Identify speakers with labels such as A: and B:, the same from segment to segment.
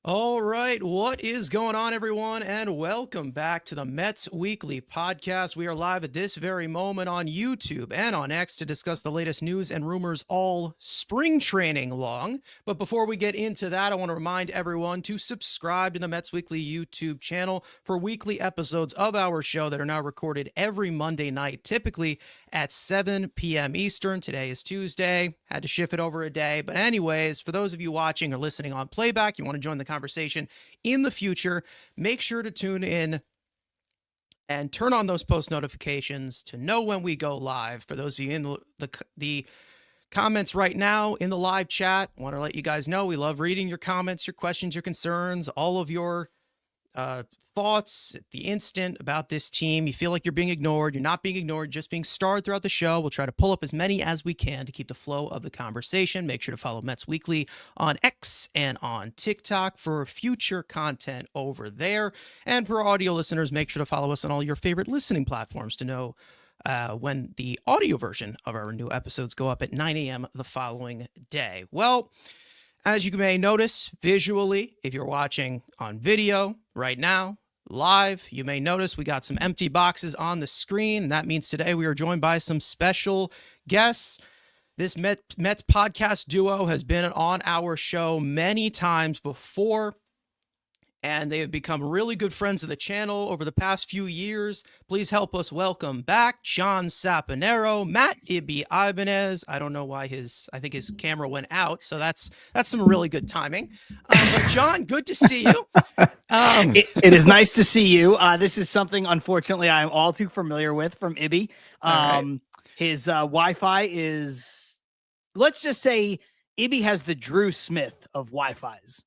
A: All right, what is going on, everyone, and welcome back to the Mets Weekly Podcast. We are live at this very moment on YouTube and on X to discuss the latest news and rumors all spring training long. But before we get into that, I want to remind everyone to subscribe to the Mets Weekly YouTube channel for weekly episodes of our show that are now recorded every Monday night, typically at 7 p.m. Eastern. Today is Tuesday. Had to shift it over a day. But anyways, for those of you watching or listening on playback, you want to join the conversation in the future, make sure to tune in and turn on those post notifications to know when we go live. For those of you in the comments right now in the live chat, I want to let you guys know we love reading your comments, your questions, your concerns, all of your thoughts at the instant about this team. You feel like you're being ignored. You're not being ignored, just being starred throughout the show. We'll try to pull up as many as we can to keep the flow of the conversation. Make sure to follow Mets Weekly on X and on TikTok for future content over there. And for audio listeners, make sure to follow us on all your favorite listening platforms to know when the audio version of our new episodes go up at 9 a.m. the following day. Well, as you may notice visually, if you're watching on video right now, live, you may notice we got some empty boxes on the screen. And that means today we are joined by some special guests. This Mets podcast duo has been on our show many times before, and they have become really good friends of the channel over the past few years. Please help us welcome back John Saponaro Matt, Ibby, Ibanez. I don't know why I think his camera went out, so that's some really good timing. But John, good to see you.
B: It is nice to see you. This is something, unfortunately, I'm all too familiar with from Ibby.
A: Right.
B: His Wi-Fi is, let's just say, Ibby has the Drew Smith of Wi-Fi's.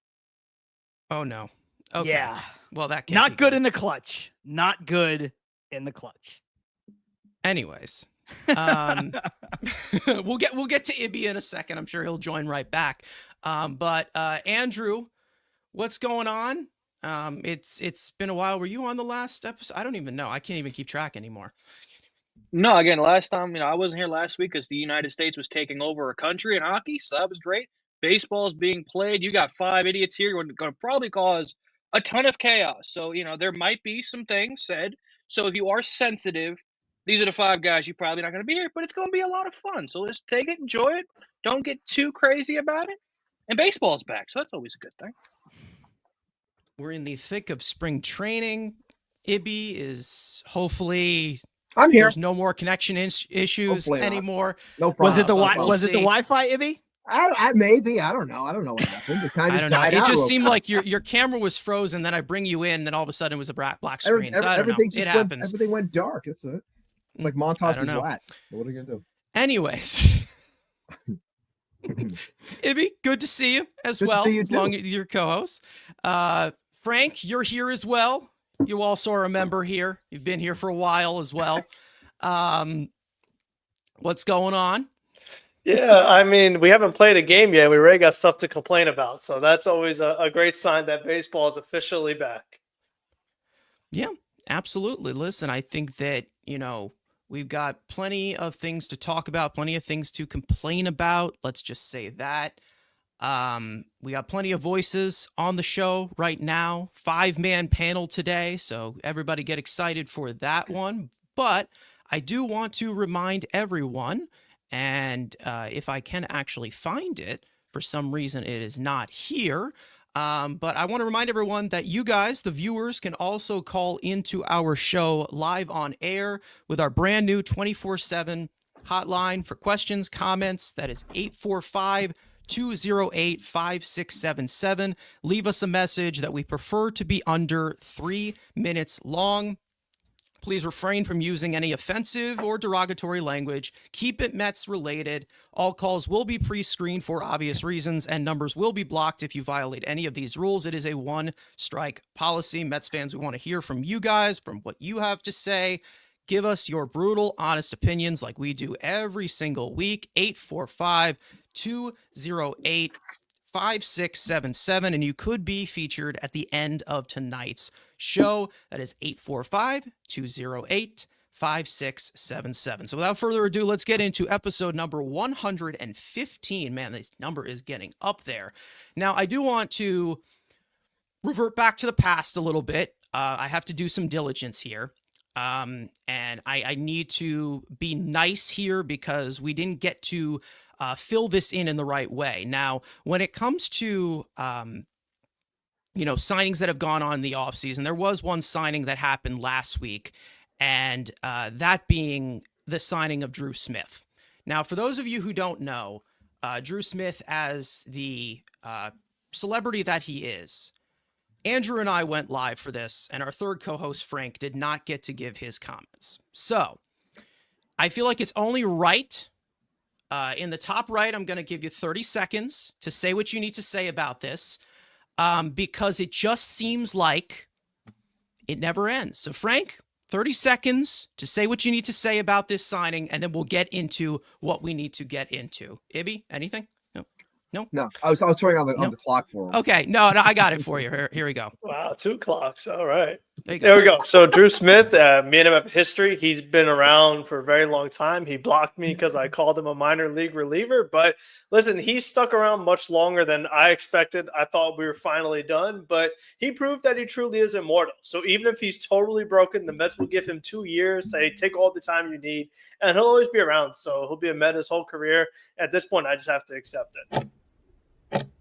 A: Oh, no. Okay.
B: Yeah.
A: Well, that can't
B: not good in the clutch. Not good in the clutch.
A: Anyways, we'll get to Ibby in a second. I'm sure he'll join right back. But Andrew, what's going on? It's been a while. Were you on the last episode? I don't even know. I can't even keep track anymore.
C: No, again, last time, I wasn't here last week because the United States was taking over a country in hockey, so that was great. Baseball is being played. You got 5 idiots here. You're going to probably cause a ton of chaos. So, there might be some things said. So if you are sensitive, these are the 5 guys you're probably not going to be here, but it's going to be a lot of fun. So just take it, enjoy it. Don't get too crazy about it. And baseball's back, so that's always a good thing.
A: We're in the thick of spring training. Ibby is hopefully...
D: I'm here.
A: There's no more connection issues anymore.
D: No problem.
B: Was it the Wi-Fi, Ibby?
D: I maybe. I don't know. I don't know what happened. It kind of just died out.
A: It just seemed like your camera was frozen. Then I bring you in, then all of a sudden it was a black screen. So I don't know. It happens.
D: Everything went dark. That's it. It's like Montas is flat. What are you gonna do?
A: Anyways, Ibby, good to see you as well. Along with your co-host, Frank, you're here as well. You also are a member here. You've been here for a while as well. What's going on?
E: Yeah, we haven't played a game yet. We already got stuff to complain about. So that's always a great sign that baseball is officially back.
A: Yeah, absolutely. Listen, I think that, we've got plenty of things to talk about, plenty of things to complain about. Let's just say that. We got plenty of voices on the show right now. 5-man panel today, so everybody get excited for that one. But I do want to remind everyone, and if I can actually find it, for some reason it is not here, but I want to remind everyone that you guys, the viewers, can also call into our show live on air with our brand new 24/7 hotline for questions, comments. That is 845-208-5677. Leave us a message that we prefer to be under 3 minutes long. Please refrain from using any offensive or derogatory language. Keep it Mets related. All calls will be pre-screened for obvious reasons, and numbers will be blocked if you violate any of these rules. It is a one-strike policy. Mets fans, we want to hear from you guys, from what you have to say. Give us your brutal, honest opinions like we do every single week. 845-208-5677, and you could be featured at the end of tonight's show. That is 845-208-5677. So without further ado, let's get into episode number 115. Man, this number is getting up there. Now, I do want to revert back to the past a little bit. I have to do some diligence here. And I need to be nice here because we didn't get to fill this in the right way. Now, when it comes to, signings that have gone on in the offseason, there was one signing that happened last week, and that being the signing of Drew Smith. Now, for those of you who don't know, Drew Smith, as the celebrity that he is, Andrew and I went live for this, and our third co-host, Frank, did not get to give his comments. So I feel like it's only right. In the top right, I'm going to give you 30 seconds to say what you need to say about this, because it just seems like it never ends. So, Frank, 30 seconds to say what you need to say about this signing, and then we'll get into what we need to get into. Ibby, anything?
D: No, I was turning on the clock for him.
A: Okay, no, I got it for you. Here we go.
E: Wow, 2 clocks. All right.
A: There
E: we go. So Drew Smith, me and him have history. He's been around for a very long time. He blocked me because I called him a minor league reliever. But listen, he stuck around much longer than I expected. I thought we were finally done, but he proved that he truly is immortal. So even if he's totally broken, the Mets will give him 2 years, say, take all the time you need, and he'll always be around. So he'll be a Met his whole career. At this point, I just have to accept it.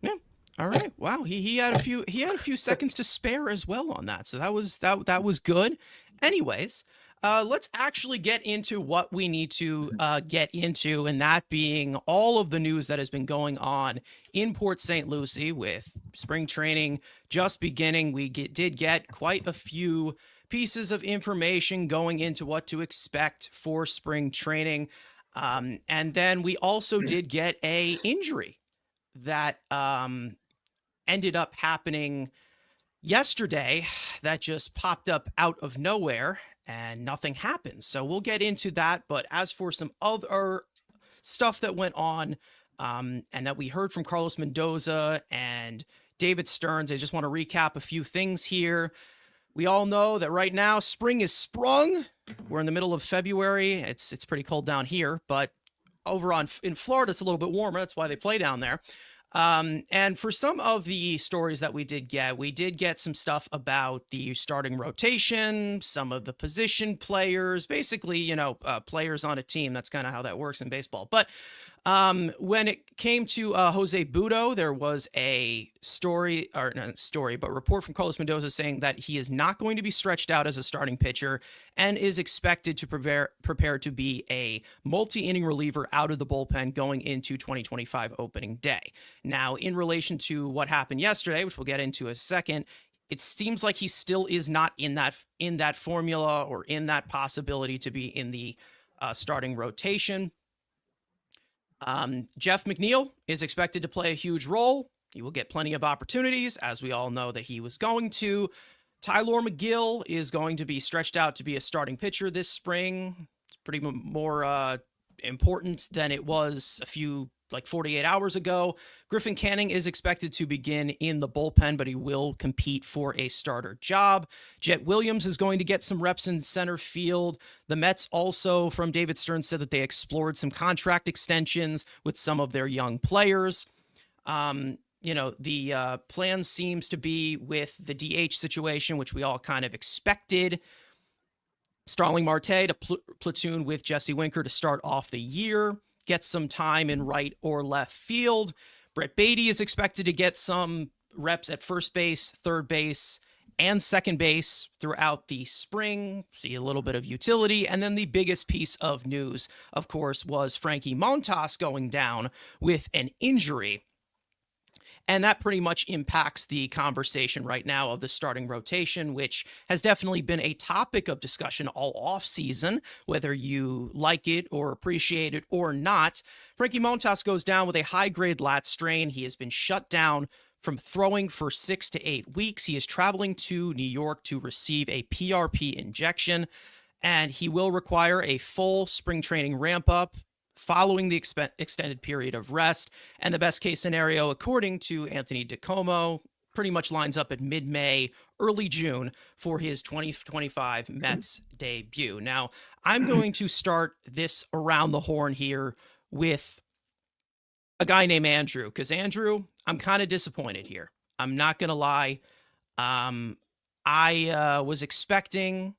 A: Yeah. All right. Wow. He had a few seconds to spare as well on that. So that was good. Anyways, let's actually get into what we need to get into, and that being all of the news that has been going on in Port St. Lucie with spring training just beginning. We did get quite a few pieces of information going into what to expect for spring training. And then we also did get a injury that ended up happening yesterday that just popped up out of nowhere and nothing happened. So we'll get into that. But as for some other stuff that went on and that we heard from Carlos Mendoza and David Stearns, I just want to recap a few things here. We all know that right now spring is sprung. We're in the middle of February. It's pretty cold down here, but over in Florida, it's a little bit warmer. That's why they play down there. And for some of the stories that we did get some stuff about the starting rotation, some of the position players, basically, players on a team. That's kind of how that works in baseball. But when it came to Jose Budo, there was a report from Carlos Mendoza saying that he is not going to be stretched out as a starting pitcher and is expected to prepare to be a multi-inning reliever out of the bullpen going into 2025 opening day. Now, in relation to what happened yesterday, which we'll get into in a second, it seems like he still is not in that formula or in that possibility to be in the starting rotation. Jeff McNeil is expected to play a huge role. He will get plenty of opportunities, as we all know that he was going to. Tyler McGill is going to be stretched out to be a starting pitcher this spring. It's pretty more important than it was 48 hours ago. Griffin Canning is expected to begin in the bullpen, but he will compete for a starter job. Jet Williams is going to get some reps in center field. The Mets also, from David Stearns, said that they explored some contract extensions with some of their young players. The plan seems to be with the DH situation, which we all kind of expected. Starling Marte to platoon with Jesse Winker to start off the year. Get some time in right or left field. Brett Beatty is expected to get some reps at first base, third base, and second base throughout the spring. See a little bit of utility. And then the biggest piece of news, of course, was Frankie Montas going down with an injury. And that pretty much impacts the conversation right now of the starting rotation, which has definitely been a topic of discussion all offseason, whether you like it or appreciate it or not. Frankie Montas goes down with a high-grade lat strain. He has been shut down from throwing for 6 to 8 weeks. He is traveling to New York to receive a PRP injection, and he will require a full spring training ramp-up following the extended period of rest. And the best case scenario, according to Anthony DiComo, pretty much lines up at mid-May, early June for his 2025 Mets debut. Now, I'm going to start this around the horn here with a guy named Andrew, because Andrew, I'm kind of disappointed here. I'm not going to lie. I was expecting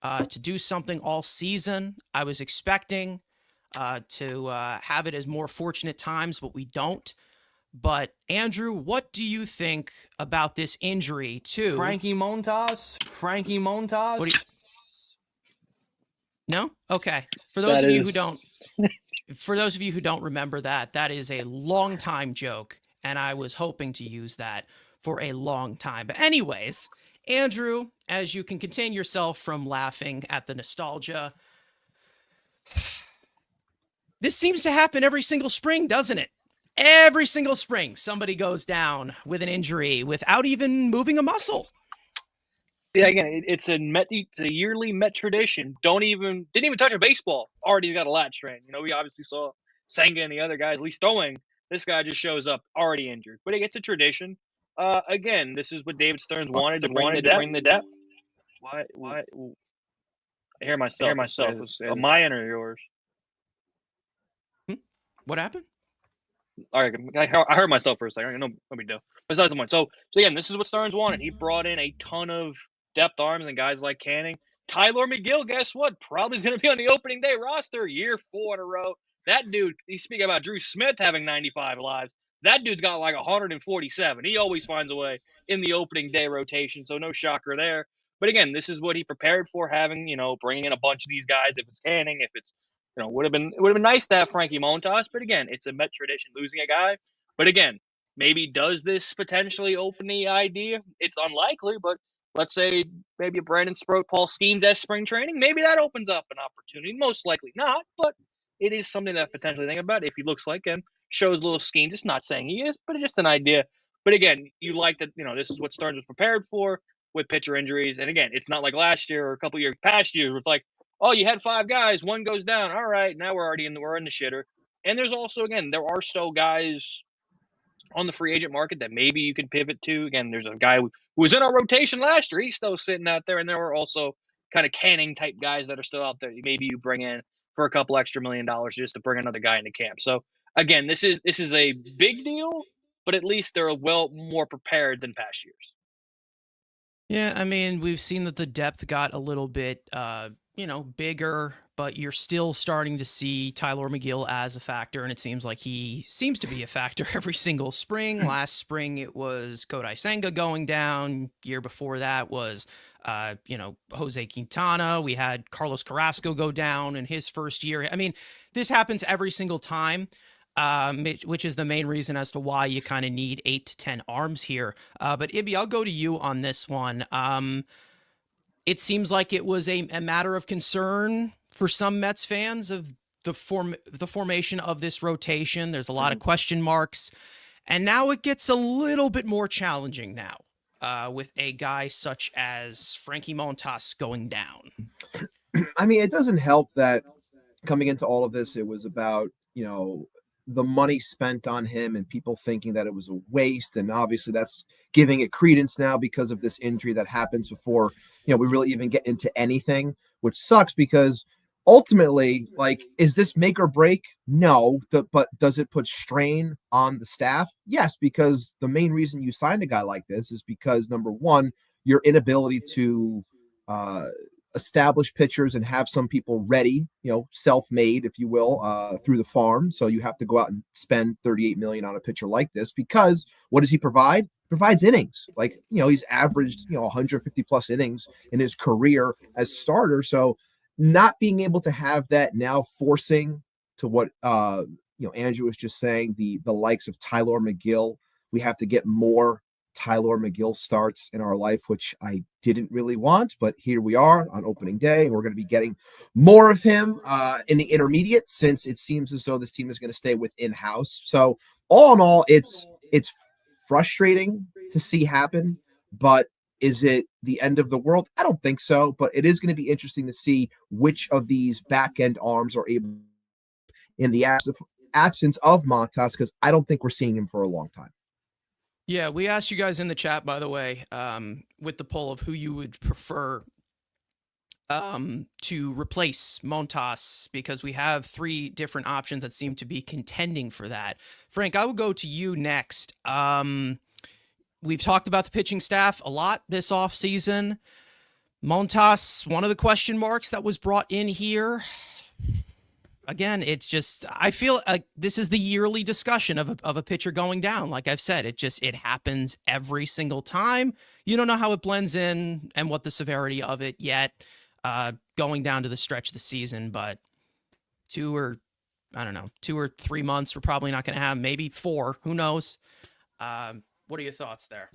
A: to do something all season. I was expecting to have it as more fortunate times, but we don't. But Andrew, what do you think about this injury to
F: Frankie Montas? Frankie Montas?
A: What do you... No? Okay. For those of you who don't remember that, that is a long time joke, and I was hoping to use that for a long time. But anyways, Andrew, as you can contain yourself from laughing at the nostalgia, this seems to happen every single spring, doesn't it? Every single spring, somebody goes down with an injury without even moving a muscle.
C: Yeah, again, it's a yearly Met tradition. Didn't even touch a baseball. Already got a lat strain. You know, we obviously saw Senga and the other guys at least throwing. This guy just shows up already injured. But it's a tradition. Again, this is what David Stearns wanted to bring the depth. Why? I hear myself. Mine or yours?
A: What happened?
C: All right, I heard myself for a second. No big deal. Besides the point. So again, this is what Stearns wanted. He brought in a ton of depth arms and guys like Canning. Tyler McGill, guess what? Probably is going to be on the opening day roster year 4 in a row. That dude, you speak about Drew Smith having 95 lives. That dude's got like 147. He always finds a way in the opening day rotation, so no shocker there. But again, this is what he prepared for, having, bringing in a bunch of these guys. If it's Canning, if it's, it would have been nice to have Frankie Montas. But again, it's a Met tradition losing a guy. But again, maybe does this potentially open the idea? It's unlikely, but let's say maybe a Brandon Sproat, Paul Skeens at spring training. Maybe that opens up an opportunity. Most likely not, but it is something that potentially think about if he looks like and shows a little Skeens. Just not saying he is, but it's just an idea. But again, you like that, this is what Stearns was prepared for with pitcher injuries. And again, it's not like last year or a couple years past years where it's like, oh, you had 5 guys, 1 goes down. All right, now we're in the shitter. And there's also, again, there are still guys on the free agent market that maybe you could pivot to. Again, there's a guy who was in our rotation last year. He's still sitting out there. And there are also kind of Canning type guys that are still out there. Maybe you bring in for a couple extra $1 million just to bring another guy into camp. So again, this is a big deal, but at least they're more prepared than past years.
A: Yeah, I mean, we've seen that the depth got a little bit, bigger, but you're still starting to see Tyler McGill as a factor, and it seems like he seems to be a factor every single spring. Last spring, it was Kodai Senga going down. Year before that was, Jose Quintana. We had Carlos Carrasco go down in his first year. I mean, this happens every single time. Which is the main reason as to why you kind of need 8 to 10 arms here. But Ibby, I'll go to you on this one. It seems like it was a matter of concern for some Mets fans of the formation of this rotation. There's a lot of question marks, and now it gets a little bit more challenging now with a guy such as Frankie Montas going down.
D: I mean, it doesn't help that coming into all of this, it was about, the money spent on him and people thinking that it was a waste. And obviously that's giving it credence now because of this injury that happens before, we really even get into anything, which sucks because ultimately, is this make or break? No. But does it put strain on the staff? Yes, because the main reason you signed a guy like this is because, number one, your inability to establish pitchers and have some people ready, self-made, if you will, through the farm. So you have to go out and spend $38 million on a pitcher like this because what does he provide? Provides innings. He's averaged, 150 plus innings in his career as starter. So not being able to have that now forcing to what, Andrew was just saying, the likes of Tyler McGill, we have to get more Tyler McGill starts in our life, which I didn't really want, but here we are on opening day. We're going to be getting more of him in the intermediate, since it seems as though this team is going to stay within house. So all in all, it's frustrating to see happen, but is it the end of the world? I don't think so, but it is going to be interesting to see which of these back end arms are able in the absence of Montas, because I don't think we're seeing him for a long time.
A: Yeah, we asked you guys in the chat, by the way, with the poll of who you would prefer to replace Montas, because we have 3 different options that seem to be contending for that. Frank, I will go to you next. we've talked about the pitching staff a lot this offseason. Montas, one of the question marks that was brought in here. Again, it's just, I feel this is the yearly discussion of a pitcher going down. Like I've said, it happens every single time. You don't know how it blends in and what the severity of it yet, going down to the stretch of the season, but 2 or 3 months, we're probably not going to have, maybe 4, who knows? What are your thoughts there?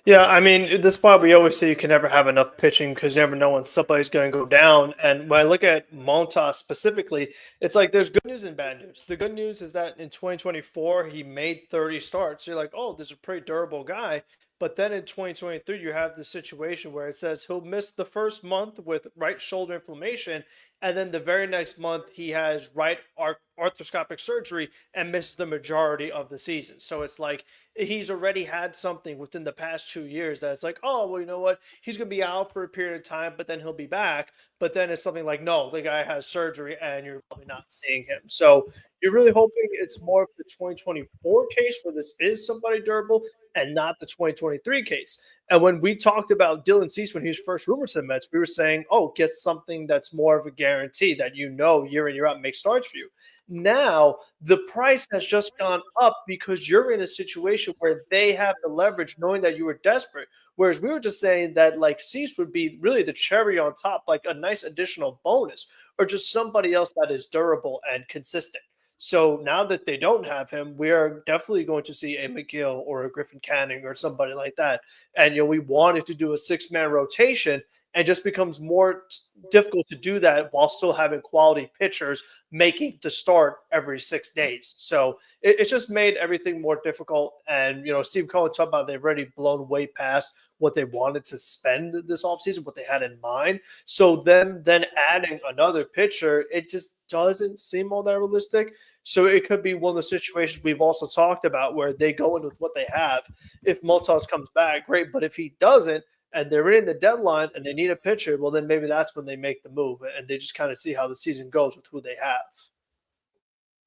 E: Yeah, I mean, this is why we always say you can never have enough pitching because you never know when somebody's going to go down. And when I look at Montas specifically, it's like there's good news and bad news. The good news is that in 2024, he made 30 starts. You're like, oh, this is a pretty durable guy. But then in 2023, you have the situation where it says he'll miss the first month with right shoulder inflammation. And then the very next month, he has right arthroscopic surgery and misses the majority of the season. So it's like he's already had something within the past 2 years that it's like, oh, well, you know what? He's going to be out for a period of time, but then he'll be back. But then it's something like, no, the guy has surgery and you're probably not seeing him. So you're really hoping it's more of the 2024 case where this is somebody durable and not the 2023 case. And when we talked about Dylan Cease when he was first rumored to the Mets, we were saying, oh, get something that's more of a guarantee that you know year in, year out makes starts for you. Now, the price has just gone up because you're in a situation where they have the leverage knowing that you were desperate. Whereas we were just saying that like Cease would be really the cherry on top, like a nice additional bonus or just somebody else that is durable and consistent. So now that they don't have him, we are definitely going to see a McGill or a Griffin Canning or somebody like that. And, we wanted to do a 6-man rotation and just becomes more difficult to do that while still having quality pitchers making the start every 6 days. So it's just made everything more difficult. And, Steve Cohen talked about they've already blown way past what they wanted to spend this offseason, what they had in mind. So then adding another pitcher, it just doesn't seem all that realistic. So it could be one of the situations we've also talked about where they go in with what they have. If Montas comes back, great. But if he doesn't, and they're in the deadline and they need a pitcher, well, then maybe that's when they make the move and they just kind of see how the season goes with who they have.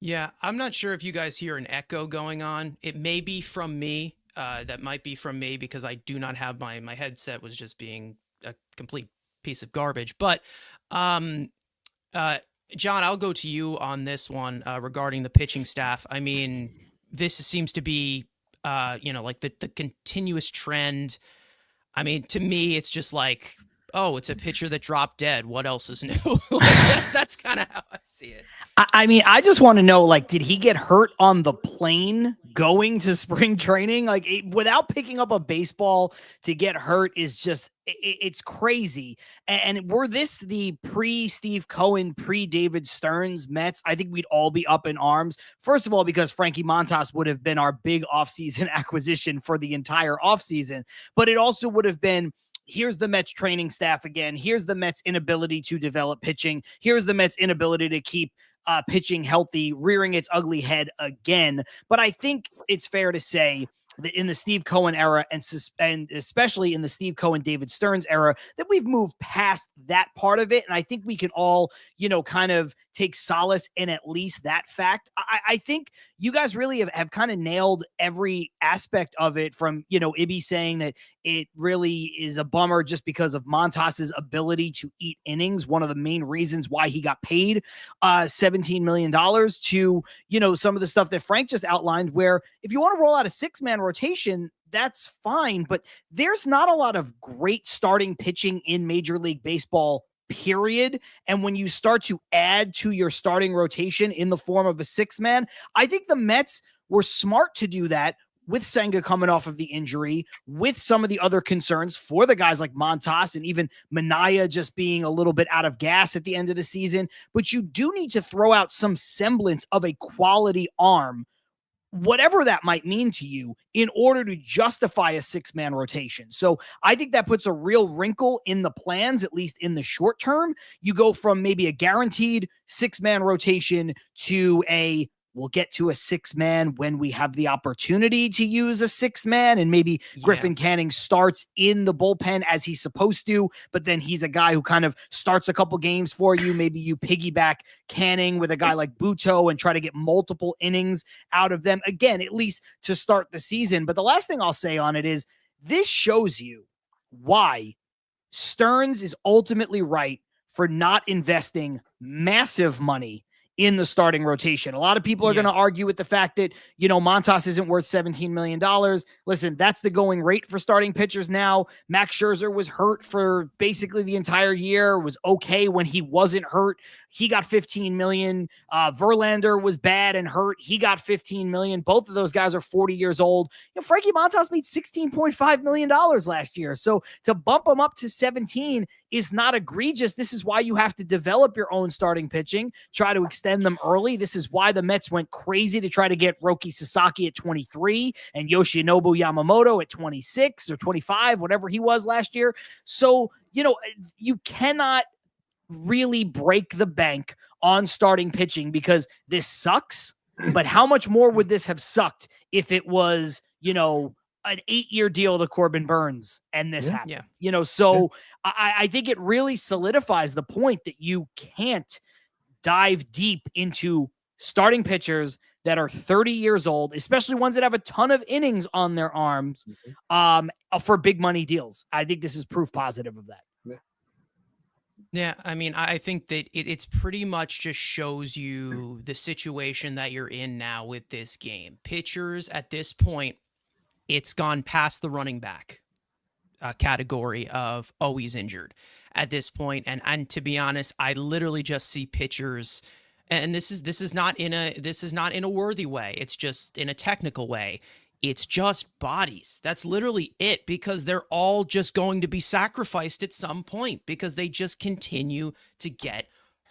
A: Yeah, I'm not sure if you guys hear an echo going on. It may be from me. That might be from me because I do not have my headset was just being a complete piece of garbage. But John, I'll go to you on this one regarding the pitching staff. I mean, this seems to be, like the continuous trend. I mean, to me, it's just like, oh, it's a pitcher that dropped dead. What else is new? That's kind of how I see it.
B: I mean, I just want to know, like, did he get hurt on the plane going to spring training? Like, without picking up a baseball to get hurt is just, it's crazy. And were this the pre-Steve Cohen, pre-David Stearns Mets, I think we'd all be up in arms. First of all, because Frankie Montas would have been our big offseason acquisition for the entire offseason. But it also would have been, here's the Mets training staff again. Here's the Mets inability to develop pitching. Here's the Mets inability to keep pitching healthy, rearing its ugly head again. But I think it's fair to say that in the Steve Cohen era and especially in the Steve Cohen, David Stearns era, that we've moved past that part of it. And I think we can all, kind of take solace in at least that fact. I think you guys really have kind of nailed every aspect of it from, Ibby saying that it really is a bummer just because of Montas's ability to eat innings. One of the main reasons why he got paid $17 million to, some of the stuff that Frank just outlined, where if you want to roll out a 6-man rotation, that's fine. But there's not a lot of great starting pitching in Major League Baseball, period. And when you start to add to your starting rotation in the form of a 6-man, I think the Mets were smart to do that with Senga coming off of the injury, with some of the other concerns for the guys like Montas and even Minaya just being a little bit out of gas at the end of the season. But you do need to throw out some semblance of a quality arm, whatever that might mean to you, in order to justify a 6-man rotation. So I think that puts a real wrinkle in the plans, at least in the short term. You go from maybe a guaranteed 6-man rotation to a we'll get to a 6-man when we have the opportunity to use a 6-man, and maybe Griffin Canning starts in the bullpen as he's supposed to, but then he's a guy who kind of starts a couple games for you. Maybe you piggyback Canning with a guy like Buto and try to get multiple innings out of them, again, at least to start the season. But the last thing I'll say on it is this shows you why Stearns is ultimately right for not investing massive money in the starting rotation. A lot of people are going to argue with the fact that, Montas isn't worth $17 million. Listen, that's the going rate for starting pitchers now. Max Scherzer was hurt for basically the entire year, was okay when he wasn't hurt. He got $15 million. Verlander was bad and hurt. He got $15 million. Both of those guys are 40 years old. Frankie Montas made $16.5 million last year. So to bump him up to 17 is not egregious. This is why you have to develop your own starting pitching, try to extend them early. This is why the Mets went crazy to try to get Roki Sasaki at 23 and Yoshinobu Yamamoto at 26 or 25, whatever he was last year. So, you cannot really break the bank on starting pitching because this sucks. But how much more would this have sucked if it was, an 8-year deal to Corbin Burns and this happened? I think it really solidifies the point that you can't dive deep into starting pitchers that are 30 years old, especially ones that have a ton of innings on their arms, for big money deals. I think this is proof positive of that.
A: Yeah, I mean, I think that it's pretty much just shows you the situation that you're in now with this game. Pitchers at this point, it's gone past the running back category of, oh, he's injured at this point. And to be honest, I literally just see pitchers, and this is not in a worthy way. It's just in a technical way. It's just bodies. That's literally it, because they're all just going to be sacrificed at some point because they just continue to get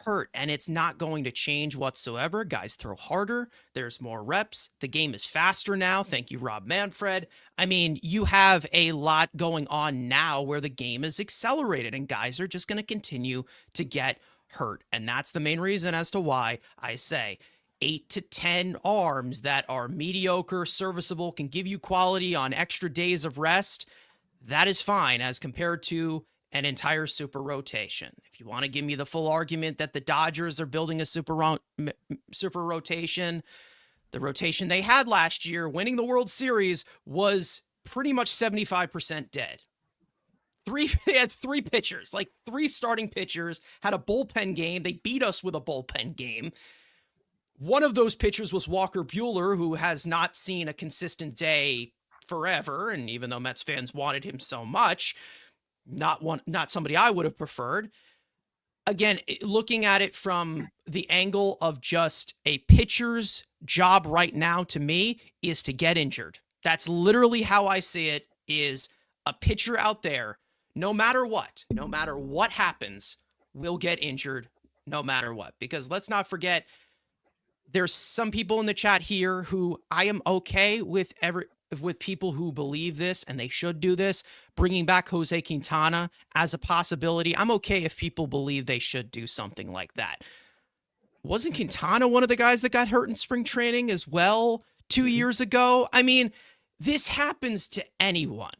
A: hurt, and it's not going to change whatsoever. Guys throw harder. There's more reps. The game is faster now. Thank you, Rob Manfred. I mean, you have a lot going on now where the game is accelerated and guys are just going to continue to get hurt. And that's the main reason as to why I say 8 to 10 arms that are mediocre, serviceable, can give you quality on extra days of rest. That is fine as compared to an entire super rotation. If you want to give me the full argument that the Dodgers are building a super rotation, the rotation they had last year, winning the World Series, was pretty much 75% dead. They had 3 pitchers, like 3 starting pitchers, had a bullpen game. They beat us with a bullpen game. One of those pitchers was Walker Buehler, who has not seen a consistent day forever. And even though Mets fans wanted him so much, not somebody I would have preferred. Again, looking at it from the angle of just a pitcher's job right now, to me, is to get injured. That's literally how I see it, is a pitcher out there, no matter what happens, will get injured no matter what. Because let's not forget, there's some people in the chat here who I am okay with people who believe this, and they should do this, bringing back Jose Quintana as a possibility. I'm okay if people believe they should do something like that. Wasn't Quintana one of the guys that got hurt in spring training as well 2 years ago? I mean, this happens to anyone.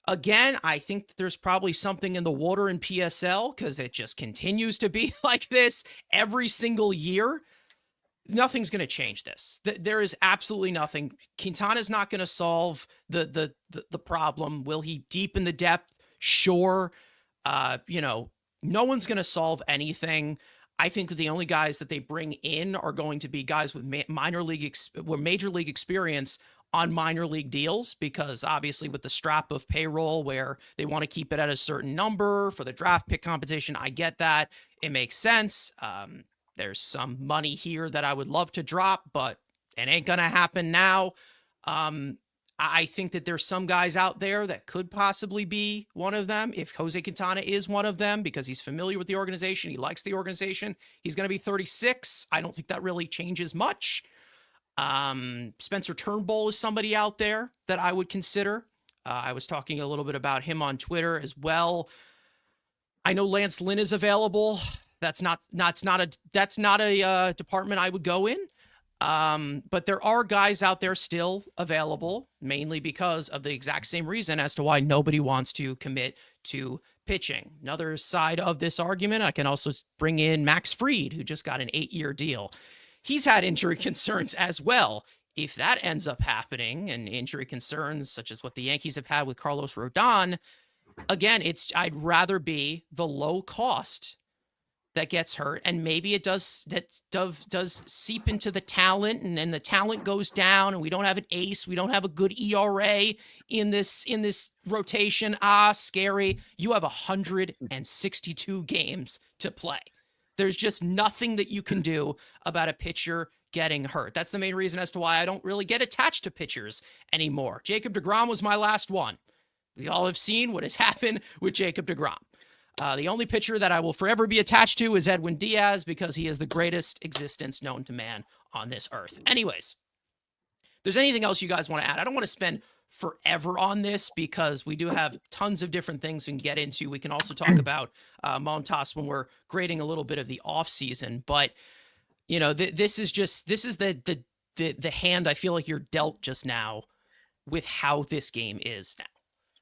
A: Again, I think that there's probably something in the water in PSL because it just continues to be like this every single year. Nothing's going to change this. There is absolutely nothing. Quintana's not going to solve the problem. Will he deepen the depth? Sure. No one's going to solve anything. I think that the only guys that they bring in are going to be guys with major league experience on minor league deals, because obviously with the strap of payroll where they want to keep it at a certain number for the draft pick competition, I get that. It makes sense. There's some money here that I would love to drop, but it ain't going to happen now. I think that there's some guys out there that could possibly be one of them. If Jose Quintana is one of them, because he's familiar with the organization, he likes the organization, he's going to be 36. I don't think that really changes much. Spencer Turnbull is somebody out there that I would consider. I was talking a little bit about him on Twitter as well. I know Lance Lynn is available. That's not a department I would go in. But there are guys out there still available, mainly because of the exact same reason as to why nobody wants to commit to pitching. Another side of this argument, I can also bring in Max Fried, who just got an 8-year deal. He's had injury concerns as well. If that ends up happening, and injury concerns such as what the Yankees have had with Carlos Rodon, again, I'd rather be the low cost that gets hurt, and maybe it does seep into the talent, and then the talent goes down, and we don't have an ace, we don't have a good ERA in this rotation. Scary. You have 162 games to play. There's just nothing that you can do about a pitcher getting hurt. That's the main reason as to why I don't really get attached to pitchers anymore. Jacob deGrom was my last one. We all have seen what has happened with Jacob deGrom. The only pitcher that I will forever be attached to is Edwin Diaz, because he is the greatest existence known to man on this earth. Anyways, if there's anything else you guys want to add? I don't want to spend forever on this because we do have tons of different things we can get into. We can also talk about Montas when we're grading a little bit of the offseason. But, this is the hand I feel like you're dealt just now with how this game is now.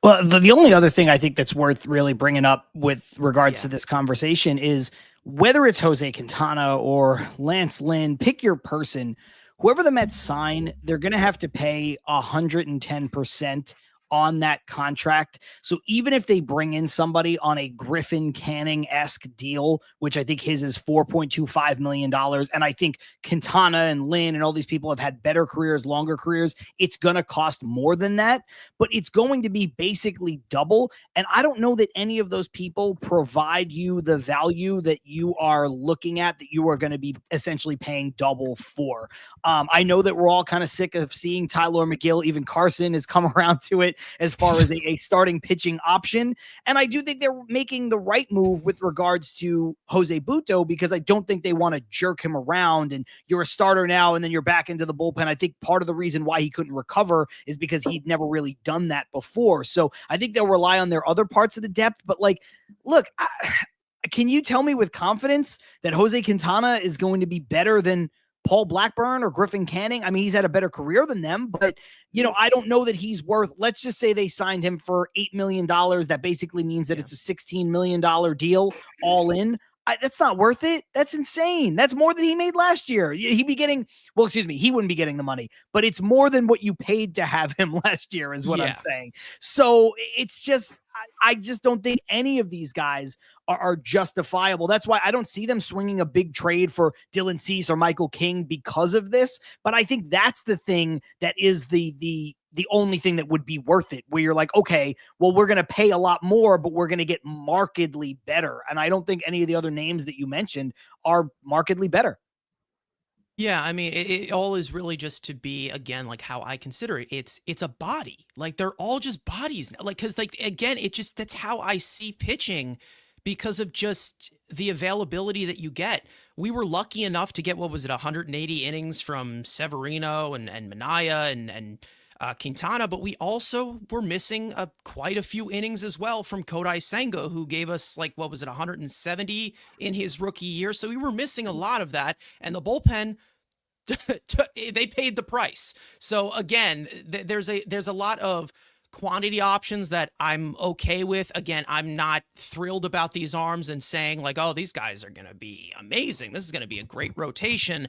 B: Well, the only other thing I think that's worth really bringing up with regards to this conversation is whether it's Jose Quintana or Lance Lynn, pick your person. Whoever the Mets sign, they're going to have to pay 110% on that contract. So even if they bring in somebody on a Griffin Canning-esque deal, which I think his is $4.25 million, and I think Quintana and Lynn and all these people have had better careers, longer careers, it's going to cost more than that, but it's going to be basically double. And I don't know that any of those people provide you the value that you are looking at, that you are going to be essentially paying double for. I know that we're all kind of sick of seeing Tyler McGill. Even Carson has come around to it as far as a starting pitching option. And I do think they're making the right move with regards to Jose Butto, because I don't think they want to jerk him around and you're a starter now and then you're back into the bullpen. I think part of the reason why he couldn't recover is because he'd never really done that before. So I think they'll rely on their other parts of the depth. But look, can you tell me with confidence that Jose Quintana is going to be better than Paul Blackburn or Griffin Canning? I mean, he's had a better career than them, but I don't know that he's worth, let's just say they signed him for $8 million. That basically means that it's a $16 million deal all in. That's not worth it. That's insane. That's more than he made last year. He wouldn't be getting the money, but it's more than what you paid to have him last year is what I'm saying. So it's just, I just don't think any of these guys are justifiable. That's why I don't see them swinging a big trade for Dylan Cease or Michael King because of this. But I think that's the thing that is the only thing that would be worth it, where you're like, okay, well, we're going to pay a lot more, but we're going to get markedly better. And I don't think any of the other names that you mentioned are markedly better.
A: Yeah, I mean, it all is really just to be, again, like how I consider it. It's a body. Like, they're all just bodies. Like, because, like, again, that's how I see pitching because of just the availability that you get. We were lucky enough to get, 180 innings from Severino and Minaya and Quintana, but we also were missing quite a few innings as well from Kodai Senga, who gave us 170 in his rookie year. So we were missing a lot of that, and the bullpen, they paid the price. So again, there's a lot of quantity options that I'm okay with. Again, I'm not thrilled about these arms and saying oh, these guys are going to be amazing. This is going to be a great rotation.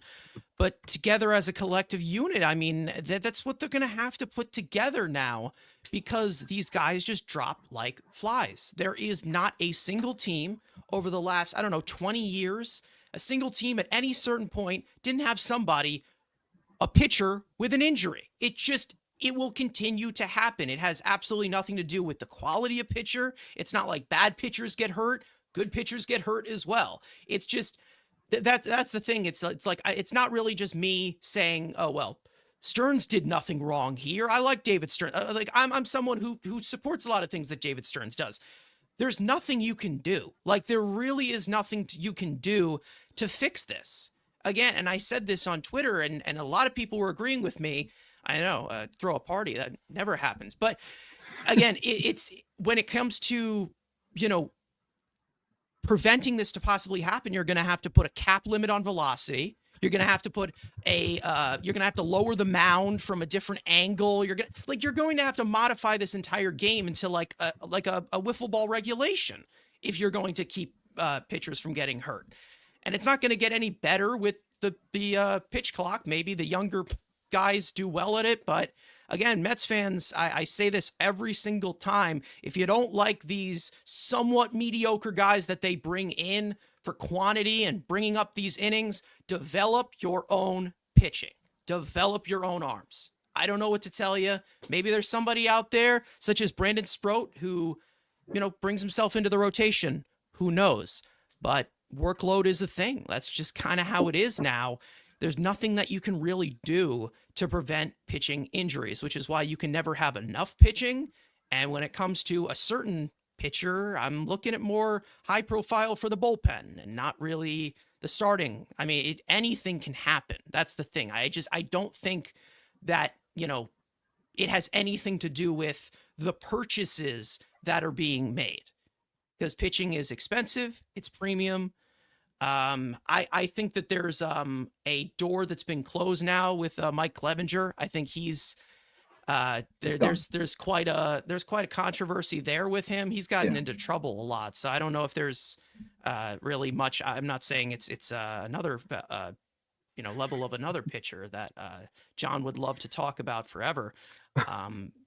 A: But together as a collective unit, I mean, that's what they're going to have to put together now, because these guys just drop like flies. There is not a single team over the last, 20 years, a single team at any certain point didn't have somebody, a pitcher with an injury. It will continue to happen. It has absolutely nothing to do with the quality of pitcher. It's not like bad pitchers get hurt. Good pitchers get hurt as well. It's just that's the thing. It's like it's not really just me saying, oh, well, Stearns did nothing wrong here. I like David Stearns. I'm someone who supports a lot of things that David Stearns does. There's nothing you can do. There really is nothing you can do to fix this. Again, and I said this on Twitter, and a lot of people were agreeing with me. I know, throw a party, that never happens. But again, it's when it comes to, preventing this to possibly happen, you're going to have to put a cap limit on velocity. You're going to have to put you're going to have to lower the mound from a different angle. You're going to have to modify this entire game into like a wiffle ball regulation if you're going to keep pitchers from getting hurt. And it's not going to get any better with the pitch clock. Maybe the younger guys do well at it, but again, Mets fans, I say this every single time. If you don't like these somewhat mediocre guys that they bring in for quantity and bringing up these innings, develop your own pitching. Develop your own arms. I don't know what to tell you. Maybe there's somebody out there, such as Brandon Sproat, who, brings himself into the rotation. Who knows? But workload is a thing. That's just kind of how it is now. There's nothing that you can really do to prevent pitching injuries, which is why you can never have enough pitching. And when it comes to a certain pitcher, I'm looking at more high profile for the bullpen and not really the starting. I mean, anything can happen. That's the thing. I don't think that, it has anything to do with the purchases that are being made, because pitching is expensive. It's premium. I think that there's a door that's been closed now with Mike Clevenger. I think he's there's quite a controversy there with him. He's gotten into trouble a lot, so I don't know if there's really much. I'm not saying it's another level of another pitcher that John would love to talk about forever.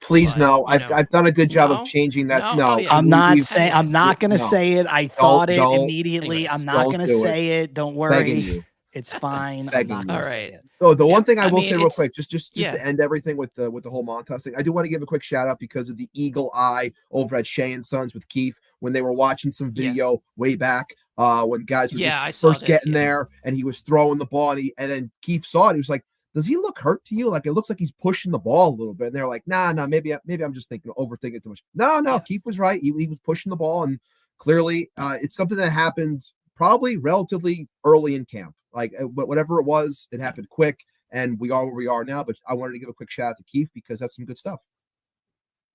D: Please,
A: but,
D: no. I've done a good job of changing that. No,
A: Oh, yeah.
B: I'm not saying. I'm not going to
D: no.
B: say it. I thought it
D: Don't.
B: immediately.
A: Anyways,
B: I'm not going to
D: don't do
B: say it. Don't
D: Begging
B: worry.
D: you.
B: It's fine. I'm
D: Begging
B: not
D: you.
B: gonna
A: All
B: say
A: right.
B: it.
D: Oh, the one thing I
A: I
D: will
A: mean,
D: say real
A: it's-
D: quick, just
A: yeah.
D: to end everything with the whole Montas thing, I do want to give a quick shout out because of the eagle eye over at Shea and Sons with Keith when they were watching some video way back when guys were
A: I
D: just
A: saw
D: first
A: this,
D: getting
A: yeah.
D: there and he was throwing the ball and then Keith saw it. He was like, "Does he look hurt to you? Like it looks like he's pushing the ball a little bit." And they're like, "Nah, maybe I'm just overthinking too much." No,
A: Yeah.
D: Keith was right. He was pushing the ball, and clearly it's something that happened probably relatively early in camp. Like whatever it was, it happened quick, and we are where we are now. But I wanted to give a quick shout out to Keith because that's some good stuff.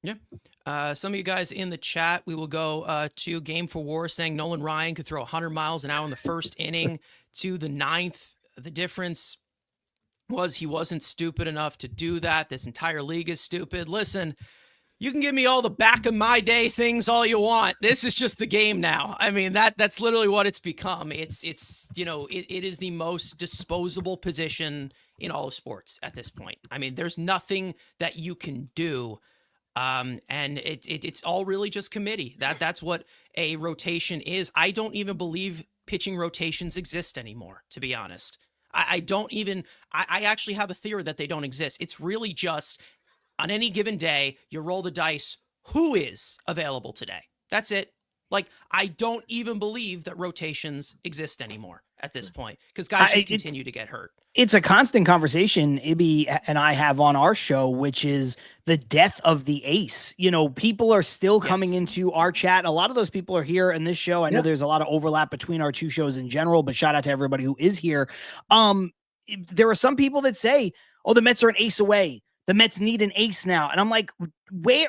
A: Yeah. Some of you guys in the chat, we will go to Game for War saying Nolan Ryan could throw 100 miles an hour in the first inning to the ninth. The difference was he wasn't stupid enough to do that. This entire league is stupid. Listen, you can give me all the back of my day things all you want. This is just the game now. I mean, that's literally what it's become. It is the most disposable position in all of sports at this point. I mean, there's nothing that you can do. And it's all really just committee. That's what a rotation is. I don't even believe pitching rotations exist anymore, to be honest. I actually have a theory that they don't exist. It's really just on any given day, you roll the dice. Who is available today? That's it. Like, I don't even believe that rotations exist anymore at this point because guys just continue to get hurt.
B: It's a constant conversation Ibby and I have on our show, which is the death of the ace. People are still coming into our chat. A lot of those people are here in this show. I know there's a lot of overlap between our two shows in general, but shout out to everybody who is here. There are some people that say, "Oh, the Mets are an ace away. The Mets need an ace now." And I'm like,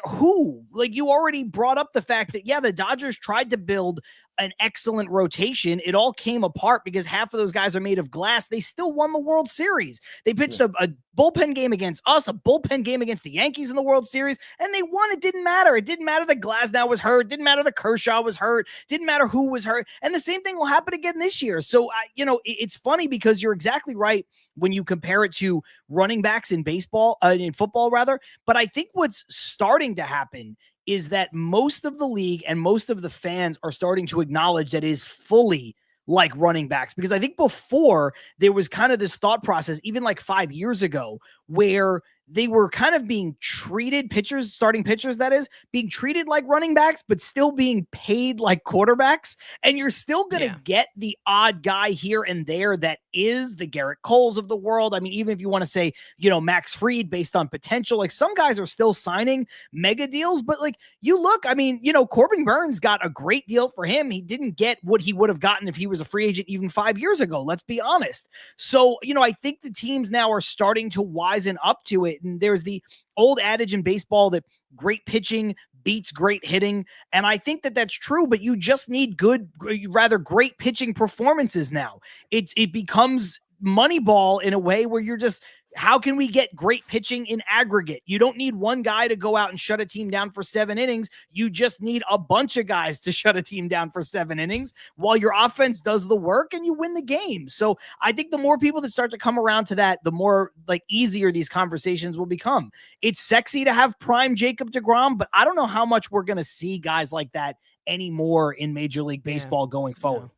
B: who? Like, you already brought up the fact that, the Dodgers tried to build an excellent rotation. It all came apart because half of those guys are made of glass. They still won the World Series. They pitched a bullpen game against us, a bullpen game against the Yankees in the World Series, and they won. It didn't matter. It didn't matter that Glasnow was hurt. It didn't matter that Kershaw was hurt. It didn't matter who was hurt. And the same thing will happen again this year. So, it's funny because you're exactly right when you compare it to running backs in in football rather. But I think what's starting to happen is that most of the league and most of the fans are starting to acknowledge that it is fully like running backs. Because I think before there was kind of this thought process, even like 5 years ago, where they were kind of being treated, starting pitchers, that is, being treated like running backs, but still being paid like quarterbacks. And you're still going to get the odd guy here and there that is the Garrett Coles of the world. I mean, even if you want to say, Max Fried based on potential, like some guys are still signing mega deals, but like you look, I mean, Corbin Burns got a great deal for him. He didn't get what he would have gotten if he was a free agent even 5 years ago. Let's be honest. So, I think the teams now are starting to wisen up to it. And there's the old adage in baseball that great pitching beats great hitting. And I think that that's true, but you just need great pitching performances now. It becomes Moneyball in a way where you're just, how can we get great pitching in aggregate? You don't need one guy to go out and shut a team down for 7 innings. You just need a bunch of guys to shut a team down for 7 innings while your offense does the work and you win the game. So I think the more people that start to come around to that, the more like easier these conversations will become. It's sexy to have prime Jacob deGrom, but I don't know how much we're going to see guys like that anymore in Major League Baseball going forward.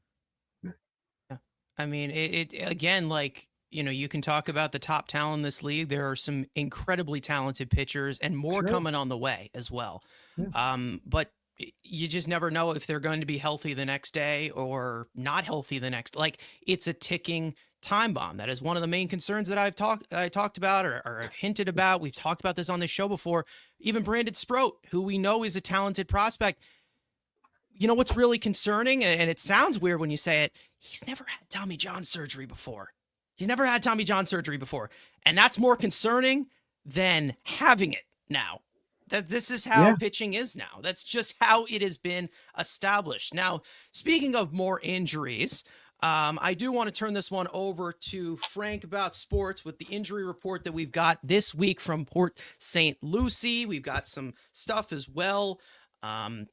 A: Yeah. I mean, it again, like, you know, you can talk about the top talent in this league. There are some incredibly talented pitchers and more coming on the way as well. Yeah. But you just never know if they're going to be healthy the next day or not healthy the next. Like, it's a ticking time bomb. That is one of the main concerns that I talked about or I've hinted about. We've talked about this on this show before. Even Brandon Sproat, who we know is a talented prospect. You know what's really concerning, and it sounds weird when you say it, he's never had Tommy John surgery before. He's never had Tommy John surgery before. And that's more concerning than having it now. That this is how pitching is now. That's just how it has been established. Now, speaking of more injuries, I do want to turn this one over to Frank about sports with the injury report that we've got this week from Port St. Lucie. We've got some stuff as well.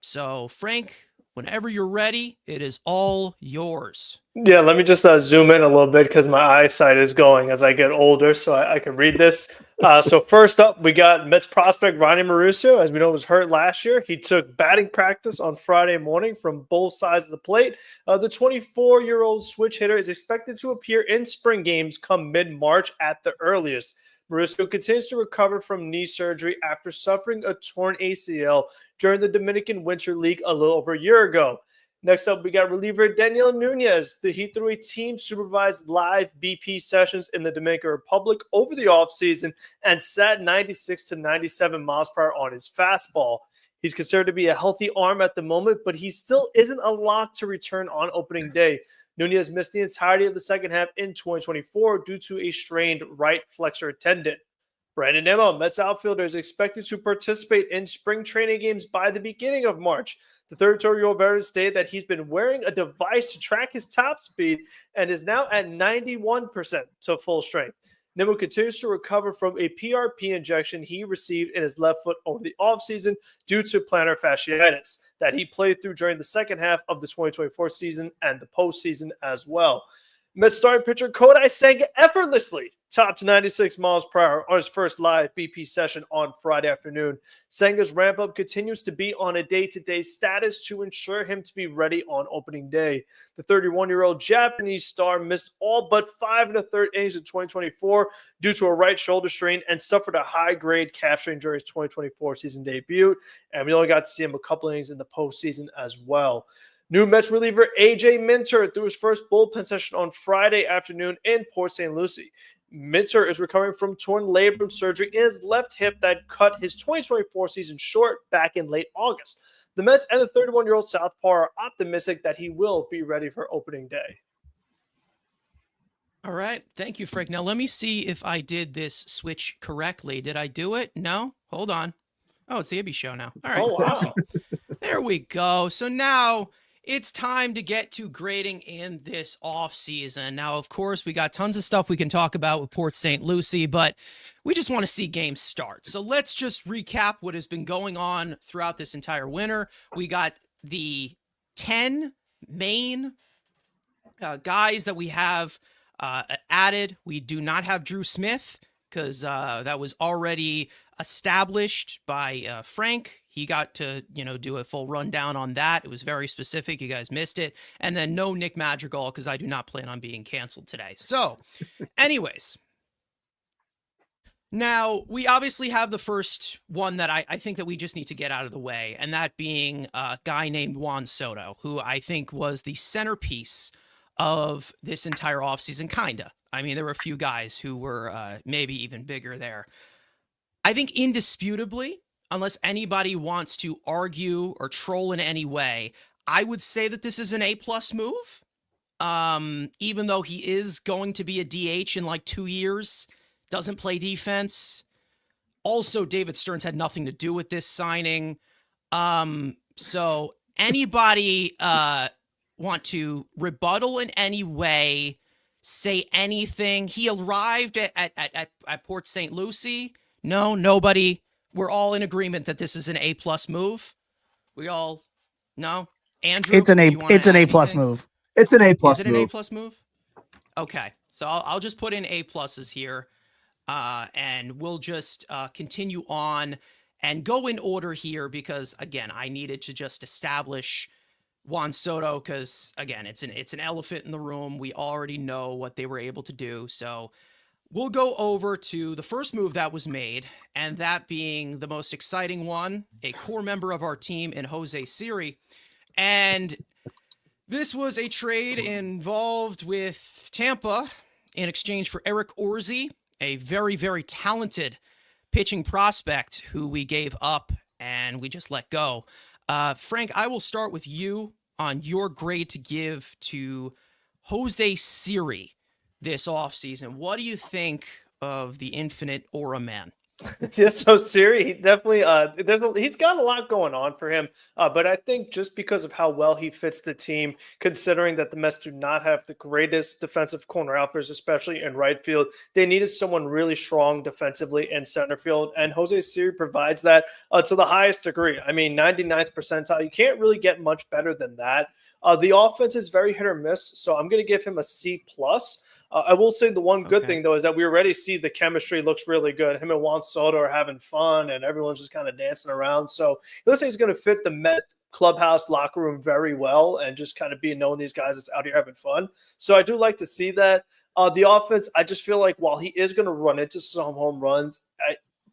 A: So Frank, whenever you're ready, it is all yours.
E: Yeah, let me just zoom in a little bit because my eyesight is going as I get older, so I can read this. So first up, we got Mets prospect Ronnie Mauricio. As we know, was hurt last year. He took batting practice on Friday morning from both sides of the plate. The 24-year-old switch hitter is expected to appear in spring games come mid-March at the earliest. Mauricio continues to recover from knee surgery after suffering a torn ACL during the Dominican Winter League a little over a year ago. Next up, we got reliever Daniel Nunez. He threw a team-supervised live BP sessions in the Dominican Republic over the offseason and sat 96 to 97 miles per hour on his fastball. He's considered to be a healthy arm at the moment, but he still isn't a lock to return on opening day. Nunez missed the entirety of the second half in 2024 due to a strained right flexor tendon. Brandon Nimmo, Mets outfielder, is expected to participate in spring training games by the beginning of March. The 32-year-old veteran stated that he's been wearing a device to track his top speed and is now at 91% to full strength. Nimmo continues to recover from a PRP injection he received in his left foot over the offseason due to plantar fasciitis that he played through during the second half of the 2024 season and the postseason as well. Mets starting pitcher Kodai Senga effortlessly topped 96 miles per hour on his first live BP session on Friday afternoon. Senga's ramp-up continues to be on a day-to-day status to ensure him to be ready on opening day. The 31-year-old Japanese star missed all but 5 1/3 innings in 2024 due to a right shoulder strain and suffered a high-grade calf strain during his 2024 season debut, and we only got to see him a couple innings in the postseason as well. New Mets reliever A.J. Minter threw his first bullpen session on Friday afternoon in Port St. Lucie. Minter is recovering from torn labrum surgery in his left hip that cut his 2024 season short back in late August. The Mets and the 31-year-old southpaw are optimistic that he will be ready for opening day.
A: All right. Thank you, Frank. Now, let me see if I did this switch correctly. Did I do it? No? Hold on. Oh, it's the Ibby show now. All right.
E: Oh, wow.
A: Awesome. There we go. So now it's time to get to grading in this off season. Now, of course, we got tons of stuff we can talk about with Port St. Lucie, but we just want to see games start. So let's just recap what has been going on throughout this entire winter. We got the 10 main guys that we have added. We do not have Drew Smith because that was already established by Frank. He got to, do a full rundown on that. It was very specific. You guys missed it. And then no Nick Madrigal because I do not plan on being canceled today. So anyways, now we obviously have the first one that I think that we just need to get out of the way. And that being a guy named Juan Soto, who I think was the centerpiece of this entire offseason, kinda. I mean, there were a few guys who were maybe even bigger there. I think indisputably, unless anybody wants to argue or troll in any way, I would say that this is an A+ move. Even though he is going to be a DH in like 2 years, doesn't play defense. Also, David Stearns had nothing to do with this signing. So anybody want to rebuttal in any way, say anything. He arrived at Port St. Lucie. No, nobody. We're all in agreement that this is an A+ move. We all no. Andrew,
B: It's an A.
A: do you wanna
B: It's an
A: add
B: A+ plus
A: anything?
B: move.
D: It's an A
A: Is
D: plus
A: it an
D: move.
A: A+ move? Okay, so I'll just put in A pluses here, and we'll just continue on and go in order here because again, I needed to just establish Juan Soto because again, it's an elephant in the room. We already know what they were able to do, so we'll go over to the first move that was made, and that being the most exciting one, a core member of our team in Jose Siri, and this was a trade involved with Tampa in exchange for Eric Orzi, a very, very talented pitching prospect who we gave up and we just let go. Frank, I will start with you on your grade to give to Jose Siri this offseason. What do you think of the infinite aura man?
E: Yeah, so Siri, he definitely he's got a lot going on for him. But I think just because of how well he fits the team, considering that the Mets do not have the greatest defensive corner outfielders, especially in right field, they needed someone really strong defensively in center field, and Jose Siri provides that to the highest degree. I mean, 99th percentile. You can't really get much better than that. The offense is very hit or miss, so I'm going to give him a C plus. I will say the one good thing, though, is that we already see the chemistry looks really good. Him and Juan Soto are having fun, and everyone's just kind of dancing around. So it looks like he's going to fit the Met clubhouse locker room very well and just kind of be knowing these guys that's out here having fun. So I do like to see that. The offense, I just feel like while he is going to run into some home runs,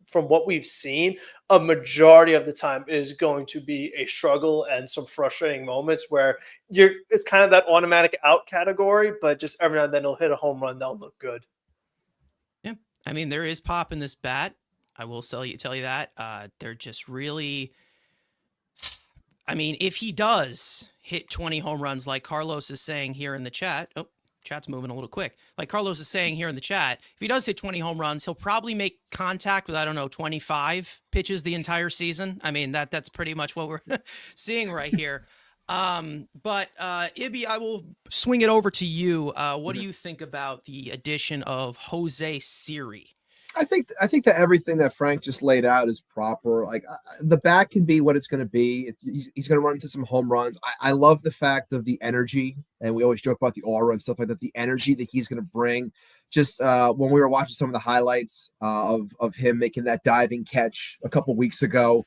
E: from what we've seen, a majority of the time is going to be a struggle and some frustrating moments where it's kind of that automatic out category, but just every now and then he'll hit a home run that'll look good.
A: Yeah, I mean there is pop in this bat. I will tell you that. They're just really. I mean, if he does hit 20 home runs, like Carlos is saying here in the chat. Oh, chat's moving a little quick. Like Carlos is saying here in the chat, if he does hit 20 home runs, he'll probably make contact with, 25 pitches the entire season. I mean, that's pretty much what we're seeing right here. But Ibby, I will swing it over to you. What do you think about the addition of Jose Siri?
D: I think that everything that Frank just laid out is proper. Like the bat can be what it's going to be. He's going to run into some home runs. I love the fact of the energy, and we always joke about the aura and stuff like that. The energy that he's going to bring. Just when we were watching some of the highlights of him making that diving catch a couple weeks ago,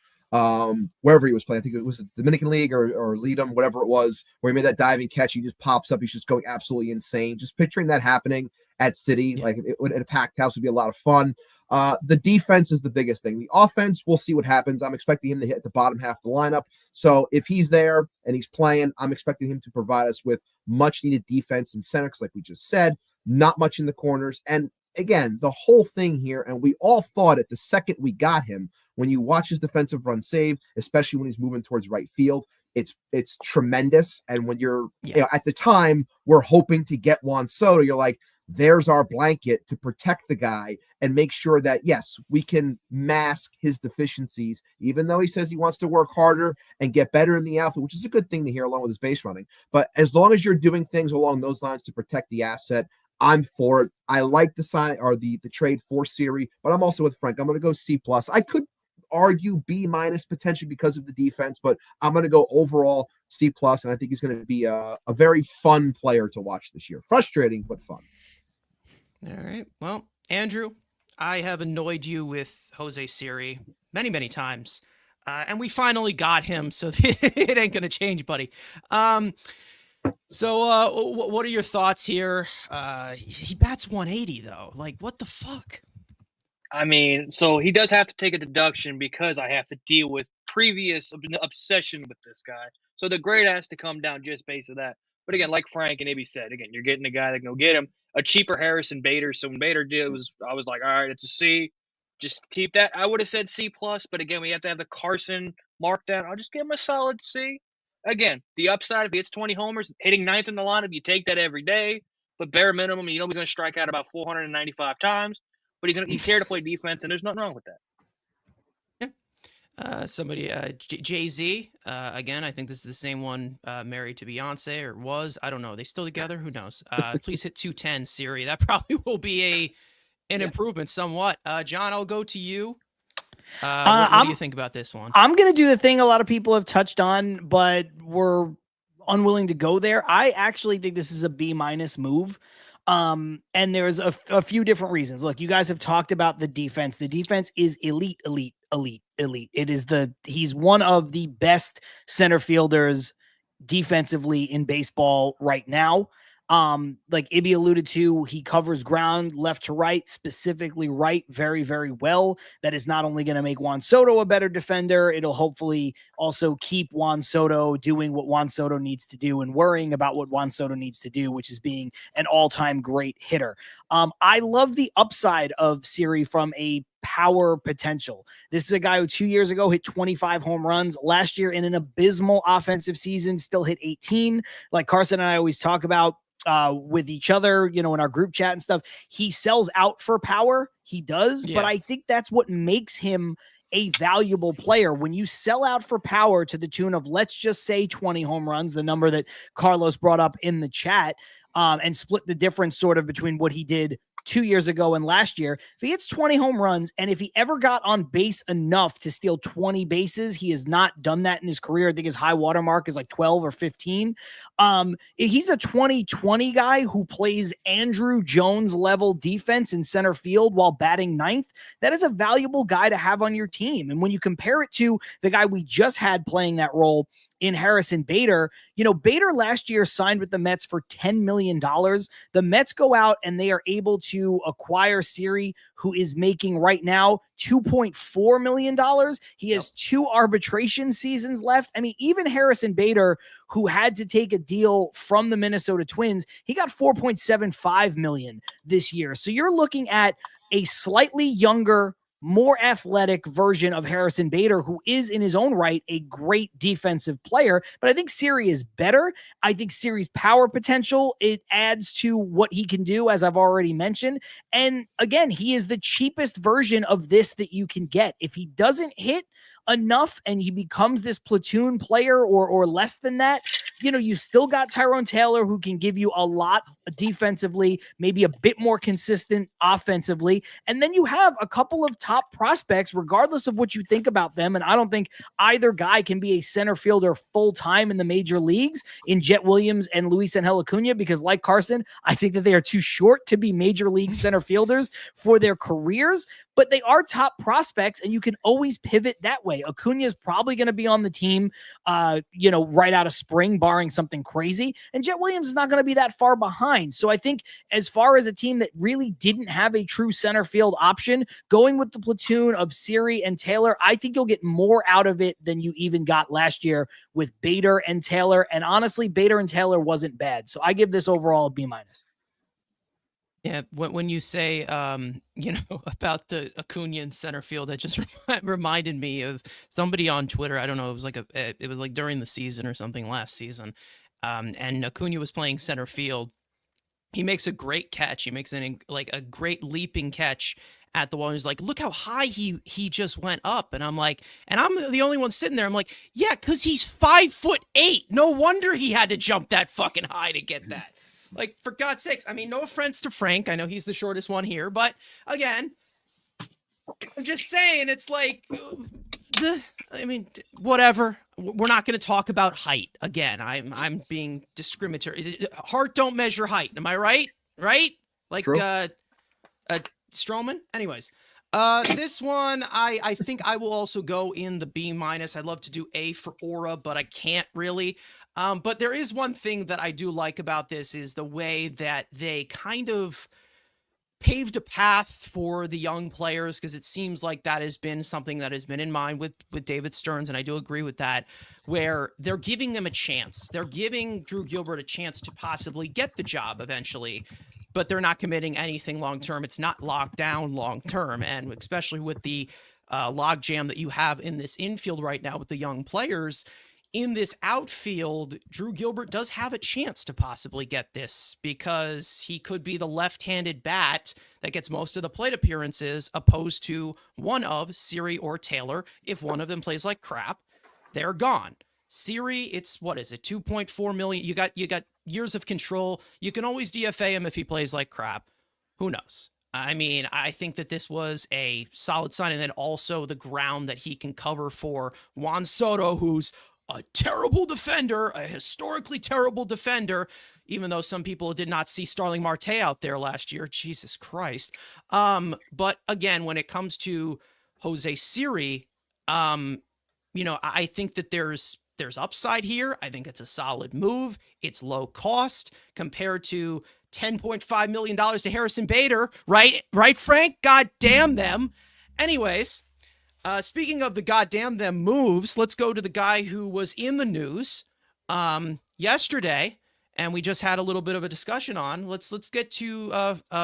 D: wherever he was playing, I think it was the Dominican League or Leadham, whatever it was, where he made that diving catch. He just pops up. He's just going absolutely insane. Just picturing that happening at City, like at a packed house would be a lot of fun. The defense is the biggest thing. The offense, we'll see what happens. I'm expecting him to hit the bottom half of the lineup. So if he's there and he's playing, I'm expecting him to provide us with much needed defense in center, because like we just said, not much in the corners. And again, the whole thing here, and we all thought it the second we got him, when you watch his defensive run save, especially when he's moving towards right field, it's tremendous. And when you're at the time, we're hoping to get Juan Soto, you're like, there's our blanket to protect the guy and make sure that, yes, we can mask his deficiencies, even though he says he wants to work harder and get better in the outfield, which is a good thing to hear along with his base running. But as long as you're doing things along those lines to protect the asset, I'm for it. I like the sign or the trade for Siri, but I'm also with Frank. I'm going to go C+. I could argue B- potentially because of the defense, but I'm going to go overall C+, and I think he's going to be a very fun player to watch this year. Frustrating, but fun.
A: All right. Well, Andrew, I have annoyed you with Jose Siri many, many times. And we finally got him, so it ain't going to change, buddy. So what are your thoughts here? He bats 180, though. Like, what the fuck?
C: I mean, so he does have to take a deduction because I have to deal with previous obsession with this guy. So the grade has to come down just based on that. But again, like Frank and Ibby said, again, you're getting a guy that can go get him. A cheaper Harrison Bader. So when Bader did, I was like, all right, it's a C. Just keep that. I would have said C+, but again, we have to have the Carson markdown. I'll just give him a solid C. Again, the upside, if he hits 20 homers, hitting ninth in the lineup, you take that every day. But bare minimum, he's going to strike out about 495 times. But he's here to play defense, and there's nothing wrong with that.
A: Jay-Z, again, I think this is the same one married to Beyonce or was. I don't know. Are they still together? Who knows? Please hit 210, Siri. That probably will be an improvement somewhat. John, I'll go to you. What do you think about this one?
B: I'm going to do the thing a lot of people have touched on, but were unwilling to go there. I actually think this is a B- move. And there's a few different reasons. Look, you guys have talked about the defense. The defense is elite. He's one of the best center fielders defensively in baseball right now. Like Ibby alluded to, he covers ground left to right, specifically right, very, very well. That is not only going to make Juan Soto a better defender, it'll hopefully also keep Juan Soto doing what Juan Soto needs to do and worrying about what Juan Soto needs to do, which is being an all-time great hitter. I love the upside of Siri from a power potential. This is a guy who 2 years ago hit 25 home runs. Last year in an abysmal offensive season, still hit 18. Like Carson and I always talk about with each other, in our group chat and stuff, he sells out for power. He does, but I think that's what makes him a valuable player. When you sell out for power to the tune of, let's just say 20 home runs, the number that Carlos brought up in the chat, and split the difference sort of between what he did 2 years ago and last year. If he hits 20 home runs, and if he ever got on base enough to steal 20 bases, he has not done that in his career. I think his high water mark is like 12 or 15. He's a 2020 guy who plays Andrew Jones level defense in center field while batting ninth. That is a valuable guy to have on your team. And when you compare it to the guy we just had playing that role in Harrison Bader, Bader last year signed with the Mets for $10 million. The Mets go out and they are able to acquire Siri, who is making right now $2.4 million. He has 2 arbitration seasons left. I mean, even Harrison Bader, who had to take a deal from the Minnesota Twins, he got $4.75 million this year. So you're looking at a slightly younger, more athletic version of Harrison Bader, who is in his own right a great defensive player. But I think Siri is better. I think Siri's power potential, it adds to what he can do, as I've already mentioned. And again, he is the cheapest version of this that you can get. If he doesn't hit enough and he becomes this platoon player or less than that, you still got Tyrone Taylor, who can give you a lot defensively, maybe a bit more consistent offensively. And then you have a couple of top prospects, regardless of what you think about them. And I don't think either guy can be a center fielder full-time in the major leagues in Jet Williams and Luis Angel Acuna, because like Carson, I think that they are too short to be major league center fielders for their careers. But they are top prospects, and you can always pivot that way. Acuna is probably going to be on the team, right out of spring, barring something crazy. And Jet Williams is not going to be that far behind. So I think as far as a team that really didn't have a true center field option, going with the platoon of Siri and Taylor, I think you'll get more out of it than you even got last year with Bader and Taylor. And honestly, Bader and Taylor wasn't bad. So I give this overall a B-.
A: Yeah, when you say, about the Acuna in center field, that just reminded me of somebody on Twitter. I don't know, it was like during the season or something last season, and Acuna was playing center field. He makes a great catch. He makes a great leaping catch at the wall. He's like, look how high he just went up. And I'm like, and I'm the only one sitting there. I'm like, yeah, because he's 5'8". No wonder he had to jump that fucking high to get that. Like, for God's sakes, I mean, no offense to Frank. I know he's the shortest one here, but again, I'm just saying, it's like, whatever. We're not going to talk about height again. I'm being discriminatory. Heart don't measure height. Am I right? Right? Like, Stroman? Anyways, this one, I think I will also go in the B-. I'd love to do A for aura, but I can't really. But there is one thing that I do like about this is the way that they kind of paved a path for the young players, because it seems like that has been something that has been in mind with David Stearns, and I do agree with that, where they're giving them a chance. They're giving Drew Gilbert a chance to possibly get the job eventually, but they're not committing anything long-term. It's not locked down long-term, and especially with the logjam that you have in this infield right now with the young players, in this outfield, Drew Gilbert does have a chance to possibly get this because he could be the left-handed bat that gets most of the plate appearances opposed to one of Siri or Taylor. If one of them plays like crap, they're gone. Siri, it's what is it, 2.4 million? You got years of control. You can always DFA him if he plays like crap. Who knows? I mean, I think that this was a solid sign, and then also the ground that he can cover for Juan Soto, who's a terrible defender, a historically terrible defender, even though some people did not see Starling Marte out there last year. Jesus Christ. But again, when it comes to Jose Siri, I think that there's upside here. I think it's a solid move. It's low cost compared to $10.5 million to Harrison Bader, right? Right, Frank? God damn them. Anyways, speaking of the goddamn them moves, let's go to the guy who was in the news yesterday, and we just had a little bit of a discussion on. Let's get to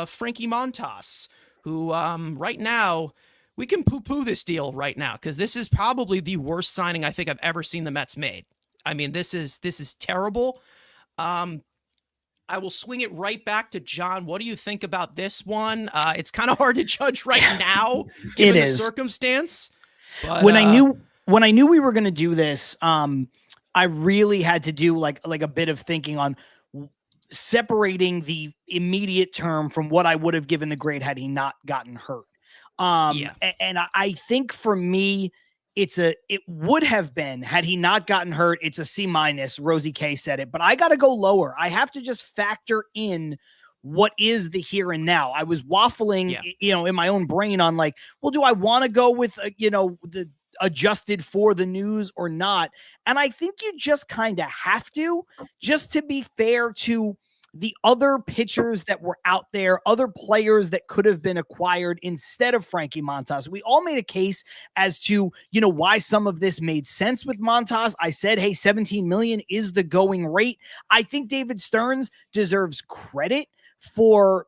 A: Frankie Montas, who right now, we can poo-poo this deal right now because this is probably the worst signing I think I've ever seen the Mets made. I mean, this is terrible. I will swing it right back to John. What do you think about this one? It's kind of hard to judge right now, given the circumstance. But,
B: when I knew we were going to do this, I really had to do like a bit of thinking on separating the immediate term from what I would have given the grade had he not gotten hurt. And I think for me, it would have been, had he not gotten hurt, it's a C-. Rosie K said it, but I got to go lower. I have to just factor in what is the here and now. I was waffling, in my own brain on like, well, do I want to go with, the adjusted for the news or not? And I think you just kind of have to, just to be fair to the other pitchers that were out there, other players that could have been acquired instead of Frankie Montas. We all made a case as to, why some of this made sense with Montas. I said, hey, 17 million is the going rate. I think David Stearns deserves credit for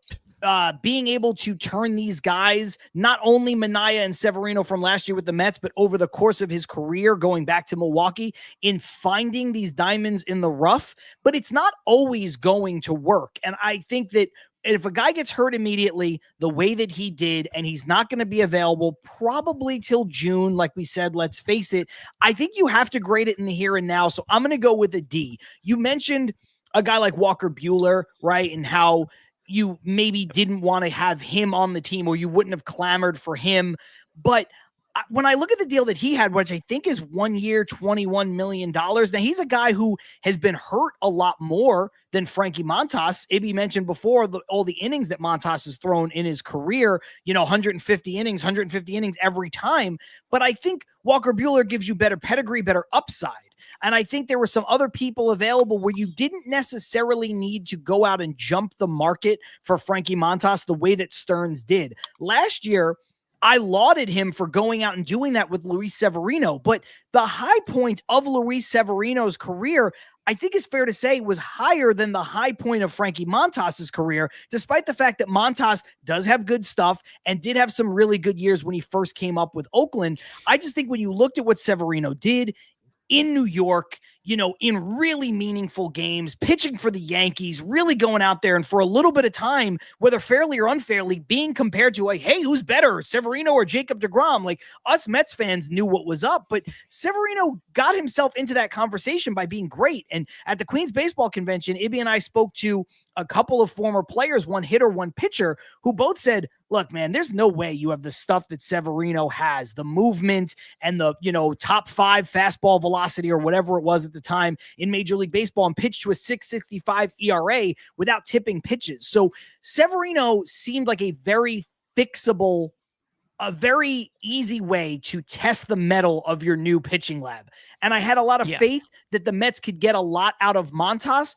B: being able to turn these guys, not only Minaya and Severino from last year with the Mets, but over the course of his career going back to Milwaukee, in finding these diamonds in the rough. But it's not always going to work. And I think that if a guy gets hurt immediately the way that he did, and he's not going to be available probably till June, like we said, let's face it, I think you have to grade it in the here and now. So I'm going to go with a D. You mentioned a guy like Walker Buehler, right? And how you maybe didn't want to have him on the team, or you wouldn't have clamored for him. But when I look at the deal that he had, which I think is 1 year, $21 million. Now he's a guy who has been hurt a lot more than Frankie Montas. Ibby mentioned before all the innings that Montas has thrown in his career, 150 innings every time. But I think Walker Buehler gives you better pedigree, better upside. And I think there were some other people available where you didn't necessarily need to go out and jump the market for Frankie Montas the way that Stearns did. Last year, I lauded him for going out and doing that with Luis Severino. But the high point of Luis Severino's career, I think is fair to say, was higher than the high point of Frankie Montas's career, despite the fact that Montas does have good stuff and did have some really good years when he first came up with Oakland. I just think when you looked at what Severino did in New York, in really meaningful games, pitching for the Yankees, really going out there and for a little bit of time, whether fairly or unfairly, being compared to hey, who's better, Severino or Jacob deGrom? Like, us Mets fans knew what was up, but Severino got himself into that conversation by being great. And at the Queens Baseball Convention, Ibby and I spoke to a couple of former players, one hitter, one pitcher, who both said, look, man, there's no way you have the stuff that Severino has, the movement and the, top 5 fastball velocity or whatever it was at the time in Major League Baseball, and pitched to a 6.65 ERA without tipping pitches. So Severino seemed like a very fixable, a very easy way to test the mettle of your new pitching lab. And I had a lot of faith that the Mets could get a lot out of Montas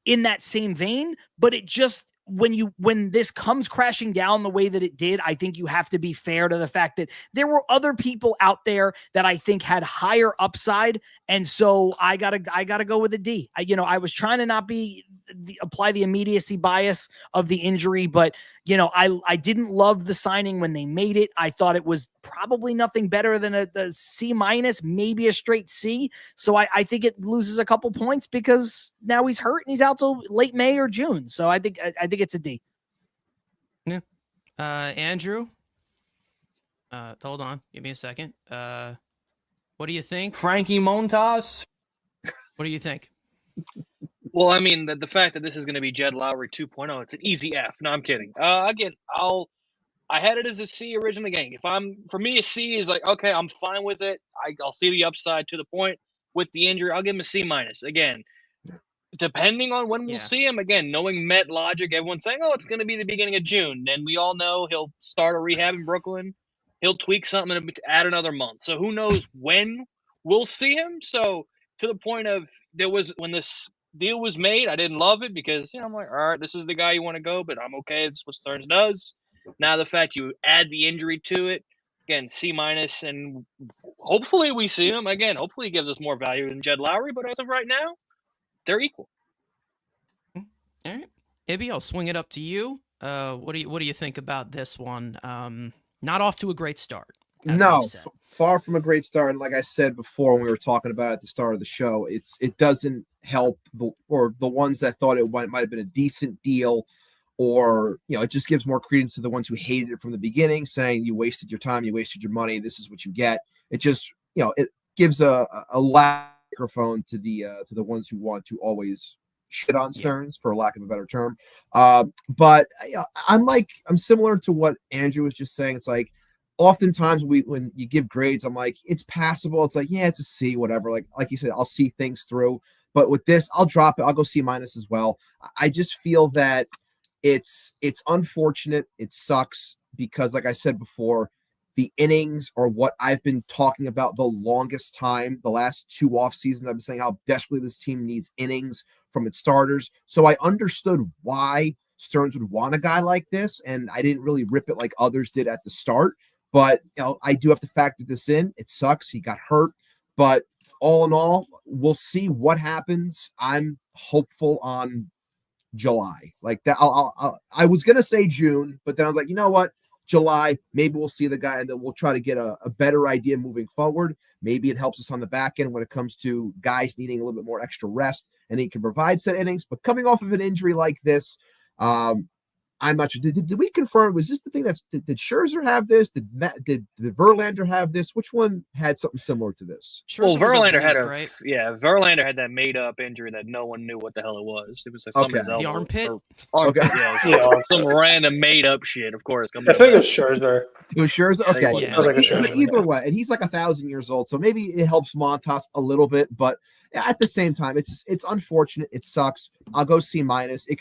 B: in that same vein, but it just, when this comes crashing down the way that it did, I think you have to be fair to the fact that there were other people out there that I think had higher upside. And so I gotta go with a D. I was trying to not be apply the immediacy bias of the injury, but I didn't love the signing when they made it. I thought it was probably nothing better than a C-, maybe a straight C. So I think it loses a couple points because now he's hurt and he's out till late May or June. So I think it's a D.
A: Yeah. Andrew, hold on, give me a second. What do you think?
F: Frankie Montas.
A: What do you think?
C: Well, I mean, the fact that this is going to be Jed Lowry 2.0, it's an easy F. No, I'm kidding. Again, I had it as a C originally. Again, for me, a C is like, okay, I'm fine with it. I'll see the upside to the point with the injury. I'll give him a C-. Again, depending on when we'll see him. Again, knowing Met logic, everyone's saying, oh, it's going to be the beginning of June. And we all know he'll start a rehab in Brooklyn. He'll tweak something and add another month. So who knows when we'll see him. So to the point of when this deal was made, I didn't love it because I'm like, all right, this is the guy you want to go, but I'm okay. This is what Stearns does. Now the fact you add the injury to it, again, C-, and hopefully we see him again. Hopefully he gives us more value than Jed Lowry, but as of right now, they're equal.
A: All right, Ibby, I'll swing it up to you. What do you think about this one? Not off to a great start.
D: No, far from a great start. And like I said before, when we were talking about it at the start of the show, it doesn't help the ones that thought it might have been a decent deal, or it just gives more credence to the ones who hated it from the beginning, saying you wasted your time, you wasted your money, this is what you get. It just it gives a microphone to the ones who want to always shit on Stearns, for lack of a better term. But I'm similar to what Andrew was just saying. It's like, oftentimes when you give grades, I'm like, it's passable. It's like, yeah, it's a C, whatever. Like you said, I'll see things through. But with this, I'll drop it. I'll go C- as well. I just feel that it's unfortunate. It sucks because, like I said before, the innings are what I've been talking about the longest time. The last 2 off seasons, I've been saying how desperately this team needs innings from its starters. So I understood why Stearns would want a guy like this, and I didn't really rip it like others did at the start. But I do have to factor this in. It sucks. He got hurt. But all in all, we'll see what happens. I'm hopeful on July. Like that. I was going to say June, but then I was like, you know what? July, maybe we'll see the guy, and then we'll try to get a better idea moving forward. Maybe it helps us on the back end when it comes to guys needing a little bit more extra rest, and he can provide set innings. But coming off of an injury like this, I'm not sure. Did we confirm? Was this the thing did Scherzer have this? Did Verlander have this? Which one had something similar to this?
A: Scherzer
C: Verlander had
A: right?
C: Verlander had that made up injury that no one knew what the hell it was. It was
D: Okay.
A: The armpit.
C: Armpit,
D: Okay.
C: yeah, some random made up shit. Of course,
E: I think it was Scherzer.
D: It was Scherzer. Okay,
C: Yeah.
E: It was like a Scherzer.
D: But either way, and he's like 1,000 years old, so maybe it helps Montas a little bit. But at the same time, it's unfortunate. It sucks. I'll go C-.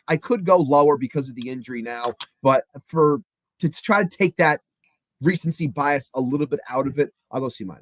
D: I could go lower because of the injury now, but to try to take that recency bias a little bit out of it, I'll go C-.
A: All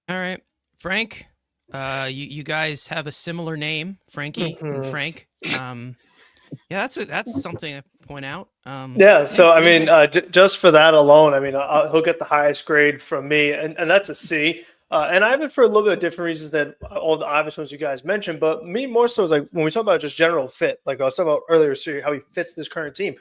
A: right, Frank. You guys have a similar name, Frankie and Frank. Yeah, that's something to point out.
E: Yeah, so I mean, just for that alone, I mean, he'll get the highest grade from me, and that's a C. And I have it for a little bit of different reasons than all the obvious ones you guys mentioned. But me more so is like when we talk about just general fit, like I was talking about earlier, so how he fits this current team.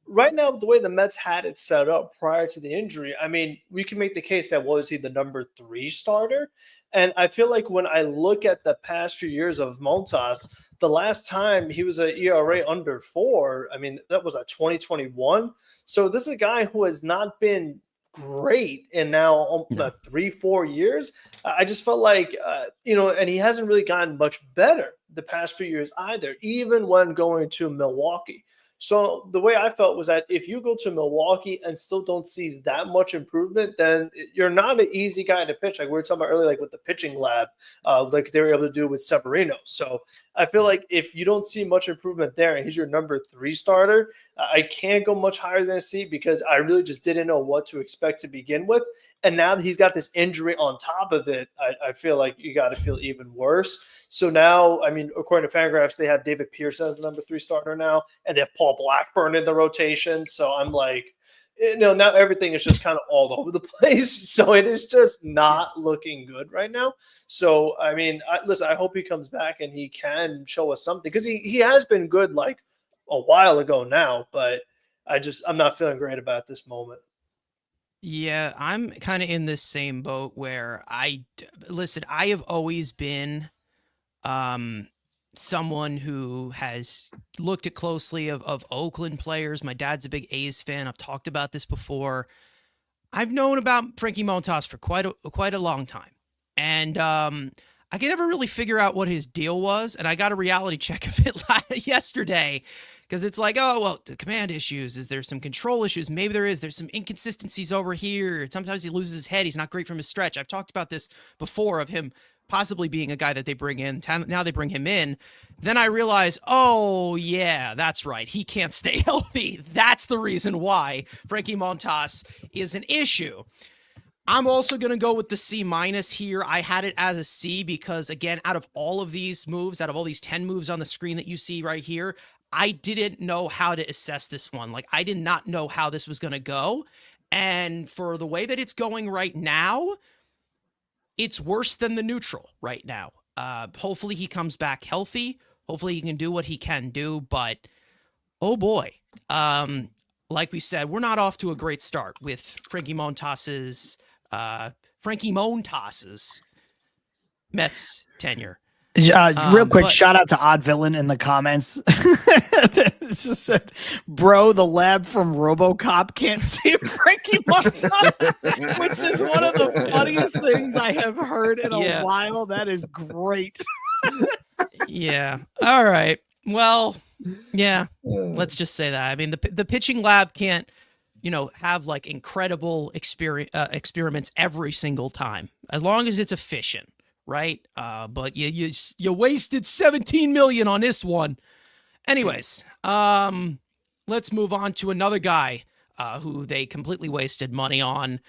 E: Right now, the way the Mets had it set up prior to the injury, I mean, we can make the case that was he the number 3 starter? And I feel like when I look at the past few years of Montas, the last time he was an ERA under 4, I mean, that was 2021. So this is a guy who has not been great in now 3-4 years. I just felt like, and he hasn't really gotten much better the past few years either, even when going to Milwaukee. So the way I felt was that if you go to Milwaukee and still don't see that much improvement, then you're not an easy guy to pitch. Like we were talking about earlier, like with the pitching lab, like they were able to do with Severino. So I feel like if you don't see much improvement there and he's your number 3 starter, I can't go much higher than a C because I really just didn't know what to expect to begin with. And now that he's got this injury on top of it, I feel like you got to feel even worse. So now, I mean, according to Fangraphs, they have David Pearson as the number 3 starter now, and they have Paul Blackburn in the rotation. So I'm like, now everything is just kind of all over the place. So it is just not looking good right now. So, I mean, listen, I hope he comes back and he can show us something, because he has been good like a while ago now, but I'm not feeling great about this moment.
A: Yeah, I'm kind of in this same boat where listen, I have always been um someone who has looked at closely of Oakland players. My dad's a big A's fan. I've talked about this before. I've known about Frankie Montas for quite a long time. And I could never really figure out what his deal was, and I got a reality check of it yesterday, because it's like, oh, well, the command issues. Is there some control issues? Maybe there is. There's some inconsistencies over here. Sometimes he loses his head. He's not great from his stretch. I've talked about this before, of him possibly being a guy that they bring in. Now they bring him in. Then I realize, oh, yeah, that's right. He can't stay healthy. That's the reason why Frankie Montas is an issue. I'm also going to go with the C- here. I had it as a C because, again, out of all these 10 moves on the screen that you see right here, I didn't know how to assess this one. Like, I did not know how this was going to go. And for the way that it's going right now, it's worse than the neutral right now. Hopefully he comes back healthy. Hopefully he can do what he can do. But, oh boy, like we said, we're not off to a great start with Frankie Montas's Mets tenure.
B: Real quick, shout out to Odd Villain in the comments. This is said, bro, the lab from RoboCop can't save Frankie Montas, which is one of the funniest things I have heard in a while. That is great.
A: Yeah. All right. Well, yeah. Let's just say that. I mean, the pitching lab can't, have like incredible experiments every single time, as long as it's efficient. Right. But you wasted $17 million on this one. Anyways, let's move on to another guy who they completely wasted money on,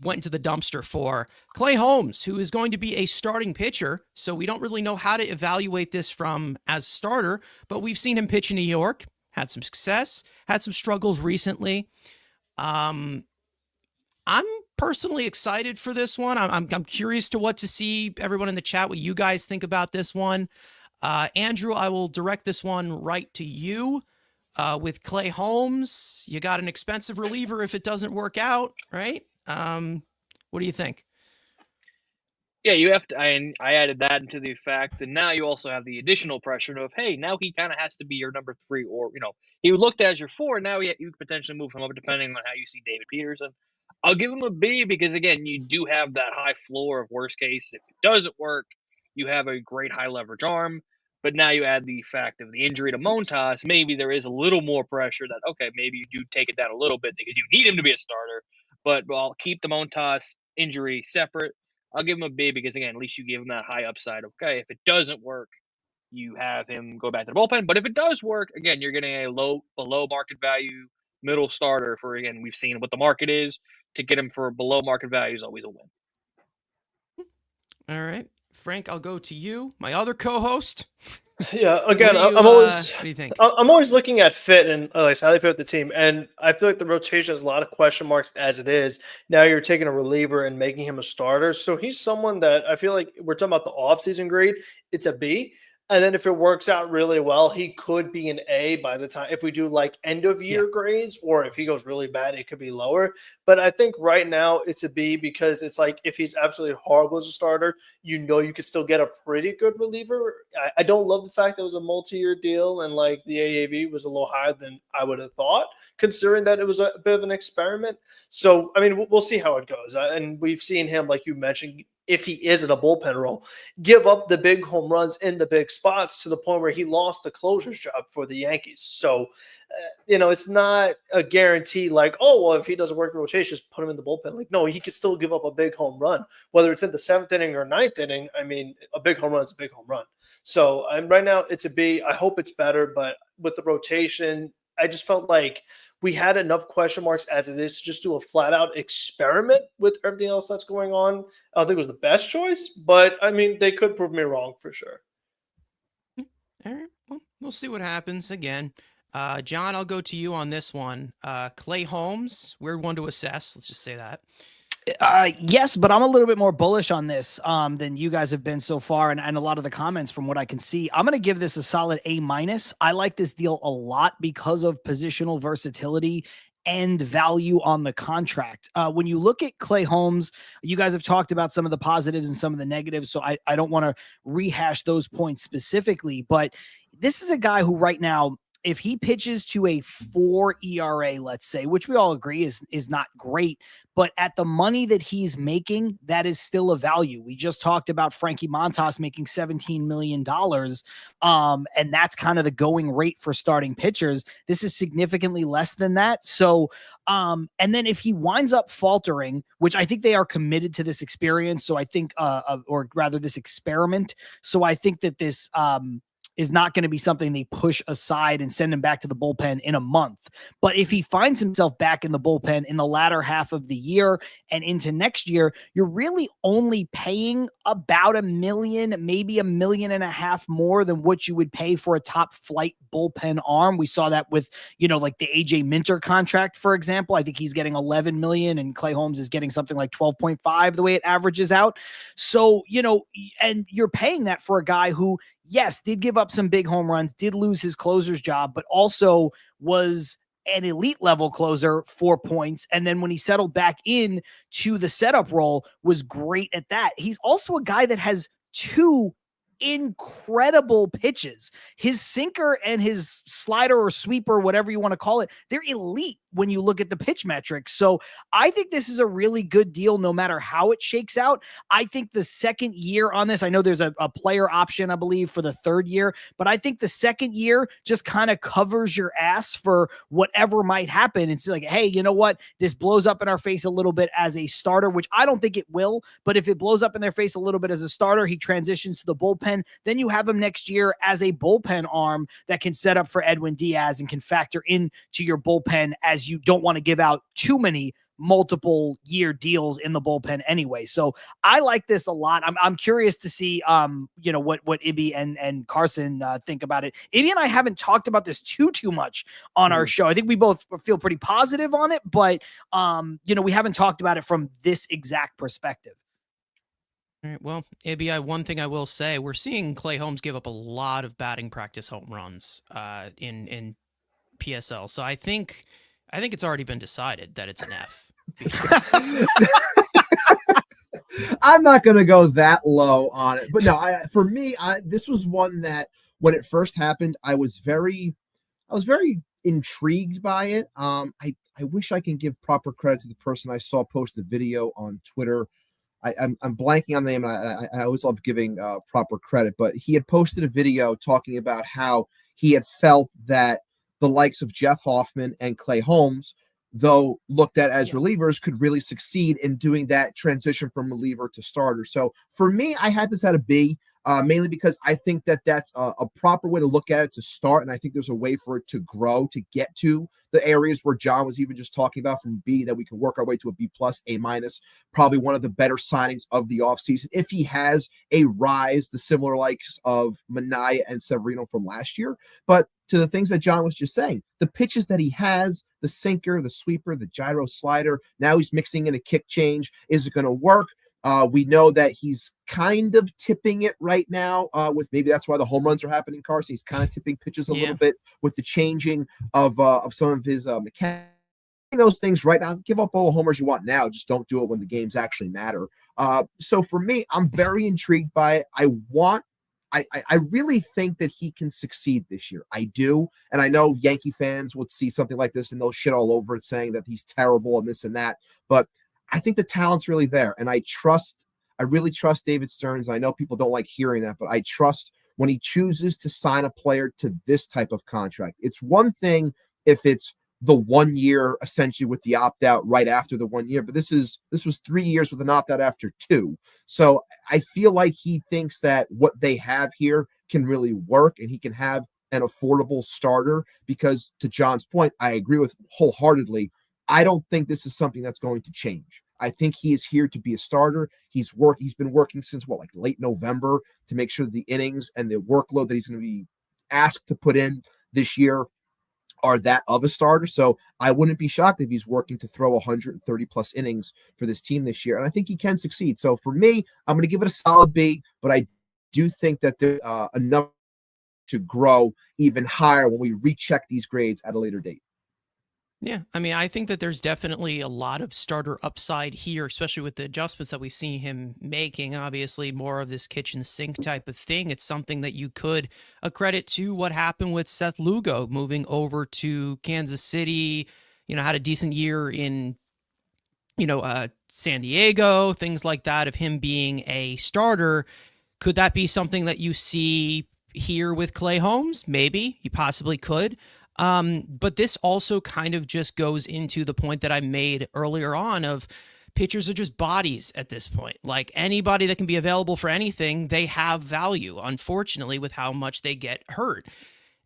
A: went into the dumpster for. Clay Holmes, who is going to be a starting pitcher. So we don't really know how to evaluate this from as a starter, but we've seen him pitch in New York, had some success, had some struggles recently. I'm personally excited for this one. I'm curious to see everyone in the chat what you guys think about this one. Andrew, I will direct this one right to you. With Clay Holmes, you got an expensive reliever if it doesn't work out, right? What do you think?
C: Yeah, you have to. I added that into the fact, and now you also have the additional pressure of, hey, now he kind of has to be your number 3, or he looked as your 4. Now you could potentially move him up depending on how you see David Peterson. I'll give him a B because, again, you do have that high floor of worst case. If it doesn't work, you have a great high leverage arm. But now you add the fact of the injury to Montas. Maybe there is a little more pressure that, okay, maybe you do take it down a little bit because you need him to be a starter. But I'll keep the Montas injury separate. I'll give him a B because, again, at least you give him that high upside. Okay, if it doesn't work, you have him go back to the bullpen. But if it does work, again, you're getting a below market value middle starter for, again, we've seen what the market is. To get him for below market value is always a win.
A: All right. Frank, I'll go to you, my other co-host.
E: Yeah, again,
A: what do you think?
E: I'm always looking at fit and how they fit with the team, and I feel like the rotation has a lot of question marks as it is. Now you're taking a reliever and making him a starter, so he's someone that I feel like we're talking about the offseason grade. It's a B, and then if it works out really well, he could be an A by the time if we do like end of year grades, or if he goes really bad, it could be lower. But I think right now it's a B because it's like if he's absolutely horrible as a starter, you could still get a pretty good reliever. I don't love the fact that it was a multi-year deal and like the AAV was a little higher than I would have thought, considering that it was a bit of an experiment. So, I mean, we'll see how it goes. And we've seen him, like you mentioned, if he is in a bullpen role, give up the big home runs in the big spots to the point where he lost the closer's job for the Yankees. So, it's not a guarantee like, oh, well, if he doesn't work in rotation, just put him in the bullpen. Like, no, he could still give up a big home run, whether it's in the 7th inning or 9th inning. I mean, a big home run is a big home run. So right now it's a B. I hope it's better, but with the rotation, I just felt like we had enough question marks as it is to just do a flat out experiment with everything else that's going on. I don't think it was the best choice, but I mean, they could prove me wrong for sure.
A: All right. Well, we'll see what happens again. John, I'll go to you on this one. Clay Holmes, weird one to assess. Let's just say that.
B: Yes, but I'm a little bit more bullish on this than you guys have been so far, and a lot of the comments from what I can see. I'm going to give this a solid A-. I like this deal a lot because of positional versatility and value on the contract. When you look at Clay Holmes, you guys have talked about some of the positives and some of the negatives, so I don't want to rehash those points specifically, but this is a guy who right now, if he pitches to a 4 ERA, let's say, which we all agree is not great, but at the money that he's making, that is still a value. We just talked about Frankie Montas making $17 million. And that's kind of the going rate for starting pitchers. This is significantly less than that. So, and then if he winds up faltering, which I think they are committed to this experience. So I think, or rather this experiment. So I think that this, is not going to be something they push aside and send him back to the bullpen in a month. But if he finds himself back in the bullpen in the latter half of the year and into next year, you're really only paying about $1 million, maybe $1.5 million more than what you would pay for a top flight bullpen arm. We saw that with, like the AJ Minter contract, for example. I think he's getting $11 million and Clay Holmes is getting something like 12.5 the way it averages out. So, and you're paying that for a guy who, yes, did give up some big home runs, did lose his closer's job, but also was an elite level closer, 4 points. And then when he settled back in to the setup role, was great at that. He's also a guy that has 2 incredible pitches. His sinker and his slider or sweeper, whatever you want to call it, they're elite when you look at the pitch metrics. So I think this is a really good deal no matter how it shakes out. I think the second year on this, I know there's a player option, I believe, for the third year, but I think the second year just kind of covers your ass for whatever might happen. It's like, hey, you know what? This blows up in our face a little bit as a starter, which I don't think it will, but if it blows up in their face a little bit as a starter, he transitions to the bullpen, then you have him next year as a bullpen arm that can set up for Edwin Diaz and can factor into your bullpen, as you don't want to give out too many multiple year deals in the bullpen anyway. So I like this a lot. I'm curious to see, what Ibby and Carson think about it. Ibby and I haven't talked about this too much on our show. I think we both feel pretty positive on it, but we haven't talked about it from this exact perspective.
A: All right, well, Ibby, one thing I will say, we're seeing Clay Holmes give up a lot of batting practice home runs in PSL. So I think it's already been decided that it's an F.
D: I'm not going to go that low on it, but no, for me, this was one that when it first happened, I was very intrigued by it. I wish I can give proper credit to the person I saw post a video on Twitter. I'm blanking on the name. And I always love giving proper credit, but he had posted a video talking about how he had felt that the likes of Jeff Hoffman and Clay Holmes, though looked at as relievers, could really succeed in doing that transition from reliever to starter. So for me, I had this at a B, mainly because I think that that's a proper way to look at it to start. And I think there's a way for it to grow to get to the areas where John was even just talking about from B, that we can work our way to a B+, A-, probably one of the better signings of the offseason. If he has a rise, the similar likes of Minaya and Severino from last year. But to the things that John was just saying, the pitches that he has, the sinker, the sweeper, the gyro slider, now he's mixing in a kick change. Is it going to work? We know that he's kind of tipping it right now with maybe that's why the home runs are happening, Carson. He's kind of tipping pitches a little bit with the changing of some of his mechanics. Those things right now, give up all the homers you want now. Just don't do it when the games actually matter. So for me, I'm very intrigued by it. I really think that he can succeed this year. I do. And I know Yankee fans would see something like this and they'll shit all over it saying that he's terrible and this and that. But I think the talent's really there. And I really trust David Stearns. I know people don't like hearing that, but I trust when he chooses to sign a player to this type of contract. It's one thing if it's the 1 year essentially with the opt-out right after the 1 year, but this was 3 years with an opt-out after 2. So I feel like he thinks that what they have here can really work and he can have an affordable starter because, to John's point, I agree with wholeheartedly. I don't think this is something that's going to change. I think he is here to be a starter. He's been working since late November to make sure that the innings and the workload that he's going to be asked to put in this year are that of a starter. So I wouldn't be shocked if he's working to throw 130 plus innings for this team this year. And I think he can succeed. So for me, I'm going to give it a solid B, but I do think that there's enough to grow even higher when we recheck these grades at a later date.
A: Yeah, I mean, I think that there's definitely a lot of starter upside here, especially with the adjustments that we see him making. Obviously, more of this kitchen sink type of thing. It's something that you could accredit to what happened with Seth Lugo moving over to Kansas City. Had a decent year in, San Diego, things like that, of him being a starter. Could that be something that you see here with Clay Holmes? Maybe. You possibly could. But this also kind of just goes into the point that I made earlier on of pitchers are just bodies at this point. Like anybody that can be available for anything, they have value, unfortunately, with how much they get hurt.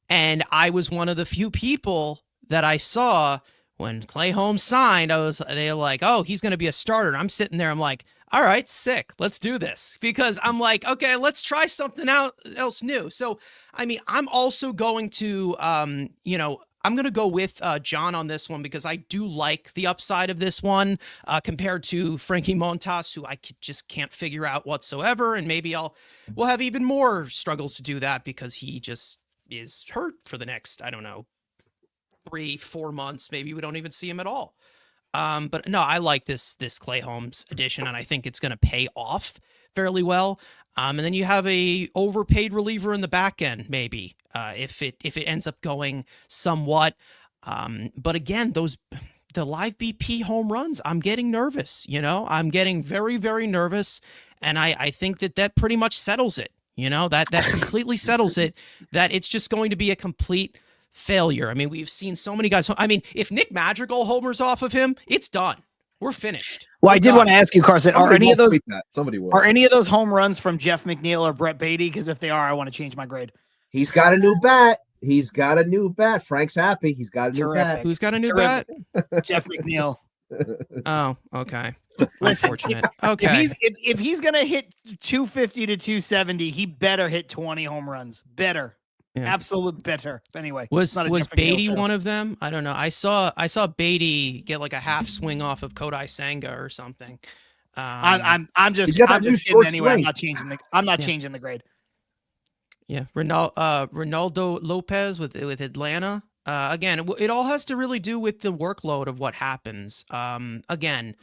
A: And I was one of the few people that I saw when Clay Holmes signed, they were like, oh, he's going to be a starter. And I'm sitting there, I'm like, all right, sick. Let's do this. Because I'm like, okay, let's try something else new. So, I mean, I'm also going to, I'm going to go with John on this one because I do like the upside of this one compared to Frankie Montas, who I just can't figure out whatsoever. And maybe we'll have even more struggles to do that because he just is hurt for the next, I don't know, 3-4 months. Maybe we don't even see him at all. But no, I like this Clay Holmes addition, and I think it's going to pay off fairly well. And then you have a overpaid reliever in the back end, maybe if it ends up going somewhat. But again, the live BP home runs, I'm getting nervous. I'm getting very, very nervous, and I think that pretty much settles it. That completely settles it. That it's just going to be a complete failure. I mean, we've seen so many guys. I mean, if Nick Madrigal homers off of him, it's done. We're finished.
B: Well, I did want to ask you, Carson, are any of those home runs from Jeff McNeil or Brett Beatty? Because if they are, I want to change my grade.
D: He's got a new bat. Frank's happy. He's got a new bat.
A: Who's got a new bat?
B: Jeff McNeil.
A: Oh, okay. Unfortunate.
B: Okay. If he's gonna hit 250 to 270, he better hit 20 home runs. Better. Yeah. Absolute better. Anyway,
A: was Beatty one of them? I don't know. I saw Beatty get like a half swing off of Kodai Senga or something.
B: I'm just kidding anyway.
D: Swing.
B: I'm not changing the grade.
A: Yeah, Ronaldo Lopez with Atlanta. Again, it all has to really do with the workload of what happens. Again,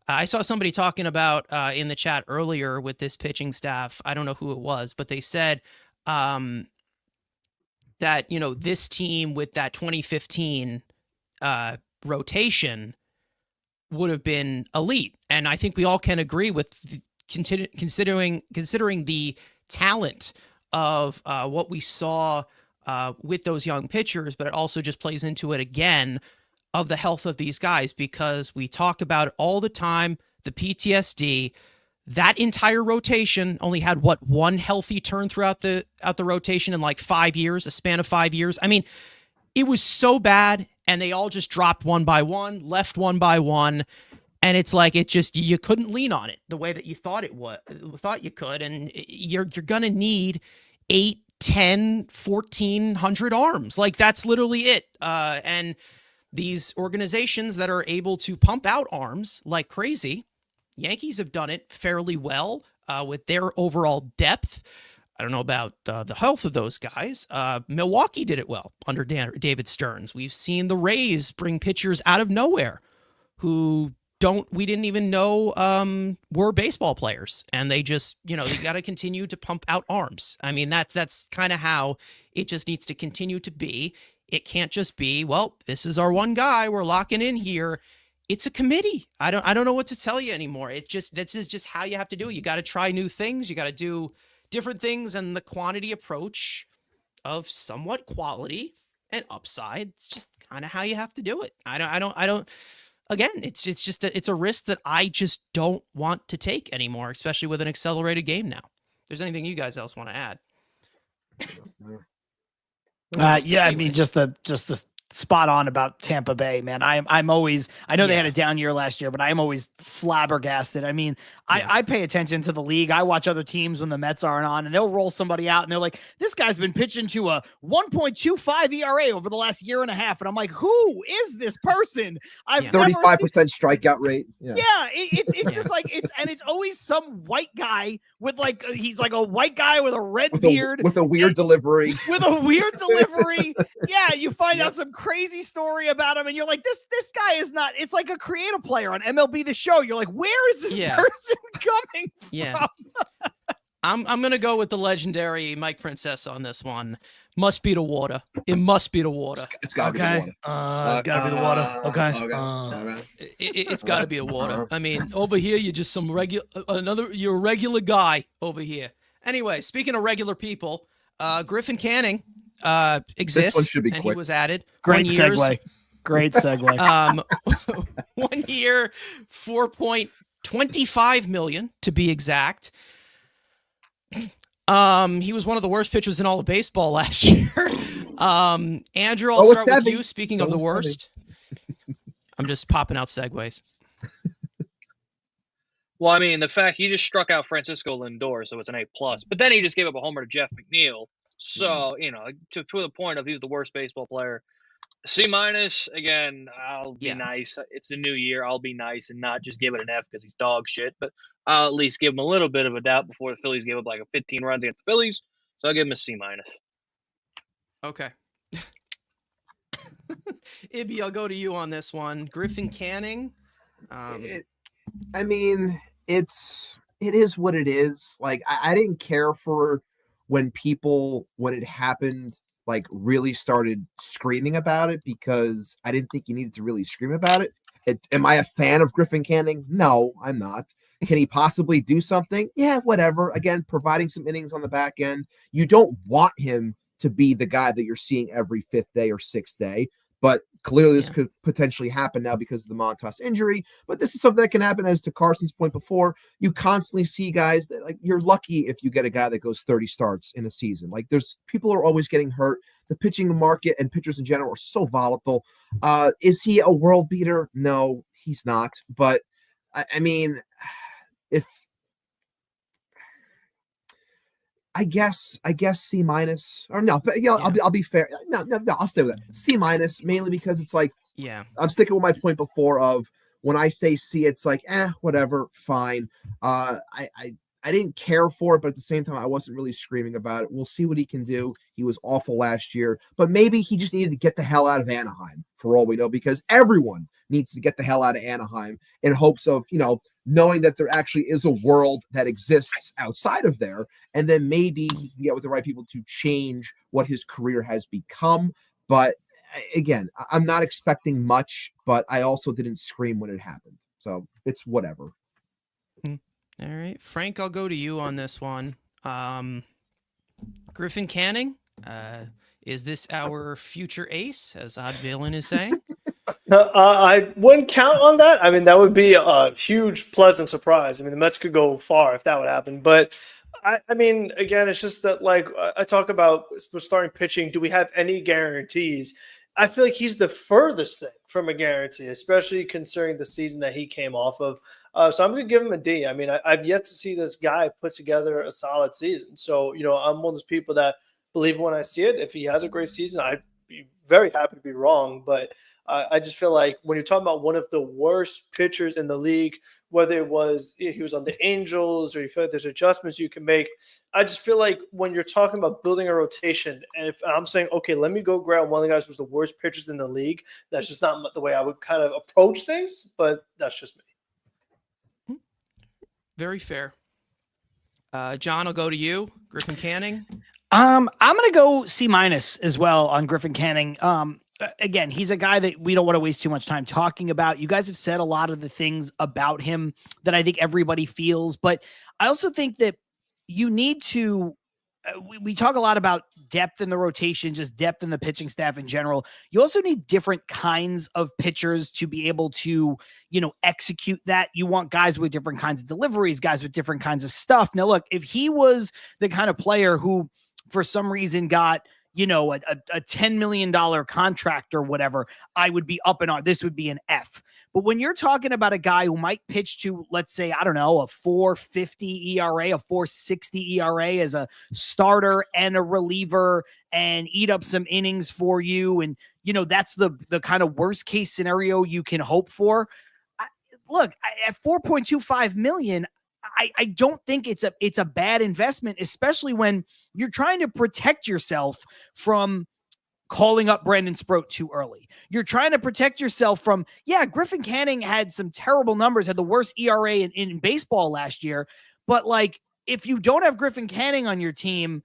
A: I saw somebody talking about in the chat earlier with this pitching staff. I don't know who it was, but they said that, this team with that 2015 rotation would have been elite. And I think we all can agree with considering the talent of what we saw with those young pitchers, but it also just plays into it again of the health of these guys, because we talk about it all the time, the PTSD. That entire rotation only had one healthy turn throughout the rotation in like 5 years, a span of 5 years. I mean, it was so bad, and they all just dropped one by one, left one by one, and it's like you couldn't lean on it the way that you thought you could, and you're gonna need 8, 10, 1,400 arms. Like that's literally it. And these organizations that are able to pump out arms like crazy. Yankees have done it fairly well with their overall depth. I don't know about the health of those guys. Milwaukee did it well under David Stearns. We've seen the Rays bring pitchers out of nowhere who we didn't even know were baseball players. And they just, you got to continue to pump out arms. I mean, that's kind of how it just needs to continue to be. It can't just be, well, this is our one guy we're locking in here. It's a committee. I don't know what to tell you anymore. This is just how you have to do it. You got to try new things. You got to do different things, and the quantity approach of somewhat quality and upside. It's just kind of how you have to do it. I don't. Again, it's just it's a risk that I just don't want to take anymore, especially with an accelerated game now. If there's anything you guys else want to add?
B: Yeah, I mean, just the spot on about Tampa Bay, man. I'm always, I know they had
A: Yeah.
B: a down year last year, but I'm always flabbergasted. I mean, I pay attention to the league. I watch other teams when the Mets aren't on, and they'll roll somebody out and they're like, this guy's been pitching to a 1.25 ERA over the last year and a half. And I'm like, who is this person? I've
A: Yeah.
B: never
D: 35% strikeout rate.
B: yeah, it's just like it's always some white guy with like he's like a white guy with a red beard
D: with a weird delivery.
B: with a weird delivery. Yeah, you find out some crazy story about him, and you're like, this guy is not. It's like a creative player on MLB The Show. You're like, where is this person coming from?
A: Yeah. I'm gonna go with the legendary Mike Francesa on this one. Must be the water. It must be the water.
D: It's got to be the water.
B: It's got to be the water. Okay.
A: It's got to be a water. I mean, over here you're just some you're a regular guy over here. Anyway, speaking of regular people, Griffin Canning exists.
D: This one should be
A: and
D: quick.
A: he was added.
B: Great
A: 1 years,
B: segue. Great segue.
A: 1 year, $4.25 million to be exact. He was one of the worst pitchers in all of baseball last year. Andrew, I'll start with you. Speaking of the worst, I'm just popping out segues.
C: Well, I mean, the fact he just struck out Francisco Lindor, so it's an A+. But then he just gave up a homer to Jeff McNeil. So, you know, to the point of he's the worst baseball player. C-, again, I'll be nice. It's a new year. I'll be nice and not just give it an F because he's dog shit. But I'll at least give him a little bit of a doubt before the Phillies gave up like a 15 runs against the Phillies. So I'll give him a C-.
A: Okay. Ibby, I'll go to you on this one. Griffin Canning.
D: I mean, it is what it is. Like, I didn't care for when it happened, like really started screaming about it because I didn't think you needed to really scream about it. Am I a fan of Griffin Canning? No, I'm not. Can he possibly do something? Yeah, whatever. Again, providing some innings on the back end. You don't want him to be the guy that you're seeing every fifth day or sixth day, but clearly this could potentially happen now because of the Montas injury. But this is something that can happen, as to Carson's point before. You constantly see guys that, like, you're lucky if you get a guy that goes 30 starts in a season. Like, there's people are always getting hurt. The pitching market and pitchers in general are so volatile. Is he a world beater? No, he's not. But I mean, if I guess C- or no, but I'll be fair. No, I'll stay with that. C- mainly because it's like, I'm sticking with my point before of when I say C, it's like, whatever, fine. I didn't care for it, but at the same time, I wasn't really screaming about it. We'll see what he can do. He was awful last year, but maybe he just needed to get the hell out of Anaheim for all we know, because everyone needs to get the hell out of Anaheim in hopes of, knowing that there actually is a world that exists outside of there. And then maybe he can get with the right people to change what his career has become. But again, I'm not expecting much, but I also didn't scream when it happened. So it's whatever.
A: All right, Frank, I'll go to you on this one. Griffin Canning, is this our future ace, as Odd Villain is saying?
E: I wouldn't count on that. I mean, that would be a huge, pleasant surprise. I mean, the Mets could go far if that would happen. But, I mean, again, it's just that, like, I talk about starting pitching. Do we have any guarantees? I feel like he's the furthest thing from a guarantee, especially considering the season that he came off of. So I'm going to give him a D. I mean, I've yet to see this guy put together a solid season. So, I'm one of those people that believe when I see it. If he has a great season, I'd be very happy to be wrong. But I just feel like when you're talking about one of the worst pitchers in the league, whether it was he was on the Angels or you feel like there's adjustments you can make, I just feel like when you're talking about building a rotation, and if I'm saying, okay, let me go grab one of the guys who's the worst pitchers in the league, that's just not the way I would kind of approach things, but that's just me.
A: Very fair. John, I'll go to you. Griffin Canning.
B: I'm going to go C- as well on Griffin Canning. Again, he's a guy that we don't want to waste too much time talking about. You guys have said a lot of the things about him that I think everybody feels, but I also think that you need to, we talk a lot about depth in the rotation, just depth in the pitching staff in general. You also need different kinds of pitchers to be able to, execute that. You want guys with different kinds of deliveries, guys with different kinds of stuff. Now, look, if he was the kind of player who, for some reason, got a $10 million contract or whatever, I would be up and on. This would be an F. But when you're talking about a guy who might pitch to, let's say, I don't know, a 4.50 ERA, a 4.60 ERA as a starter and a reliever and eat up some innings for you, and that's the kind of worst case scenario you can hope for. At $4.25 million, I don't think it's a bad investment, especially when you're trying to protect yourself from calling up Brandon Sproat too early. You're trying to protect yourself from, Griffin Canning had some terrible numbers, had the worst ERA in baseball last year. But like, if you don't have Griffin Canning on your team,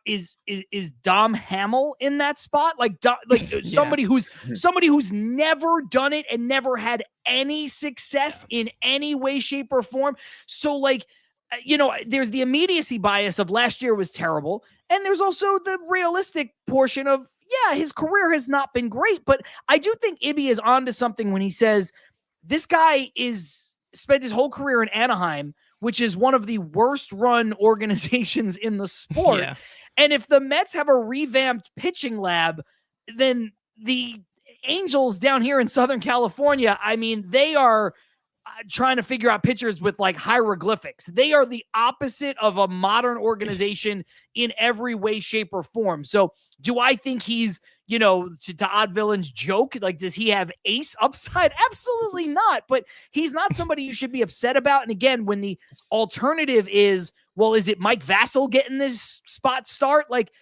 B: is Dom Hamill in that spot? Somebody who's never done it and never had any success in any way, shape, or form. So there's the immediacy bias of last year was terrible. And there's also the realistic portion of, his career has not been great. But I do think Ibby is onto something when he says this guy spent his whole career in Anaheim, which is one of the worst run organizations in the sport. Yeah. And if the Mets have a revamped pitching lab, then the Angels down here in Southern California, I mean, they are trying to figure out pitchers with like hieroglyphics. They are the opposite of a modern organization in every way, shape, or form. So do I think he's, to Odd Villain's joke, like, does he have ace upside? Absolutely not. But he's not somebody you should be upset about. And again, when the alternative is, well, is it Mike Vassell getting this spot start? Like,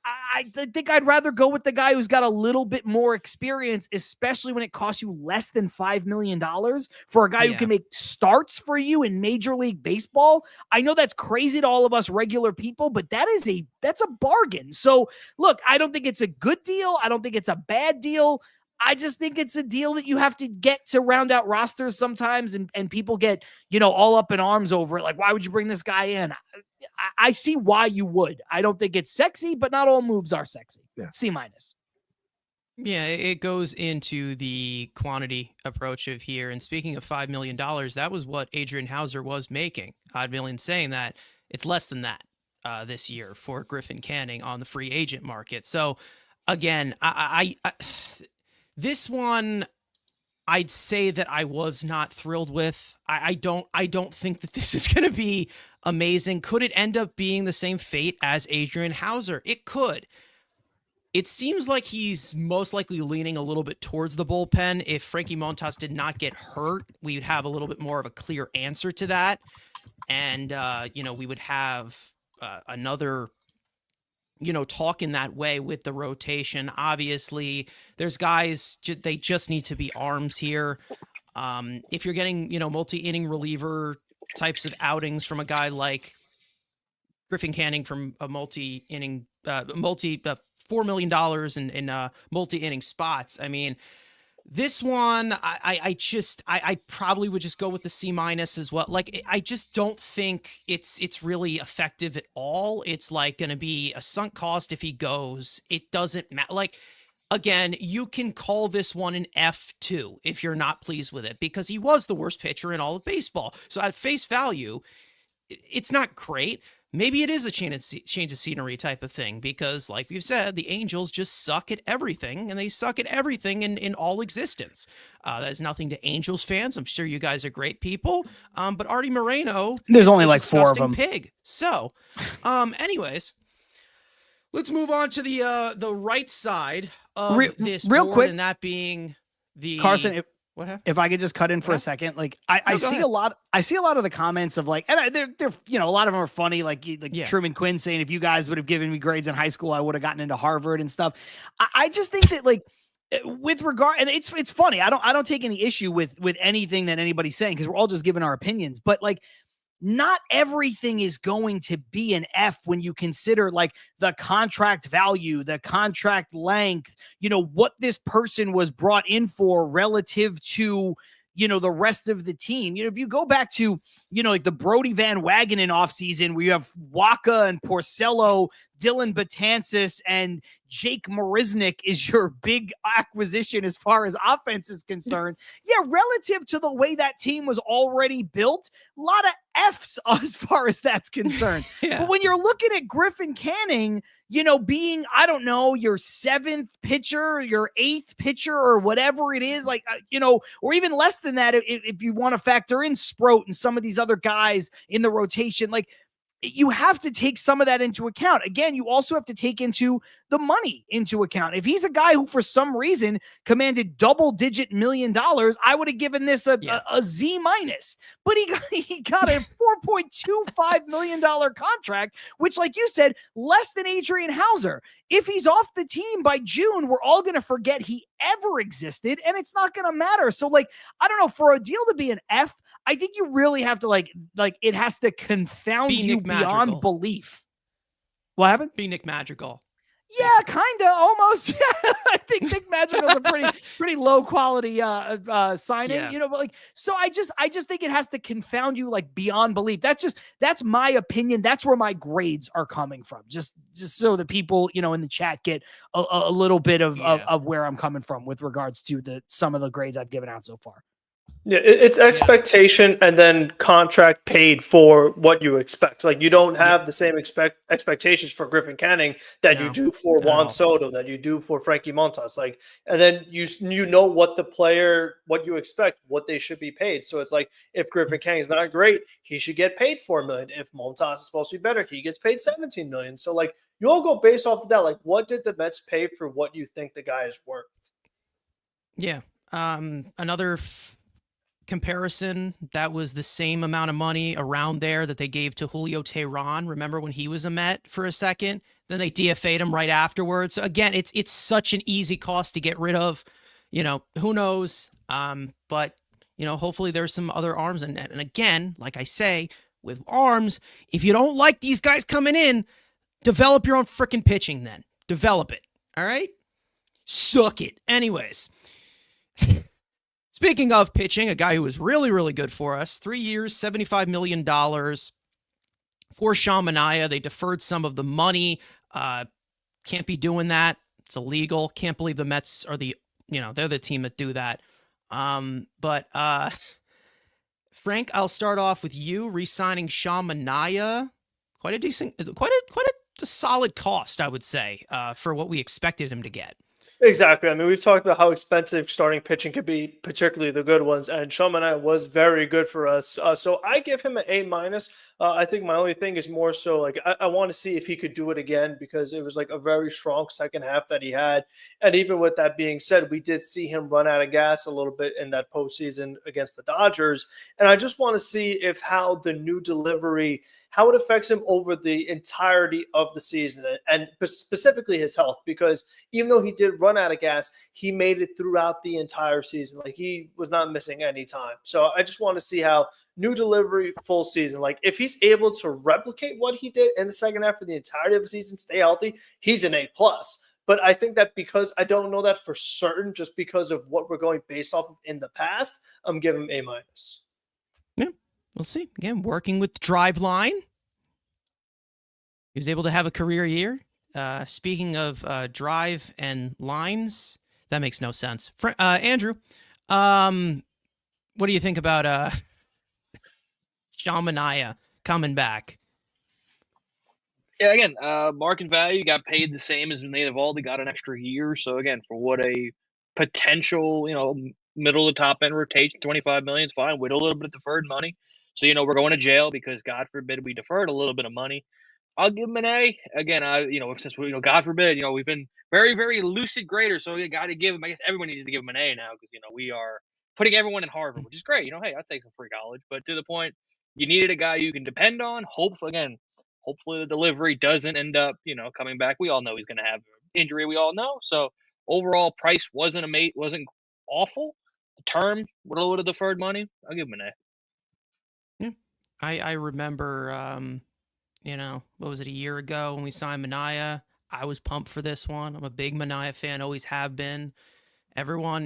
B: I think I'd rather go with the guy who's got a little bit more experience, especially when it costs you less than $5 million for a guy who can make starts for you in Major League Baseball. I know that's crazy to all of us regular people, but that's a bargain. So look, I don't think it's a good deal. I don't think it's a bad deal. I just think it's a deal that you have to get to round out rosters sometimes, and people get, all up in arms over it. Like, why would you bring this guy in? I see why you would. I don't think it's sexy, but not all moves are sexy. Yeah. C-.
A: Yeah, it goes into the quantity approach of here. And speaking of $5 million, that was what Adrian Hauser was making. Odd Villain saying that it's less than that this year for Griffin Canning on the free agent market. So again, I this one, I'd say that I was not thrilled with. I don't think that this is going to be amazing. Could it end up being the same fate as Adrian Hauser? It could. It seems like he's most likely leaning a little bit towards the bullpen. If Frankie Montas did not get hurt, we would have a little bit more of a clear answer to that. And, we would have another talk in that way with the rotation. Obviously, there's guys, they just need to be arms here. If you're getting, multi-inning reliever types of outings from a guy like Griffin Canning from a multi-inning, $4 million in multi-inning spots. I mean, this one, I probably would just go with the C- as well. Like, I just don't think it's really effective at all. It's like going to be a sunk cost if he goes. It doesn't matter. Like, again, you can call this one an F2 if you're not pleased with it, because he was the worst pitcher in all of baseball. So at face value, it's not great. Maybe it is a change of scenery type of thing, because like we've said, the Angels just suck at everything, and they suck at everything in all existence. That is nothing to Angels fans. I'm sure you guys are great people. But Artie Moreno,
B: there's only like 4 of them.
A: Pig. So, anyways, let's move on to the right side of this
B: real
A: board,
B: quick,
A: and that being the
B: Carson.
A: What happened?
B: If I could just cut in for a second, like I see a lot of the comments of like, and they're a lot of them are funny, like Truman Quinn saying, if you guys would have given me grades in high school, I would have gotten into Harvard and stuff. I just think that, like, with regard, and it's funny. I don't take any issue with anything that anybody's saying, because we're all just giving our opinions. But like, not everything is going to be an F when you consider like the contract value, the contract length, what this person was brought in for relative to, the rest of the team. If you go back to, like the Brody Van Wagenen offseason, where you have Waka and Porcello, Dylan Betances, and Jake Marisnick is your big acquisition as far as offense is concerned. Yeah, relative to the way that team was already built, a lot of F's as far as that's concerned. But when you're looking at Griffin Canning, being, I don't know, your 7th pitcher, your 8th pitcher, or whatever it is, like, or even less than that, if you want to factor in Sproat and some of these other guys in the rotation, like, you have to take some of that into account. Again, you also have to take the money into account. If he's a guy who for some reason commanded double-digit $1 million, I would have given this a Z minus. But he got a $4.25 million contract, which, like you said, less than Adrian Hauser. If he's off the team by June, we're all going to forget he ever existed, and it's not going to matter. So, like, I don't know, for a deal to be an F, I think you really have to like it has to confound you beyond belief. What happened?
A: Be Nick Madrigal.
B: Yeah, kind of, almost. I think Nick Madrigal's a pretty low quality signing, but like, so I just think it has to confound you like beyond belief. That's my opinion. That's where my grades are coming from. Just so the people, in the chat get a little bit of where I'm coming from with regards to some of the grades I've given out so far.
E: Yeah, it's expectation and then contract paid for what you expect. Like, you don't have the same expectations for Griffin Canning that you do for Juan Soto, that you do for Frankie Montas. Like, and then you know what the player, what you expect, what they should be paid. So it's like, if Griffin Canning is not great, he should get paid $4 million. If Montas is supposed to be better, he gets paid $17 million. So like, you all go based off of that. Like, what did the Mets pay for what you think the guy is worth?
A: Yeah. Another comparison, that was the same amount of money around there that they gave to Julio Teheran. Remember when he was a Met for a second? Then they DFA'd him right afterwards. So again, it's such an easy cost to get rid of. Who knows? But hopefully there's some other arms. And again, like I say, with arms, if you don't like these guys coming in, develop your own freaking pitching then. Develop it. All right? Suck it. Anyways. Speaking of pitching, a guy who was really, really good for us, 3 years, $75 million for Sean Manaea. They deferred some of the money. Can't be doing that. It's illegal. Can't believe the Mets are they're the team that do that. But Frank, I'll start off with you re-signing Sean Manaea. Quite a solid cost, I would say, for what we expected him to get.
E: Exactly. I mean, we've talked about how expensive starting pitching could be, particularly the good ones, and Sean Manaea was very good for us. So I give him an A minus. I think my only thing is more so like I want to see if he could do it again, because it was like a very strong second half that he had. And even with that being said, we did see him run out of gas a little bit in that postseason against the Dodgers. And I just want to see how the new delivery, how it affects him over the entirety of the season, and specifically his health, because even though he did run out of gas, he made it throughout the entire season. Like, he was not missing any time. So I just want to see how new delivery, full season, like if he's able to replicate what he did in the second half of the entirety of the season, stay healthy, he's an A+. But I think that because I don't know that for certain, just because of what we're going based off of in the past, I'm giving him A-.
A: Yeah, we'll see. Again, working with Driveline. He was able to have a career year. Speaking of drive and lines, that makes no sense. Andrew, what do you think about Sean Manaea coming back?
C: Yeah, again, market value, got paid the same as when they've all got an extra year. So again, for what a potential, middle to top end rotation, $25 million is fine with a little bit of deferred money. So, we're going to jail because God forbid we deferred a little bit of money. I'll give him an A. Again, since we, God forbid, we've been very, very lucid graders. So you got to give him, I guess everyone needs to give him an A now, because, we are putting everyone in Harvard, which is great. Hey, I'll take some free college. But to the point, you needed a guy you can depend on. Hopefully the delivery doesn't end up, coming back. We all know he's going to have an injury. We all know. So overall price wasn't awful. The term with a little bit of deferred money, I'll give him an A.
A: Yeah. I remember, what was it, a year ago when we signed Manaea? I was pumped for this one. I'm a big Manaea fan, always have been. Everyone,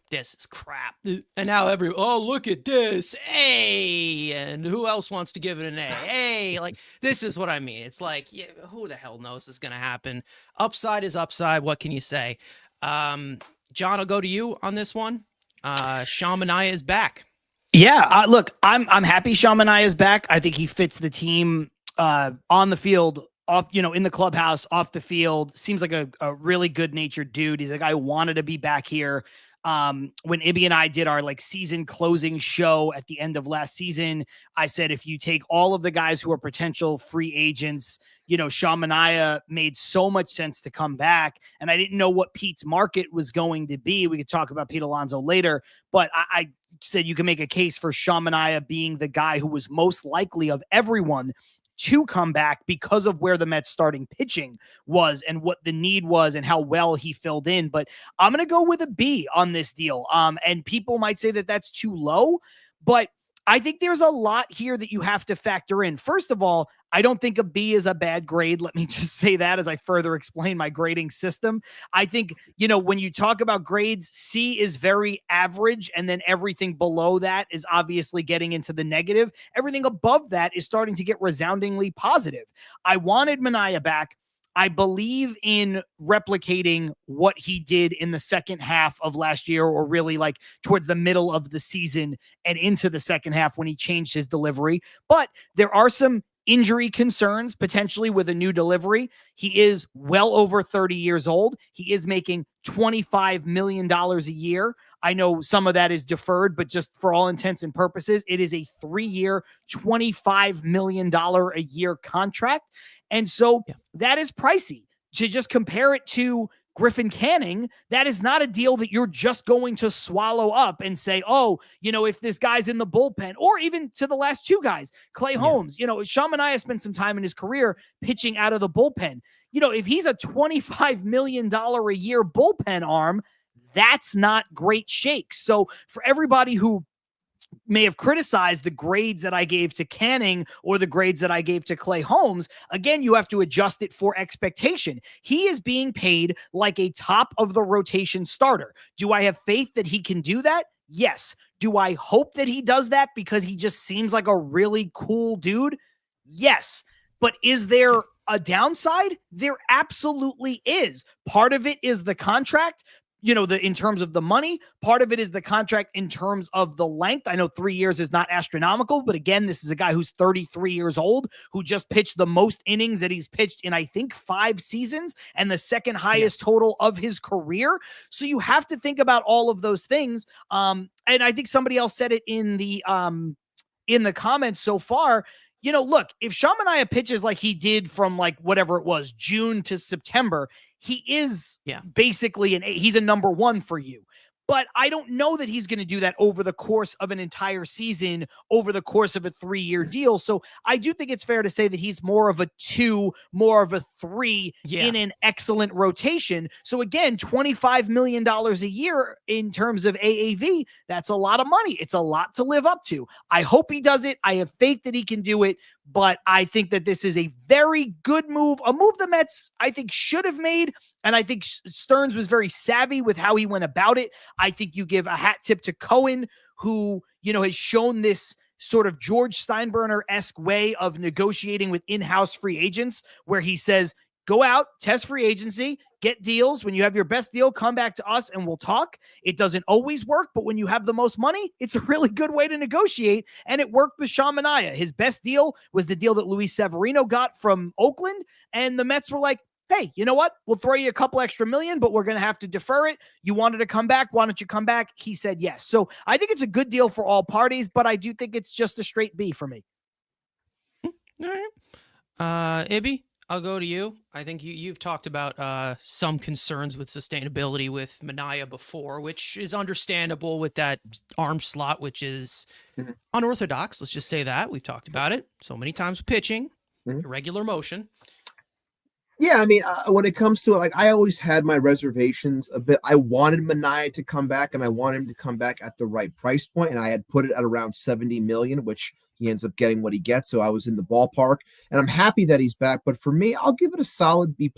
A: this is crap. And now look at this. A. And who else wants to give it an A? A. Like, this is what I mean. It's like, who the hell knows is going to happen? Upside is upside. What can you say? John, I'll go to you on this one. Sean Manaea is back.
B: Yeah, look, I'm happy Sean Manaea is back. I think he fits the team on the field off, in the clubhouse, off the field, seems like a really good natured dude. He's like, I wanted to be back here. When Ibby and I did our season closing show at the end of last season, I said, if you take all of the guys who are potential free agents, Sean Manaea made so much sense to come back. And I didn't know what Pete's market was going to be. We could talk about Pete Alonso later, but I said you can make a case for Sean Manaea being the guy who was most likely of everyone to come back because of where the Mets starting pitching was and what the need was and how well he filled in. But I'm going to go with a B on this deal. And people might say that that's too low, but I think there's a lot here that you have to factor in. First of all, I don't think a B is a bad grade. Let me just say that as I further explain my grading system. I think, when you talk about grades, C is very average, and then everything below that is obviously getting into the negative. Everything above that is starting to get resoundingly positive. I wanted Manaea back. I believe in replicating what he did in the second half of last year, or really towards the middle of the season and into the second half when he changed his delivery. But there are some injury concerns potentially with a new delivery. He is well over 30 years old. He is making $25 million a year. I know some of that is deferred, but just for all intents and purposes, it is a 3-year, $25 million a year contract. And so that is pricey. To just compare it to Griffin Canning, that is not a deal that you're just going to swallow up and say, oh, if this guy's in the bullpen, or even to the last two guys, Clay Holmes, Sean Manaea spent some time in his career pitching out of the bullpen. If he's a $25 million a year bullpen arm, that's not great shakes. So for everybody who may have criticized the grades that I gave to Canning or the grades that I gave to Clay Holmes, again, you have to adjust it for expectation. He is being paid like a top of the rotation starter. Do I have faith that he can do that? Yes. Do I hope that he does that because he just seems like a really cool dude? Yes. But is there a downside? There absolutely is. Part of it is the contract. In terms of the money, part of it is the contract in terms of the length. I know 3 years is not astronomical, but again, this is a guy who's 33 years old, who just pitched the most innings that he's pitched in, I think, 5 seasons, and the second highest total of his career. So you have to think about all of those things. And I think somebody else said it in the comments so far. Look, if Sean Manaea pitches like he did from whatever it was, June to September, he is basically he's a number one for you. But I don't know that he's going to do that over the course of an entire season, over the course of a 3-year deal. So I do think it's fair to say that he's more of a 2, more of a 3 in an excellent rotation. So again, $25 million a year in terms of AAV, that's a lot of money. It's a lot to live up to. I hope he does it. I have faith that he can do it. But I think that this is a very good move, a move the Mets, I think, should have made. And I think Stearns was very savvy with how he went about it. I think you give a hat tip to Cohen, who, has shown this sort of George Steinbrenner-esque way of negotiating with in-house free agents, where he says, go out, test free agency, get deals. When you have your best deal, come back to us and we'll talk. It doesn't always work, but when you have the most money, it's a really good way to negotiate. And it worked with Sean Manaea. His best deal was the deal that Luis Severino got from Oakland. And the Mets were like, hey, you know what? We'll throw you a couple extra million, but we're going to have to defer it. You wanted to come back. Why don't you come back? He said yes. So I think it's a good deal for all parties, but I do think it's just a straight B for me.
A: All right. Ibby, I'll go to you. I think you've talked about some concerns with sustainability with Manaea before, which is understandable with that arm slot, which is unorthodox. Let's just say that. We've talked about it so many times with pitching, irregular motion.
D: Yeah, I mean, when it comes to it, I always had my reservations a bit. I wanted Manaea to come back, and I wanted him to come back at the right price point, and I had put it at around $70 million, which he ends up getting what he gets. So I was in the ballpark, and I'm happy that he's back. But for me, I'll give it a solid B+,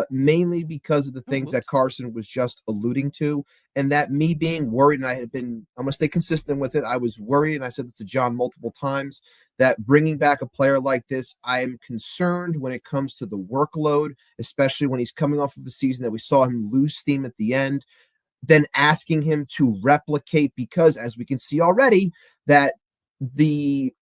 D: mainly because of the things that Carson was just alluding to, and that me being worried, and I'm going to stay consistent with it. I was worried, and I said this to John multiple times, that bringing back a player like this, I am concerned when it comes to the workload, especially when he's coming off of a season that we saw him lose steam at the end, then asking him to replicate, because as we can see already, that the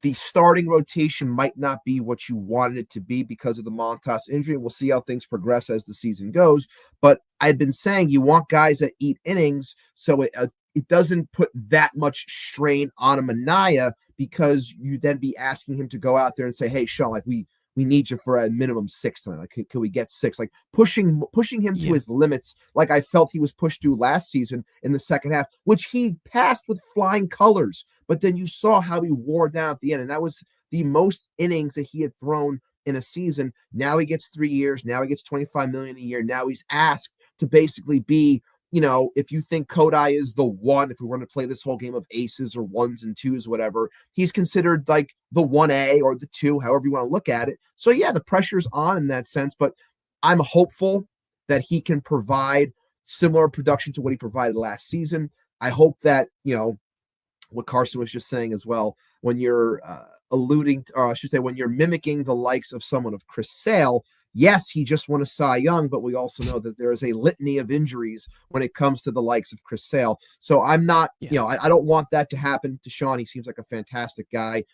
D: the starting rotation might not be what you wanted it to be because of the Montas injury. We'll see how things progress as the season goes. But I've been saying you want guys that eat innings, so it doesn't put that much strain on a Manaea, because you then be asking him to go out there and say, hey, Sean, like we need you for a minimum 6 tonight. Like, can we get 6? Like pushing him to his limits, like I felt he was pushed to last season in the second half, which he passed with flying colors. But then you saw how he wore down at the end, and that was the most innings that he had thrown in a season. Now he gets 3 years. Now he gets $25 million a year. Now he's asked to basically be, if you think Kodai is the one, if we want to play this whole game of aces or ones and twos, whatever, he's considered like the 1A or the 2, however you want to look at it. So yeah, the pressure's on in that sense, but I'm hopeful that he can provide similar production to what he provided last season. I hope that, what Carson was just saying as well, when you're alluding to, or I should say, when you're mimicking the likes of someone of Chris Sale, yes, he just won a Cy Young, but we also know that there is a litany of injuries when it comes to the likes of Chris Sale. So I'm not, I don't want that to happen to Sean. He seems like a fantastic guy.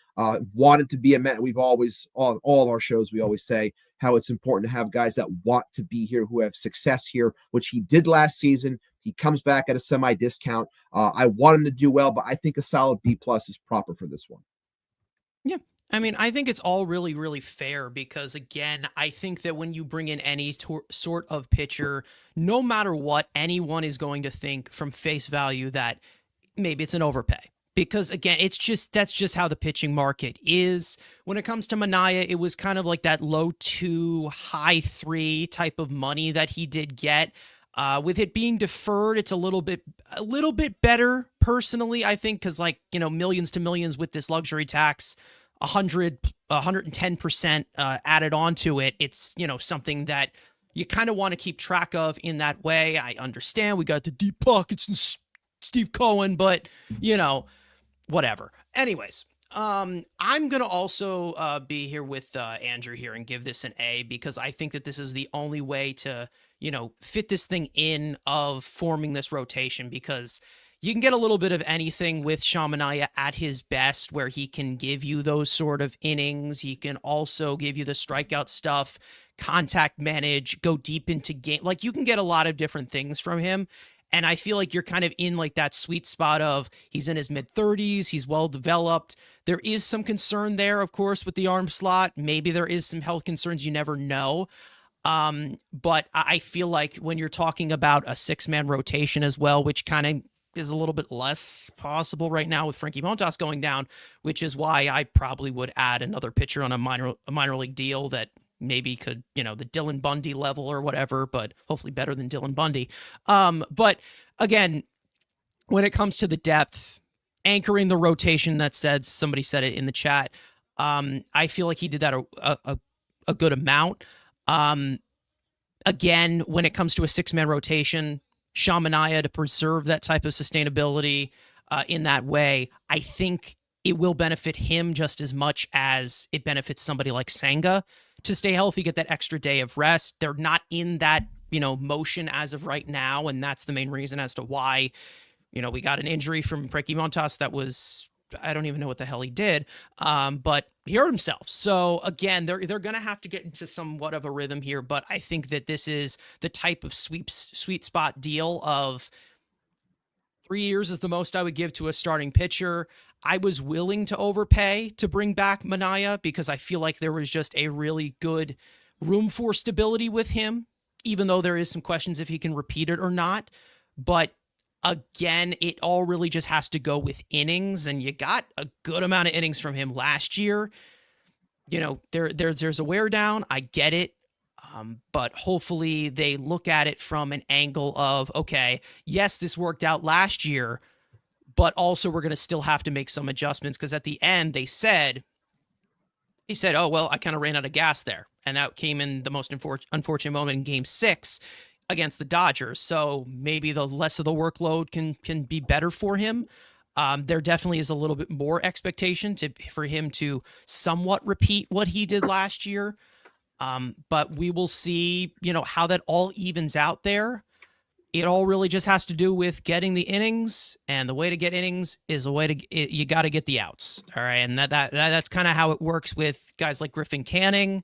D: Wanted to be a Met. We've always, on all of our shows, we always say how it's important to have guys that want to be here, who have success here, which he did last season. He comes back at a semi-discount. I want him to do well, but I think a solid B+ is proper for this one.
A: Yeah. I mean, I think it's all really, really fair because, again, I think that when you bring in any sort of pitcher, no matter what, anyone is going to think from face value that maybe it's an overpay. Because, again, that's just how the pitching market is. When it comes to Manaea, it was kind of like that low 2, high 3 type of money that he did get. With it being deferred, it's a little bit better personally, I think, because millions to millions with this luxury tax, 110% added onto it. It's, something that you kind of want to keep track of in that way. I understand we got the deep pockets and Steve Cohen, but whatever. Anyways, I'm going to also be here with Andrew here and give this an A, because I think that this is the only way to, fit this thing in of forming this rotation, because you can get a little bit of anything with Sean Manaea at his best, where he can give you those sort of innings. He can also give you the strikeout stuff, contact manage, go deep into game. Like, you can get a lot of different things from him. And I feel like you're kind of in like that sweet spot of he's in his mid-30s, he's well developed. There is some concern there, of course, with the arm slot. Maybe there is some health concerns, you never know. But I feel like when you're talking about a 6-man rotation as well, which kind of is a little bit less possible right now with Frankie Montas going down, which is why I probably would add another pitcher on a minor league deal that maybe could, the Dylan Bundy level or whatever, but hopefully better than Dylan Bundy. But again, when it comes to the depth, anchoring the rotation, somebody said it in the chat. I feel like he did that a good amount. Again, when it comes to a 6-man rotation, Sean Manaea, to preserve that type of sustainability in that way, I think it will benefit him just as much as it benefits somebody like Senga to stay healthy, get that extra day of rest. They're not in that, motion as of right now, and that's the main reason as to why, we got an injury from Frankie Montas that was, I don't even know what the hell he did, but he hurt himself. So again, they're going to have to get into somewhat of a rhythm here, but I think that this is the type of sweet spot deal of 3 years is the most I would give to a starting pitcher. I was willing to overpay to bring back Manaea because I feel like there was just a really good room for stability with him, even though there is some questions if he can repeat it or not. But again, it all really just has to go with innings, and you got a good amount of innings from him last year. There's a wear down. I get it. But hopefully they look at it from an angle of, okay, yes, this worked out last year, but also we're going to still have to make some adjustments, because at the end he said, oh, well, I kind of ran out of gas there. And that came in the most unfortunate moment in Game 6 against the Dodgers. So maybe the less of the workload can be better for him. There definitely is a little bit more expectation for him to somewhat repeat what he did last year. But we will see, how that all evens out there. it all really just has to do with getting the innings, and the way to get innings is you got to get the outs. All right, and that's kind of how it works with guys like Griffin Canning.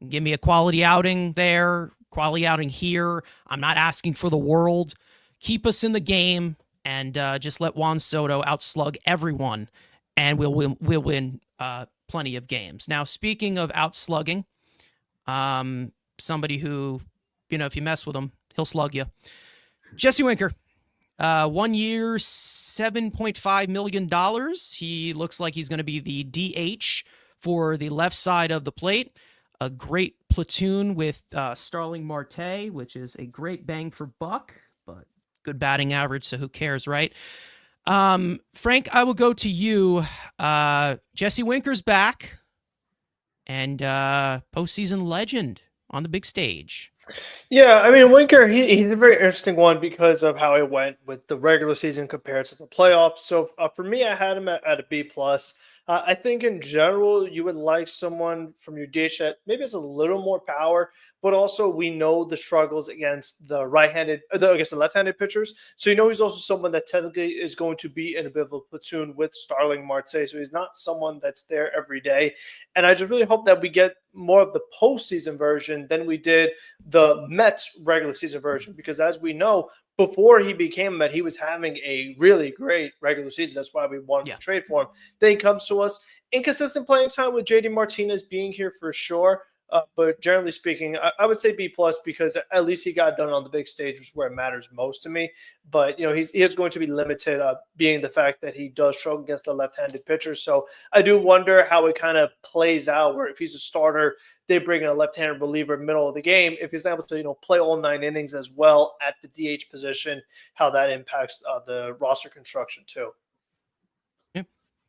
A: Give me a quality outing there, quality outing here. I'm not asking for the world. Keep us in the game, and just let Juan Soto outslug everyone, and we'll win plenty of games. Now, speaking of outslugging, somebody who, if you mess with him, he'll slug you. Jesse Winker, 1 year, $7.5 million. He looks like he's going to be the DH for the left side of the plate. A great platoon with Starling Marte, which is a great bang for buck, but good batting average, so who cares, right? Frank, I will go to you. Jesse Winker's back, and postseason legend on the big stage.
E: Yeah, I mean, Winker, he's a very interesting one because of how it went with the regular season compared to the playoffs. So for me, I had him at a B+. I think in general, you would like someone from your DH that maybe has a little more power, but also we know the struggles against the left-handed pitchers. So he's also someone that technically is going to be in a bit of a platoon with Starling Marte. So he's not someone that's there every day. And I just really hope that we get more of the postseason version than we did the Mets regular season version, because as we know, before he became a Met, he was having a really great regular season. That's why we wanted to trade for him. Then he comes to us. Inconsistent playing time with JD Martinez being here for sure. But generally speaking, I would say B+ because at least he got done on the big stage, which is where it matters most to me. But, he is going to be limited, being the fact that he does struggle against the left-handed pitchers. So I do wonder how it kind of plays out, where if he's a starter, they bring in a left-handed reliever middle of the game. If he's able to, play all 9 innings as well at the DH position, how that impacts the roster construction too.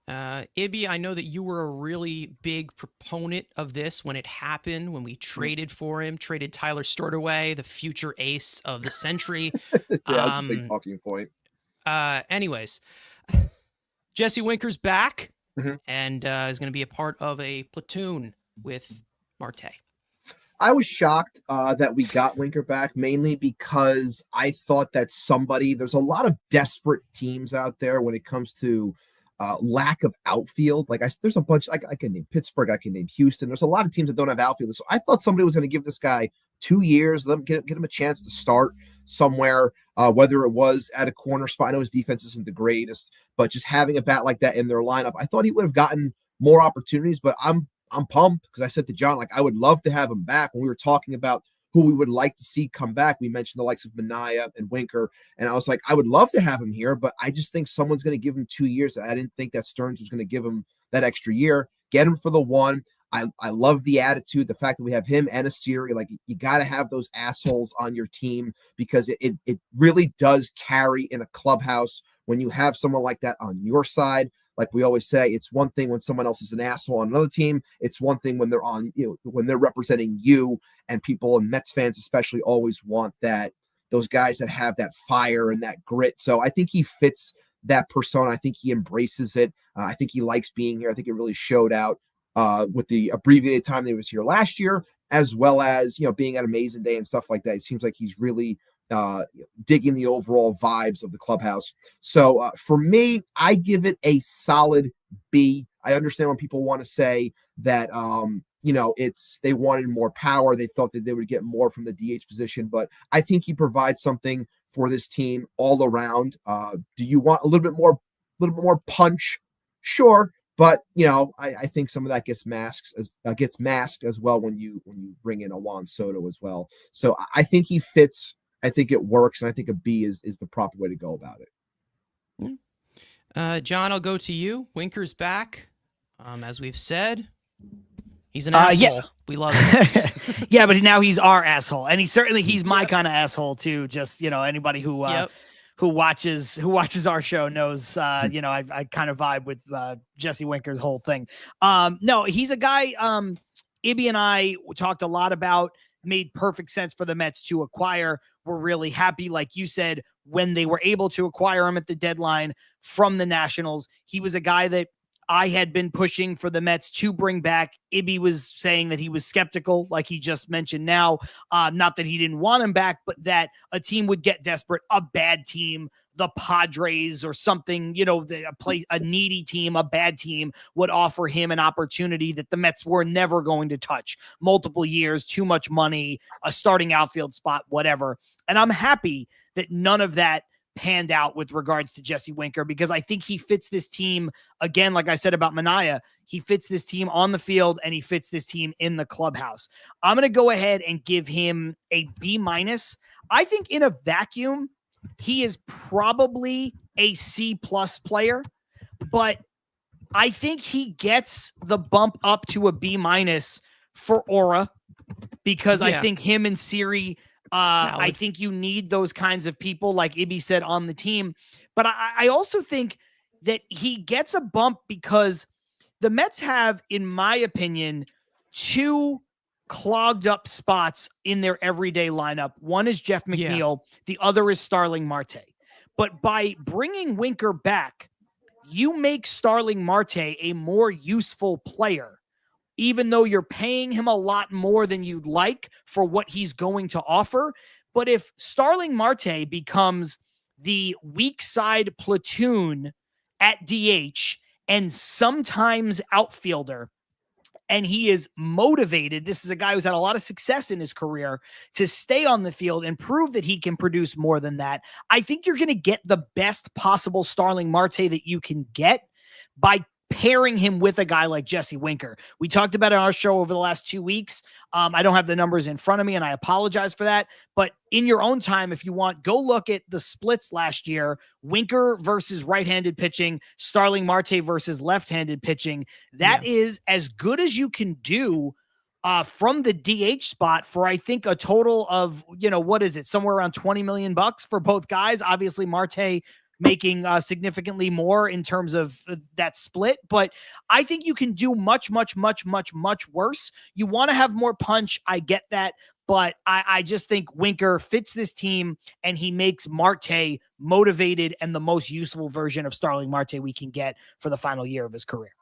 A: Ibby, I know that you were a really big proponent of this when it happened, when we traded for him, traded Tyler Stortaway, the future ace of the century.
D: That's a big talking point.
A: Anyways, Jesse Winker's back and is going to be a part of a platoon with Marte.
D: I was shocked that we got Winker back, mainly because I thought that there's a lot of desperate teams out there when it comes to lack of outfield. There's a bunch, I can name Pittsburgh, I can name Houston. There's a lot of teams that don't have outfielders. So I thought somebody was going to give this guy 2 years, let him get him a chance to start somewhere, whether it was at a corner spot. I know his defense isn't the greatest, but just having a bat like that in their lineup, I thought he would have gotten more opportunities. But I'm pumped because I said to John, I would love to have him back. When we were talking about who we would like to see come back, we mentioned the likes of Minaya and Winker, and I was like, I would love to have him here, but I just think someone's going to give him 2 years. I didn't think that Stearns was going to give him that extra year. Get him for the one. I love the attitude, the fact that we have him and a Siri. You got to have those assholes on your team, because it really does carry in a clubhouse when you have someone like that on your side. Like we always say, it's one thing when someone else is an asshole on another team. It's one thing when they're when they're representing you, and people, and Mets fans especially, always want those guys that have that fire and that grit. So I think he fits that persona. I think he embraces it. I think he likes being here. I think it really showed out with the abbreviated time that he was here last year, as well as, being at Amazing Day and stuff like that. It seems like he's really digging the overall vibes of the clubhouse. So for me, I give it a solid B. I understand when people want to say that, they wanted more power. They thought that they would get more from the DH position, but I think he provides something for this team all around. Do you want a little bit more punch? Sure. But, I think some of that gets masked as well when you bring in a Juan Soto as well. So I think he fits. I think it works, and I think a B is the proper way to go about
A: it. John, I'll go to you. Winker's back. As we've said, he's an asshole.
B: Yeah.
A: We love him.
B: Yeah, but now he's our asshole, and he's my kind of asshole too. Just anybody who watches our show knows. I kind of vibe with Jesse Winker's whole thing. No, he's a guy. Ibby and I talked a lot about. Made perfect sense for the Mets to acquire. We're really happy, like you said, when they were able to acquire him at the deadline from the Nationals. He was a guy that I had been pushing for the Mets to bring back. Ibby was saying that he was skeptical, like he just mentioned now. Not that he didn't want him back, but that a team would get desperate, a bad team, the Padres or something, a needy team, a bad team would offer him an opportunity that the Mets were never going to touch. Multiple years, too much money, a starting outfield spot, whatever. And I'm happy that none of that panned out with regards to Jesse Winker, because I think he fits this team, again, like I said about Manaea, he fits this team on the field and he fits this team in the clubhouse. I'm going to go ahead and give him a B-. I think in a vacuum, he is probably a C+ player, but I think he gets the bump up to a B- for aura, because I think him and Siri, I think you need those kinds of people, like Ibby said, on the team. But I also think that he gets a bump because the Mets have, in my opinion, two clogged up spots in their everyday lineup. One is Jeff McNeil. The other is Starling Marte. But by bringing Winker back, you make Starling Marte a more useful player, even though you're paying him a lot more than you'd like for what he's going to offer. But if Starling Marte becomes the weak side platoon at DH and sometimes outfielder, and he is motivated, this is a guy who's had a lot of success in his career, to stay on the field and prove that he can produce more than that, I think you're going to get the best possible Starling Marte that you can get by pairing him with a guy like Jesse Winker. We talked about it on our show over the last 2 weeks. I don't have the numbers in front of me, and I apologize for that. But in your own time, if you want, go look at the splits last year. Winker versus right-handed pitching, Starling Marte versus left-handed pitching. That is as good as you can do from the DH spot for, I think, a total of, what is it? Somewhere around $20 million for both guys. Obviously, Marte making significantly more in terms of that split. But I think you can do much, much, much, much, much worse. You want to have more punch. I get that. But I just think Winker fits this team, and he makes Marte motivated and the most useful version of Starling Marte we can get for the final year of his career.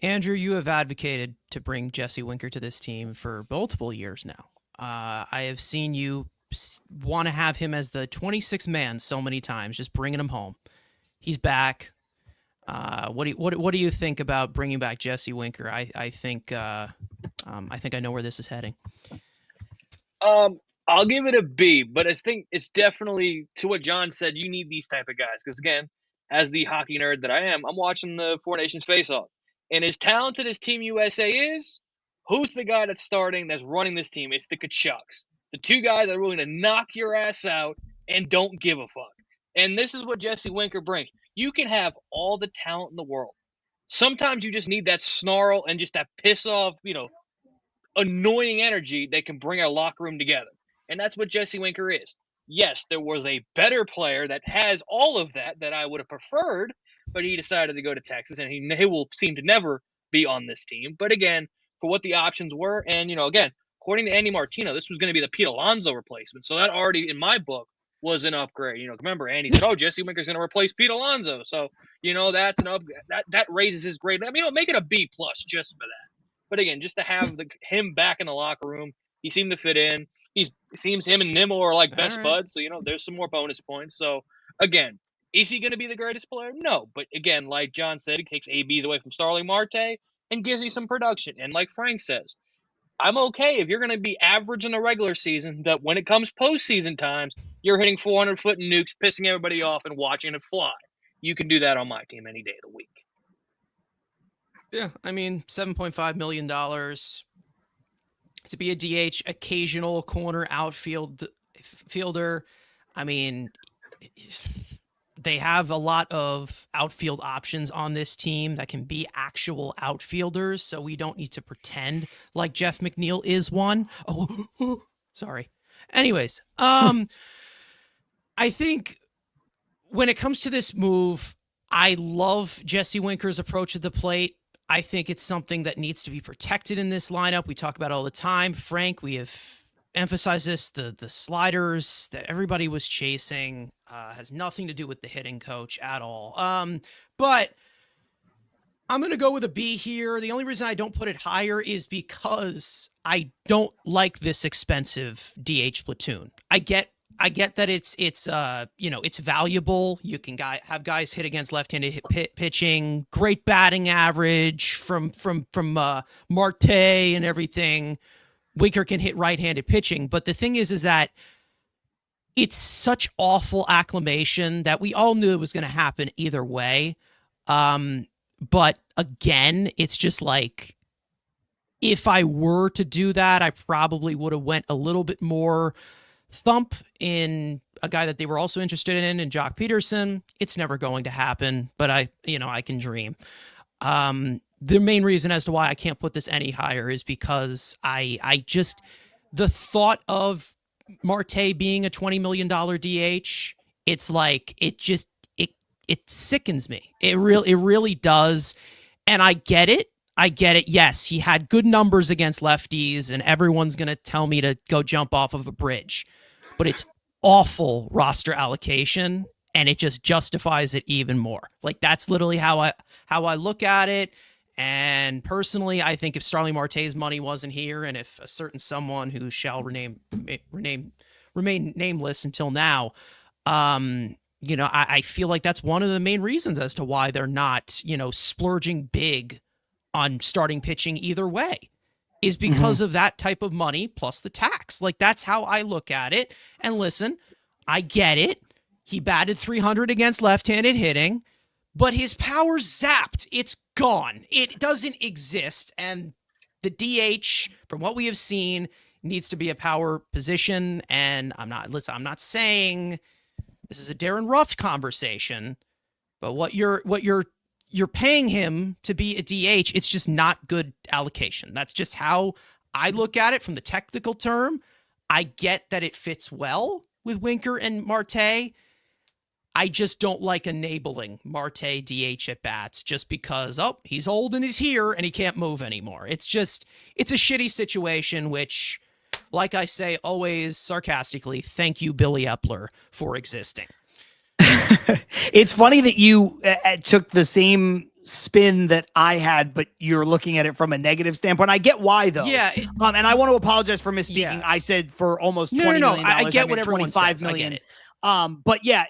A: Andrew, you have advocated to bring Jesse Winker to this team for multiple years now. I have seen you want to have him as the 26th man so many times, just bringing him home. He's back. What do you think about bringing back Jesse Winker? I think I know where this is heading.
C: I'll give it a B, but I think it's definitely, to what John said, you need these type of guys, because again, as the hockey nerd that I am, I'm watching the Four Nations face-off, and as talented as Team USA is, who's the guy that's starting, that's running this team? It's the Kachucks. The two guys that are willing to knock your ass out and don't give a fuck. And this is what Jesse Winker brings. You can have all the talent in the world. Sometimes you just need that snarl and just that piss off, annoying energy that can bring our locker room together. And that's what Jesse Winker is. Yes, there was a better player that has all of that I would have preferred, but he decided to go to Texas, and he will seem to never be on this team. But again, for what the options were, and, again, according to Andy Martino, this was going to be the Pete Alonso replacement. So that already, in my book, was an upgrade. Remember, Andy said, "Oh, Jesse Winker's going to replace Pete Alonso." So, that's an upgrade. That raises his grade. Make it a B+ just for that. But again, just to have him back in the locker room, he seemed to fit in. It seems him and Nimmo are like best buds. So, there's some more bonus points. So, again, is he going to be the greatest player? No. But again, like John said, he takes ABs away from Starling Marte and gives you some production. And like Frank says, I'm okay if you're going to be average in the regular season, that when it comes postseason times, you're hitting 400-foot nukes, pissing everybody off, and watching it fly. You can do that on my team any day of the week.
A: Yeah, $7.5 million to be a DH, occasional corner outfielder. They have a lot of outfield options on this team that can be actual outfielders, so we don't need to pretend like Jeff McNeil is one. Oh, sorry. Anyways, I think when it comes to this move, I love Jesse Winker's approach at the plate. I think it's something that needs to be protected in this lineup. We talk about it all the time. Frank, we have emphasized this, the sliders that everybody was chasing has nothing to do with the hitting coach at all. But I'm going to go with a B here. The only reason I don't put it higher is because I don't like this expensive DH platoon. I get that it's valuable. You can have guys hit against left-handed pitching, great batting average from Marte and everything. Winker can hit right-handed pitching, but the thing is that it's such awful acclimation that we all knew it was going to happen either way. But again, it's just like, if I were to do that, I probably would have went a little bit more thump in a guy that they were also interested in Jock Peterson. It's never going to happen, but I can dream. The main reason as to why I can't put this any higher is because the thought of Marte being a $20 million DH, it's like, it sickens me. It really does. And I get it. Yes, he had good numbers against lefties, and everyone's going to tell me to go jump off of a bridge. But it's awful roster allocation, and it just justifies it even more. Like, that's literally how I look at it. And personally, I think if Starling Marte's money wasn't here, and if a certain someone who shall remain nameless until now, I feel like that's one of the main reasons as to why they're not, splurging big on starting pitching either way, is because of that type of money plus the tax. Like, that's how I look at it. And listen, I get it. He batted .300 against left-handed hitting, but his power's zapped. It's gone. It doesn't exist. And the DH, from what we have seen, needs to be a power position. And I'm not saying this is a Darren Ruff conversation, but what you're paying him to be a DH, it's just not good allocation. That's just how I look at it from the technical term. I get that it fits well with Winker and Marte. I just don't like enabling Marte DH at bats just because, he's old and he's here and he can't move anymore. It's a shitty situation, which, like I say always sarcastically, thank you, Billy Epler, for existing.
B: It's funny that you took the same spin that I had, but you're looking at it from a negative standpoint. I get why, though.
A: Yeah.
B: And I want to apologize for misspeaking.
A: Yeah.
B: I said for almost $20 million.
A: I get what everyone
B: $25
A: says.
B: million.
A: I get it.
B: But yeah,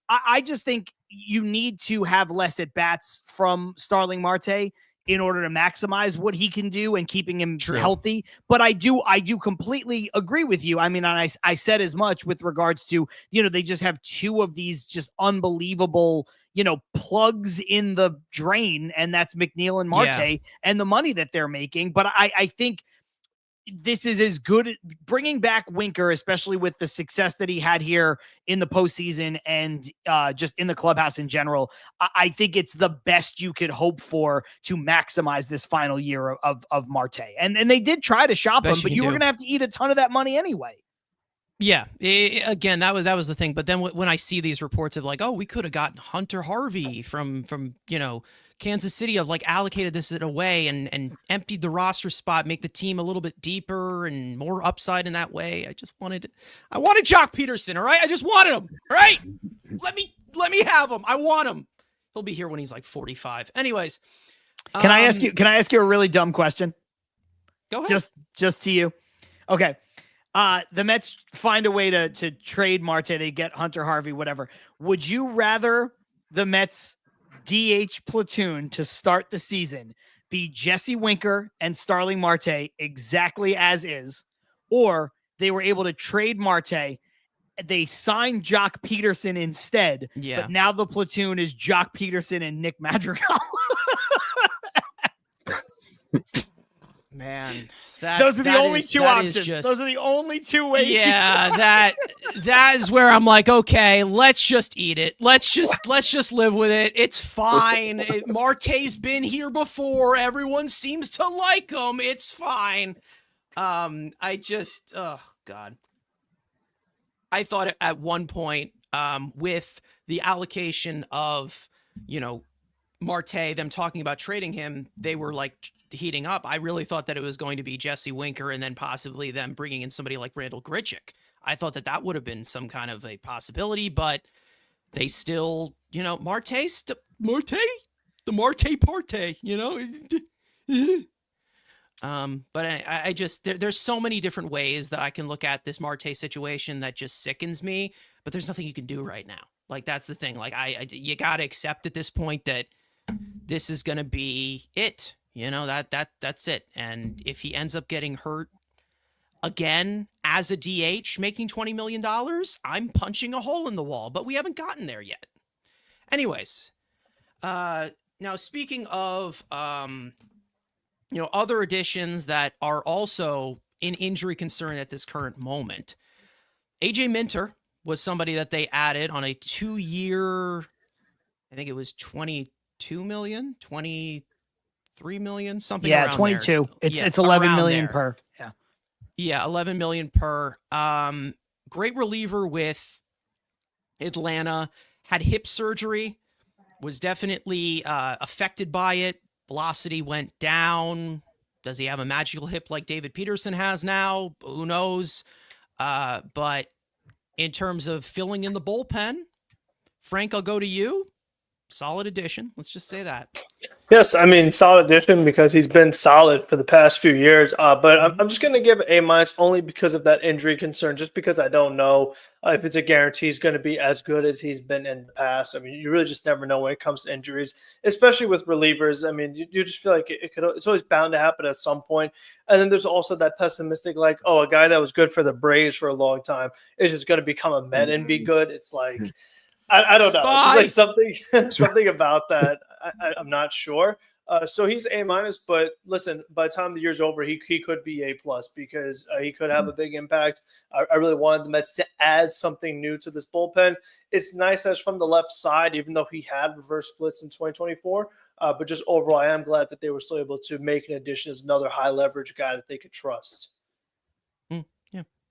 B: I just think you need to have less at bats from Starling Marte in order to maximize what he can do and keeping him healthy. But I do completely agree with you. I mean, I said as much with regards to, they just have two of these just unbelievable, plugs in the drain, and that's McNeil and Marte and the money that they're making. But I think this is as good bringing back Winker, especially with the success that he had here in the postseason and just in the clubhouse in general. I think it's the best you could hope for to maximize this final year of Marte. And they did try to shop him, but you were going to have to eat a ton of that money anyway.
A: Yeah. Again, that was the thing. But then when I see these reports of like, we could have gotten Hunter Harvey from Kansas City, of like allocated this in a way and emptied the roster spot, make the team a little bit deeper and more upside in that way. I wanted Jock Peterson. All right. I just wanted him. All right. Let me have him. I want him. He'll be here when he's like 45. Anyways.
B: Can I ask you a really dumb question?
A: Go ahead.
B: Just to you. Okay. The Mets find a way to trade Marte. They get Hunter Harvey, whatever. Would you rather the Mets DH platoon to start the season be Jesse Winker and Starling Marte exactly as is, or they were able to trade Marte, they signed Jock Peterson instead, but now the platoon is Jock Peterson and Nick Madrigal?
A: Man,
B: those are the only two options. Those are the only two ways.
A: Yeah, that is where I'm like, okay, let's just eat it. Let's just live with it. It's fine. Marte's been here before. Everyone seems to like him. It's fine. Oh God. I thought at one point, with the allocation of, Marte, them talking about trading him, they were like heating up. I really thought that it was going to be Jesse Winker and then possibly them bringing in somebody like Randall Grichuk. I thought that would have been some kind of a possibility, but they still, Marte, the Marte Parte, you know. But I just there's so many different ways that I can look at this Marte situation that just sickens me. But there's nothing you can do right now. Like, that's the thing. Like, you got to accept at this point that this is going to be it. You know, that's it. And if he ends up getting hurt again as a DH making $20 million, I'm punching a hole in the wall. But we haven't gotten there yet. Anyways, now speaking of other additions that are also in injury concern at this current moment, AJ Minter was somebody that they added on a 2-year, I think it was 22 million, 23 million, something around
B: 22.
A: There.
B: It's 11 million
A: there.
B: per.
A: Yeah, 11 million per. Great reliever with Atlanta, had hip surgery, was definitely affected by it. Velocity went down. Does he have a magical hip like David Peterson has now? Who knows? But in terms of filling in the bullpen, Frank, I'll go to you. Solid addition. Let's just say that.
E: Yes, I mean, solid addition because he's been solid for the past few years. But I'm just going to give A- only because of that injury concern, just because I don't know if it's a guarantee he's going to be as good as he's been in the past. I mean, you really just never know when it comes to injuries, especially with relievers. I mean, you just feel like it's always bound to happen at some point. And then there's also that pessimistic, like, oh, a guy that was good for the Braves for a long time is just going to become a Met and be good. It's like, I don't know. It's just like something about that. I'm not sure. So he's A-, but listen, by the time the year's over, he could be A+ because he could have a big impact. I really wanted the Mets to add something new to this bullpen. It's nice as from the left side, even though he had reverse splits in 2024. But just overall, I am glad that they were still able to make an addition as another high leverage guy that they could trust.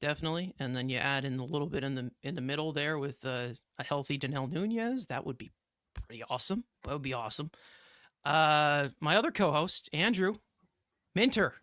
A: Definitely. And then you add in a little bit in the middle there with a healthy Danel Nunez. That would be pretty awesome. That would be awesome. My other co-host, Andrew Minter.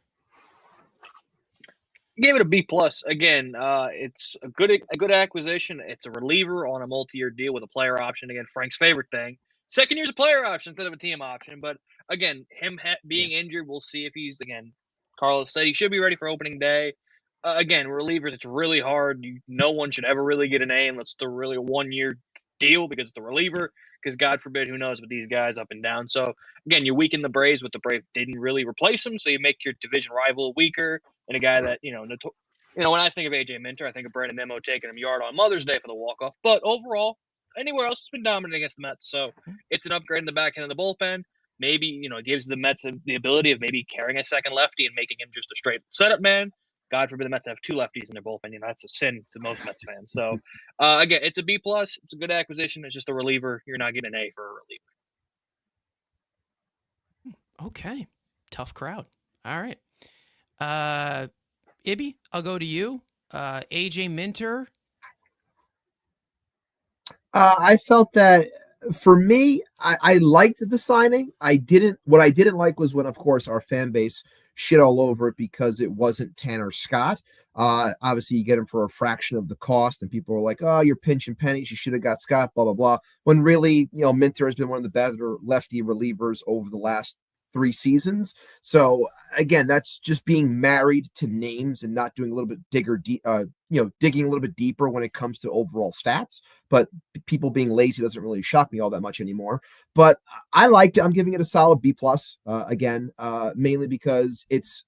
C: Gave it a B+. Again, it's a good acquisition. It's a reliever on a multi-year deal with a player option. Again, Frank's favorite thing. Second year's a player option instead of a team option. But again, him being injured, we'll see if he's, again, Carlos said he should be ready for opening day. Again, relievers, it's really hard. No one should ever really get a name. That's the really a 1-year deal because it's the reliever. Because God forbid, who knows with these guys up and down. So again, you weaken the Braves, but the Braves didn't really replace him. So you make your division rival weaker and a guy that when I think of AJ Minter, I think of Brandon Nimmo taking him yard on Mother's Day for the walk-off. But overall, anywhere else has been dominant against the Mets. So it's an upgrade in the back end of the bullpen. Maybe it gives the Mets the ability of maybe carrying a second lefty and making him just a straight setup man. God forbid the Mets have 2 lefties in their bullpen. That's a sin to most Mets fans. So, again, it's a B+. It's a good acquisition. It's just a reliever. You're not getting an A for a reliever.
A: Okay. Tough crowd. All right. Ibby, I'll go to you. AJ Minter.
D: I felt that for me, I liked the signing. What I didn't like was when, of course, our fan base shit all over it because it wasn't Tanner Scott. Obviously, you get him for a fraction of the cost, and people were like, "Oh, you're pinching pennies. You should have got Scott." Blah blah blah. When really, Minter has been one of the better lefty relievers over the last 3 seasons. So again, that's just being married to names and not doing a little bit digging a little bit deeper when it comes to overall stats. But people being lazy doesn't really shock me all that much anymore. But I liked it. I'm giving it a solid B+. Again, mainly because it's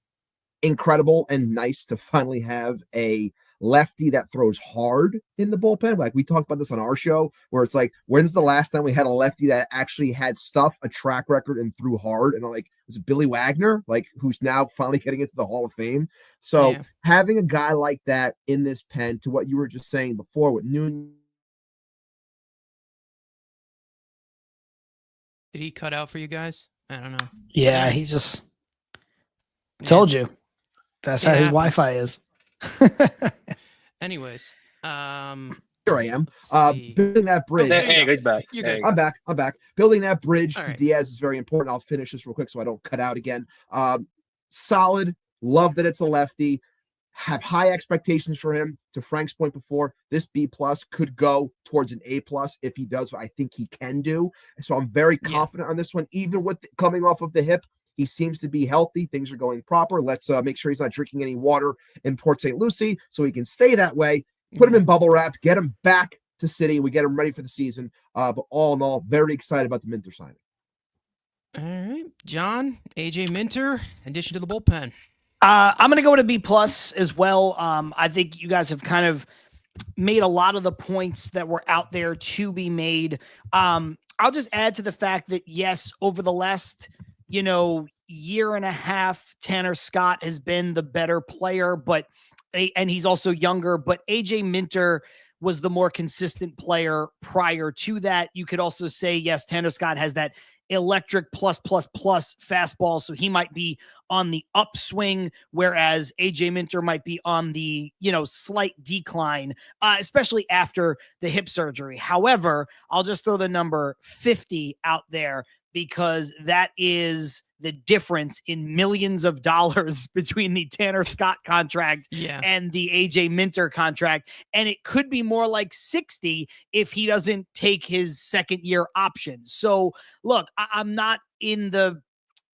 D: incredible and nice to finally have a lefty that throws hard in the bullpen. Like we talked about this on our show, where it's like, when's the last time we had a lefty that actually had stuff, a track record, and threw hard? And like, was it Billy Wagner, like who's now finally getting into the Hall of Fame? So having a guy like that in this pen, to what you were just saying before with Noon.
A: Did he cut out for you guys? I don't know.
B: Yeah, he just told you. That's how his Wi-Fi is.
A: Anyways,
D: here I am. Building that bridge.
C: Hey, he's back.
A: You're good.
D: I'm back. Building that bridge to Diaz is very important. I'll finish this real quick so I don't cut out again. Solid. Love that it's a lefty. have high expectations for him. To Frank's point before, this B+ could go towards an A+ if he does what I think he can do. So I'm very confident on this one. Even with coming off of the hip, he seems to be healthy. Things are going proper. Let's make sure he's not drinking any water in Port St. Lucie so he can stay that way. Put him in bubble wrap, get him back to City. We get him ready for the season. But all in all, very excited about the Minter signing.
A: All right, John, AJ Minter, addition to the bullpen.
B: I'm going to go to B+ as well. I think you guys have kind of made a lot of the points that were out there to be made. I'll just add to the fact that, yes, over the last, year and a half, Tanner Scott has been the better player, and he's also younger, but AJ Minter was the more consistent player prior to that. You could also say, yes, Tanner Scott has that electric plus fastball, so he might be on the upswing, whereas AJ Minter might be on the slight decline, especially after the hip surgery. However, I'll just throw the number 50 out there because that is the difference in millions of dollars between the Tanner Scott contract and the AJ Minter contract. And it could be more like 60 if he doesn't take his second year option. So look, I'm not in the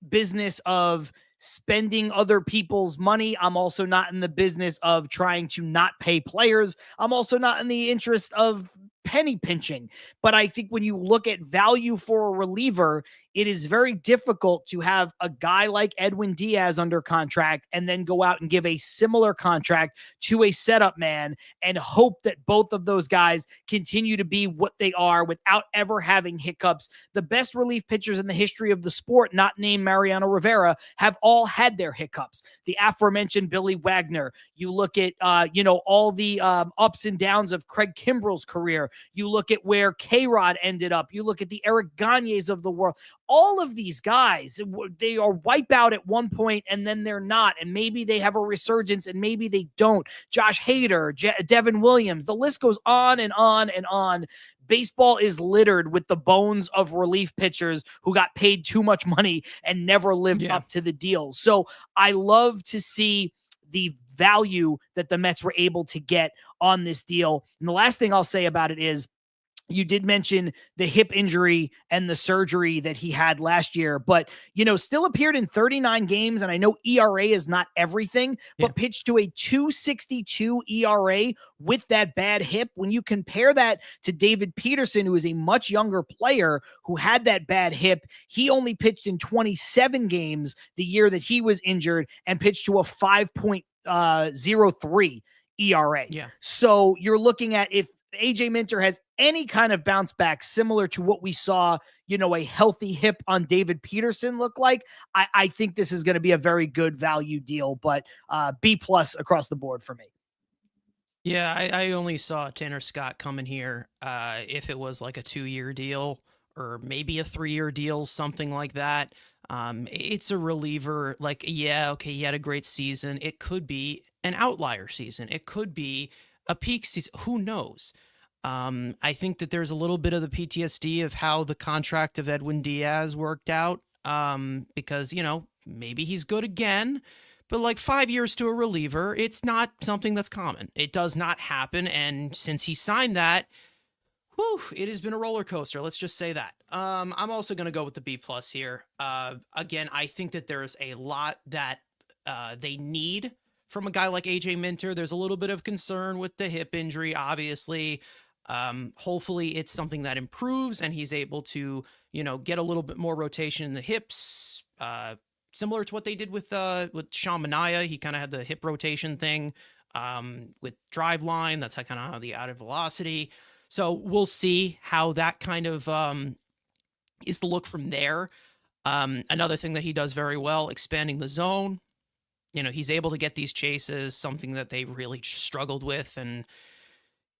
B: business of spending other people's money. I'm also not in the business of trying to not pay players. I'm also not in the interest of penny pinching. But I think when you look at value for a reliever, it is very difficult to have a guy like Edwin Diaz under contract and then go out and give a similar contract to a setup man and hope that both of those guys continue to be what they are without ever having hiccups. The best relief pitchers in the history of the sport, not named Mariano Rivera, have all had their hiccups. The aforementioned Billy Wagner. You look at, all the ups and downs of Craig Kimbrell's career. You look at where K-Rod ended up. You look at the Eric Gagnes of the world. All of these guys, they are wipe out at one point and then they're not. And maybe they have a resurgence and maybe they don't. Josh Hader, Devin Williams, the list goes on and on and on. Baseball is littered with the bones of relief pitchers who got paid too much money and never lived up to the deal. So I love to see the value that the Mets were able to get on this deal. And the last thing I'll say about it is, you did mention the hip injury and the surgery that he had last year, but, still appeared in 39 games. And I know ERA is not everything, but pitched to a 2.62 ERA with that bad hip. When you compare that to David Peterson, who is a much younger player who had that bad hip, he only pitched in 27 games the year that he was injured and pitched to a 5.03 ERA. So you're looking at, if AJ Minter has any kind of bounce back similar to what we saw, a healthy hip on David Peterson look like, I think this is going to be a very good value deal, but B+ across the board for me.
A: Yeah, I only saw Tanner Scott coming here if it was like a 2-year deal or maybe a 3-year deal, something like that. It's a reliever. Like, he had a great season. It could be an outlier season. It could be a peak season. Who knows? I think that there's a little bit of the PTSD of how the contract of Edwin Diaz worked out, because, maybe he's good again, but like 5 years to a reliever, it's not something that's common. It does not happen. And since he signed that, it has been a roller coaster. Let's just say that. I'm also going to go with the B+ here. Again, I think that there's a lot that they need from a guy like AJ Minter. There's a little bit of concern with the hip injury, obviously. Hopefully it's something that improves and he's able to, get a little bit more rotation in the hips, similar to what they did with Sean Manaea. He kind of had the hip rotation thing with drive line. That's kind of how the out of velocity. So we'll see how that kind of is the look from there. Another thing that he does very well, expanding the zone. He's able to get these chases, something that they really struggled with, and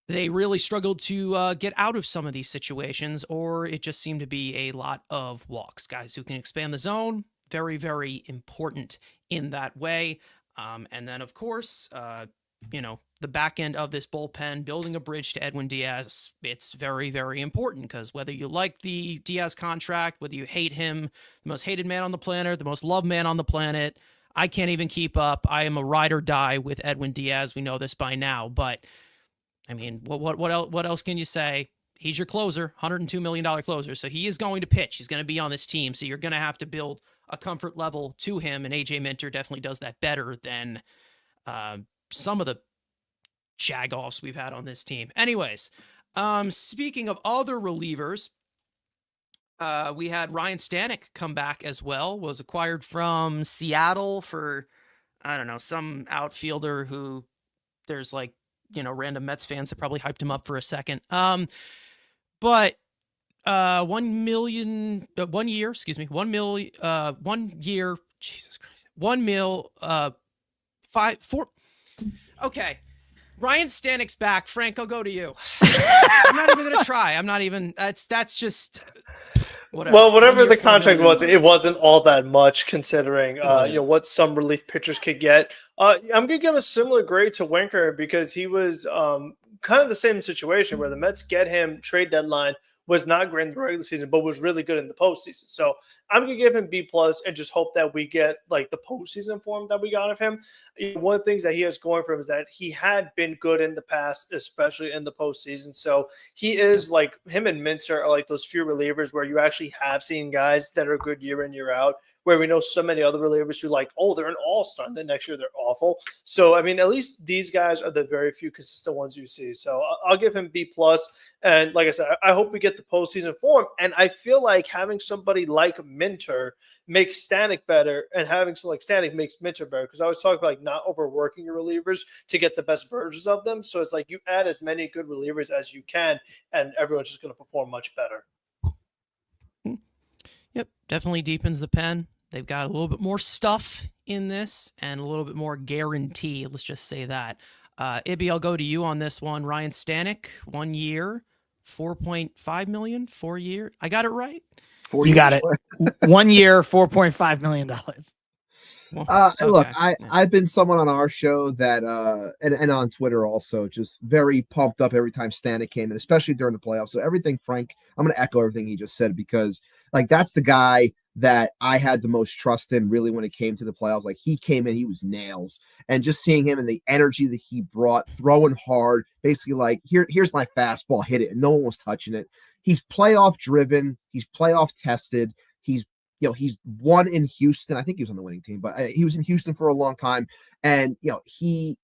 A: they really struggled to get out of some of these situations, or it just seemed to be a lot of walks. Guys who can expand the zone, very, very important in that way. And then, of course, the back end of this bullpen, building a bridge to Edwin Diaz, it's very, very important because whether you like the Diaz contract, whether you hate him, the most hated man on the planet, the most loved man on the planet, I can't even keep up. I am a ride or die with Edwin Diaz. We know this by now, but I mean, what else can you say? He's your closer, $102 million closer. So he is going to pitch. He's going to be on this team. So you're going to have to build a comfort level to him. And AJ Minter definitely does that better than some of the jagoffs we've had on this team. Anyways, speaking of other relievers, we had Ryan Stanek come back as well, was acquired from Seattle for, I don't know, some outfielder who there's like, random Mets fans that probably hyped him up for a second. But 1 year, Jesus Christ, 1 mil, 4. Okay. Ryan Stanek's back. Frank, I'll go to you. I'm not even going to try. I'm not even, that's just whatever.
E: Well, whatever the contract was, it wasn't all that much considering, what some relief pitchers could get. I'm going to give a similar grade to Winker because he was kind of the same situation where the Mets get him trade deadline, was not great in the regular season, but was really good in the postseason. So I'm going to give him B+ and just hope that we get like the postseason form that we got of him. One of the things that he has going for him is that he had been good in the past, especially in the postseason. So he is like, him and Minter are like those few relievers where you actually have seen guys that are good year in, year out, where we know so many other relievers who like, oh, they're an all-star, and then next year they're awful. So, I mean, at least these guys are the very few consistent ones you see. So I'll give him B+. And like I said, I hope we get the postseason form. And I feel like having somebody like Minter makes Stanek better, and having someone like Stanek makes Minter better. Because I was talking about like not overworking your relievers to get the best versions of them. So it's like you add as many good relievers as you can, and everyone's just going to perform much better.
A: Yep, definitely deepens the pen. They've got a little bit more stuff in this and a little bit more guarantee. Let's just say that. Ibby, I'll go to you on this one. Ryan Stanek, 1 year, $4.5 million, 4 year. I got it right?
B: You got it. 1 year, $4.5 million.
A: Well,
D: Look,
A: okay.
D: I've been someone on our show that and on Twitter also just very pumped up every time Stanek came in, especially during the playoffs. So everything, Frank, I'm going to echo everything he just said, because like that's the guy that I had the most trust in really when it came to the playoffs. Like he came in, he was nails, and just seeing him and the energy that he brought, throwing hard, basically like here's my fastball, hit it, and no one was touching it. He's playoff driven, he's playoff tested. He's won in Houston. I think he was on the winning team, but he was in Houston for a long time. And, he,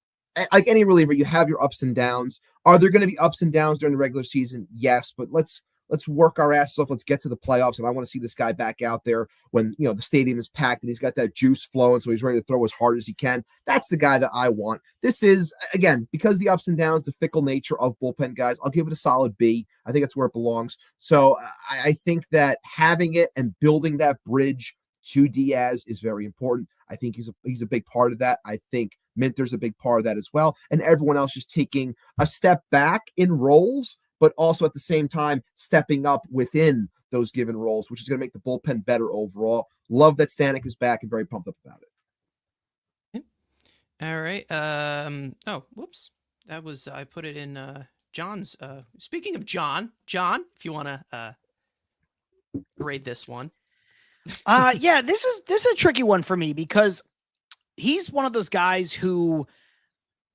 D: like any reliever, you have your ups and downs. Are there going to be ups and downs during the regular season? Yes, but let's work our asses off. Let's get to the playoffs. And I want to see this guy back out there when, the stadium is packed and he's got that juice flowing. So he's ready to throw as hard as he can. That's the guy that I want. This is, again, because the ups and downs, the fickle nature of bullpen guys, I'll give it a solid B. I think that's where it belongs. So I think that having it and building that bridge to Diaz is very important. I think he's a big part of that. I think Minter's a big part of that as well. And everyone else just taking a step back in roles, but also at the same time stepping up within those given roles, which is going to make the bullpen better overall. Love that Stanek is back and very pumped up about it.
A: All right. Oh, whoops. That was, I put it in John's. Speaking of John, if you want to grade this one.
B: Yeah, this is a tricky one for me because he's one of those guys who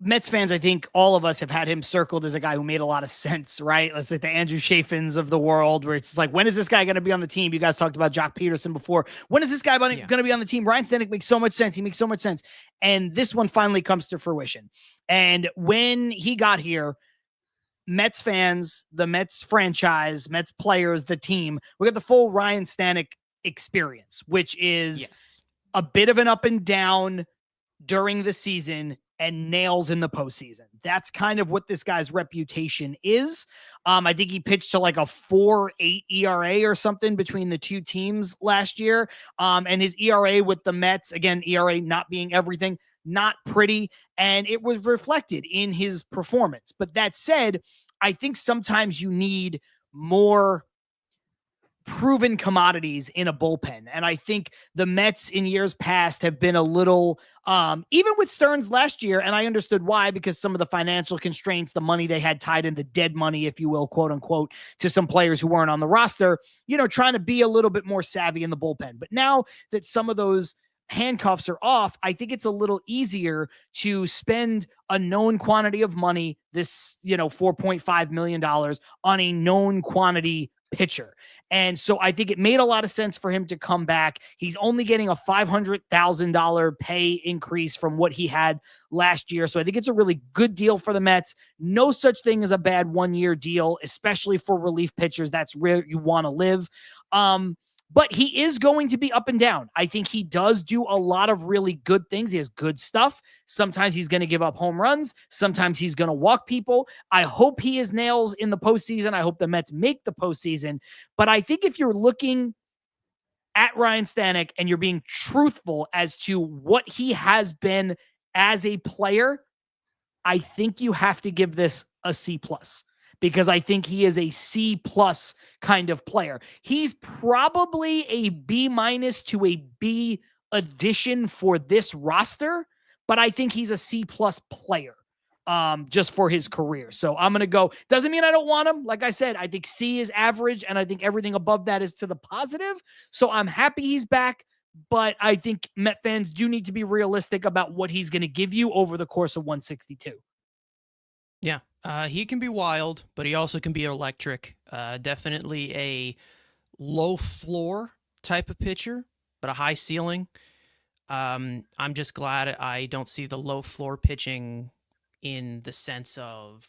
B: Mets fans, I think all of us have had him circled as a guy who made a lot of sense, right? Let's like the Andrew Chafins of the world, where it's like, when is this guy going to be on the team? You guys talked about Jock Peterson before. When is this guy going to be on the team? Ryan Stanek makes so much sense. He makes so much sense. And this one finally comes to fruition. And when he got here, Mets fans, the Mets franchise, Mets players, the team, we got the full Ryan Stanek experience, which is a bit of an up and down during the season and nails in the postseason. That's kind of what this guy's reputation is. I think he pitched to like a 4.8 ERA or something between the two teams last year. And his ERA with the Mets, again, ERA not being everything, not pretty. And it was reflected in his performance. But that said, I think sometimes you need more proven commodities in a bullpen. And I think the Mets in years past have been a little, even with Stearns last year, and I understood why, because some of the financial constraints, the money they had tied in, the dead money, if you will, quote unquote, to some players who weren't on the roster, trying to be a little bit more savvy in the bullpen. But now that some of those handcuffs are off, I think it's a little easier to spend a known quantity of money, this, $4.5 million on a known quantity pitcher. And so I think it made a lot of sense for him to come back. He's only getting a $500,000 pay increase from what he had last year. So I think it's a really good deal for the Mets. No such thing as a bad 1-year deal, especially for relief pitchers. That's where you want to live. But he is going to be up and down. I think he does do a lot of really good things. He has good stuff. Sometimes he's going to give up home runs. Sometimes he's going to walk people. I hope he is nails in the postseason. I hope the Mets make the postseason. But I think if you're looking at Ryan Stanek and you're being truthful as to what he has been as a player, I think you have to give this a C+. Because I think he is a C+ kind of player. He's probably a B- to a B addition for this roster, but I think he's a C+ player just for his career. So I'm going to go. Doesn't mean I don't want him. Like I said, I think C is average, and I think everything above that is to the positive. So I'm happy he's back, but I think Met fans do need to be realistic about what he's going to give you over the course of 162.
A: Yeah. He can be wild, but he also can be electric. Definitely a low floor type of pitcher, but a high ceiling. I'm just glad I don't see the low floor pitching in the sense of